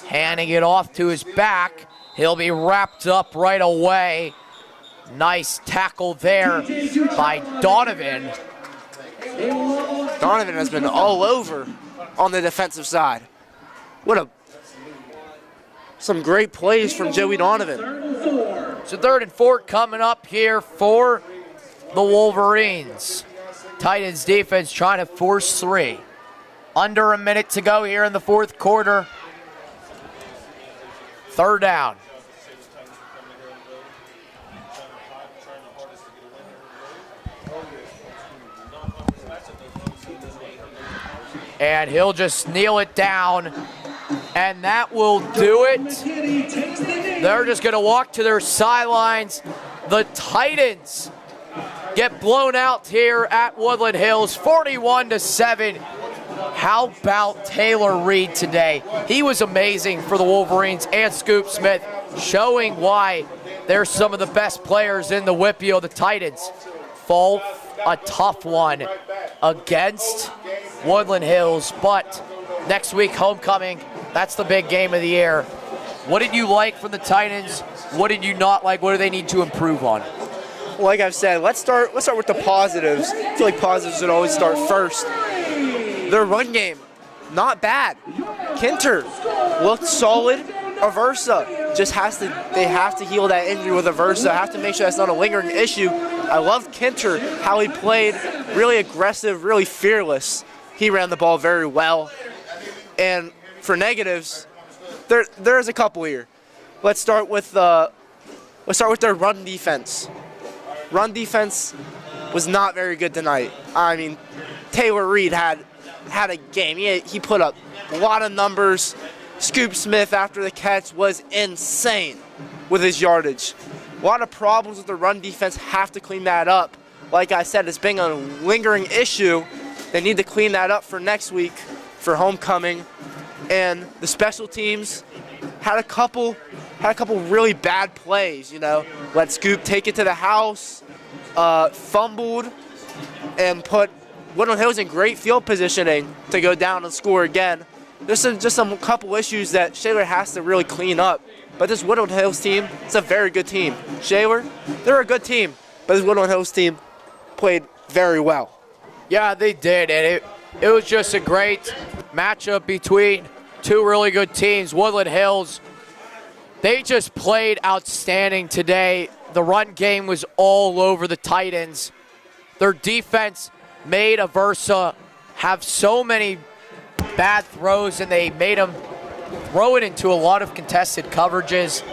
Handing it off to his back. He'll be wrapped up right away. Nice tackle there by Donovan. Donovan has been all over on the defensive side. Some great plays from Joey Donovan. So 3rd and 4 coming up here for the Wolverines. Titans defense trying to force 3. Under a minute to go here in the 4th quarter. 3rd down. And he'll just kneel it down, and that will do it. They're just going to walk to their sidelines. The Titans get blown out here at Woodland Hills, 41-7. How about Taylor Reed today? He was amazing for the Wolverines, and Scoop Smith, showing why they're some of the best players in the WPIAL. The Titans fall a tough one against Woodland Hills, but next week, homecoming, that's the big game of the year. What did you like from the Titans? What did you not like? What do they need to improve on? Like I've said, let's start with the positives. I feel like positives should always start first. Their run game, not bad. Kinter looked solid. Aversa they have to heal that injury with Aversa. Have to make sure that's not a lingering issue. I love Kinter, how he played, really aggressive, really fearless. He ran the ball very well. And for negatives, there's a couple here. Let's start with their run defense. Run defense was not very good tonight. I mean, Taylor Reed had a game. He put up a lot of numbers. Scoop Smith after the catch was insane with his yardage. A lot of problems with the run defense. Have to clean that up. Like I said, it's been a lingering issue. They need to clean that up for next week for homecoming. And the special teams had a couple really bad plays, Let Scoop take it to the house, fumbled, and put Woodland Hills in great field positioning to go down and score again. There's just some couple issues that Shaler has to really clean up. But this Woodland Hills team, it's a very good team. Shaler, they're a good team, but this Woodland Hills team played very well. Yeah, they did, and it was just a great matchup between two really good teams. Woodland Hills, they just played outstanding today. The run game was all over the Titans. Their defense made Aversa have so many bad throws, and they made him throw it into a lot of contested coverages.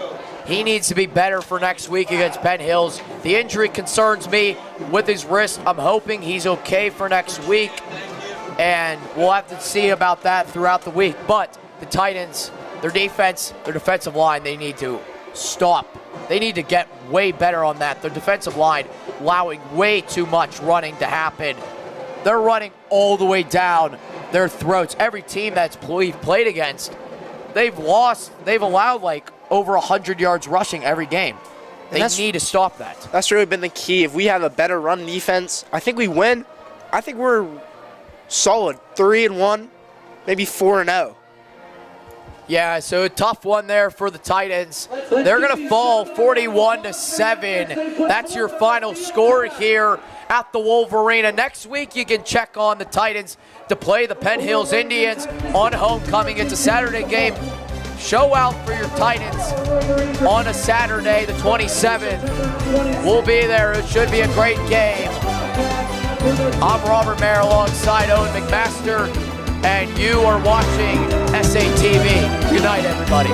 He needs to be better for next week against Penn Hills. The injury concerns me with his wrist. I'm hoping he's okay for next week, and we'll have to see about that throughout the week. But the Titans, their defense, their defensive line, they need to stop. They need to get way better on that. Their defensive line allowing way too much running to happen. They're running all the way down their throats. Every team that's we've played against, they've allowed like over 100 yards rushing every game. They need to stop that. That's really been the key. If we have a better run defense, I think we win. I think we're solid, 3-1, maybe 4-0. Yeah, so a tough one there for the Titans. They're going to fall 41-7. That's your final score here at the Wolverina. Next week, you can check on the Titans to play the Penn Hills Indians on homecoming. It's a Saturday game. Show out for your Titans on a Saturday, the 27th. We'll be there. It should be a great game. I'm Robert Mayer alongside Owen McMaster, and you are watching SATV. Good night, everybody.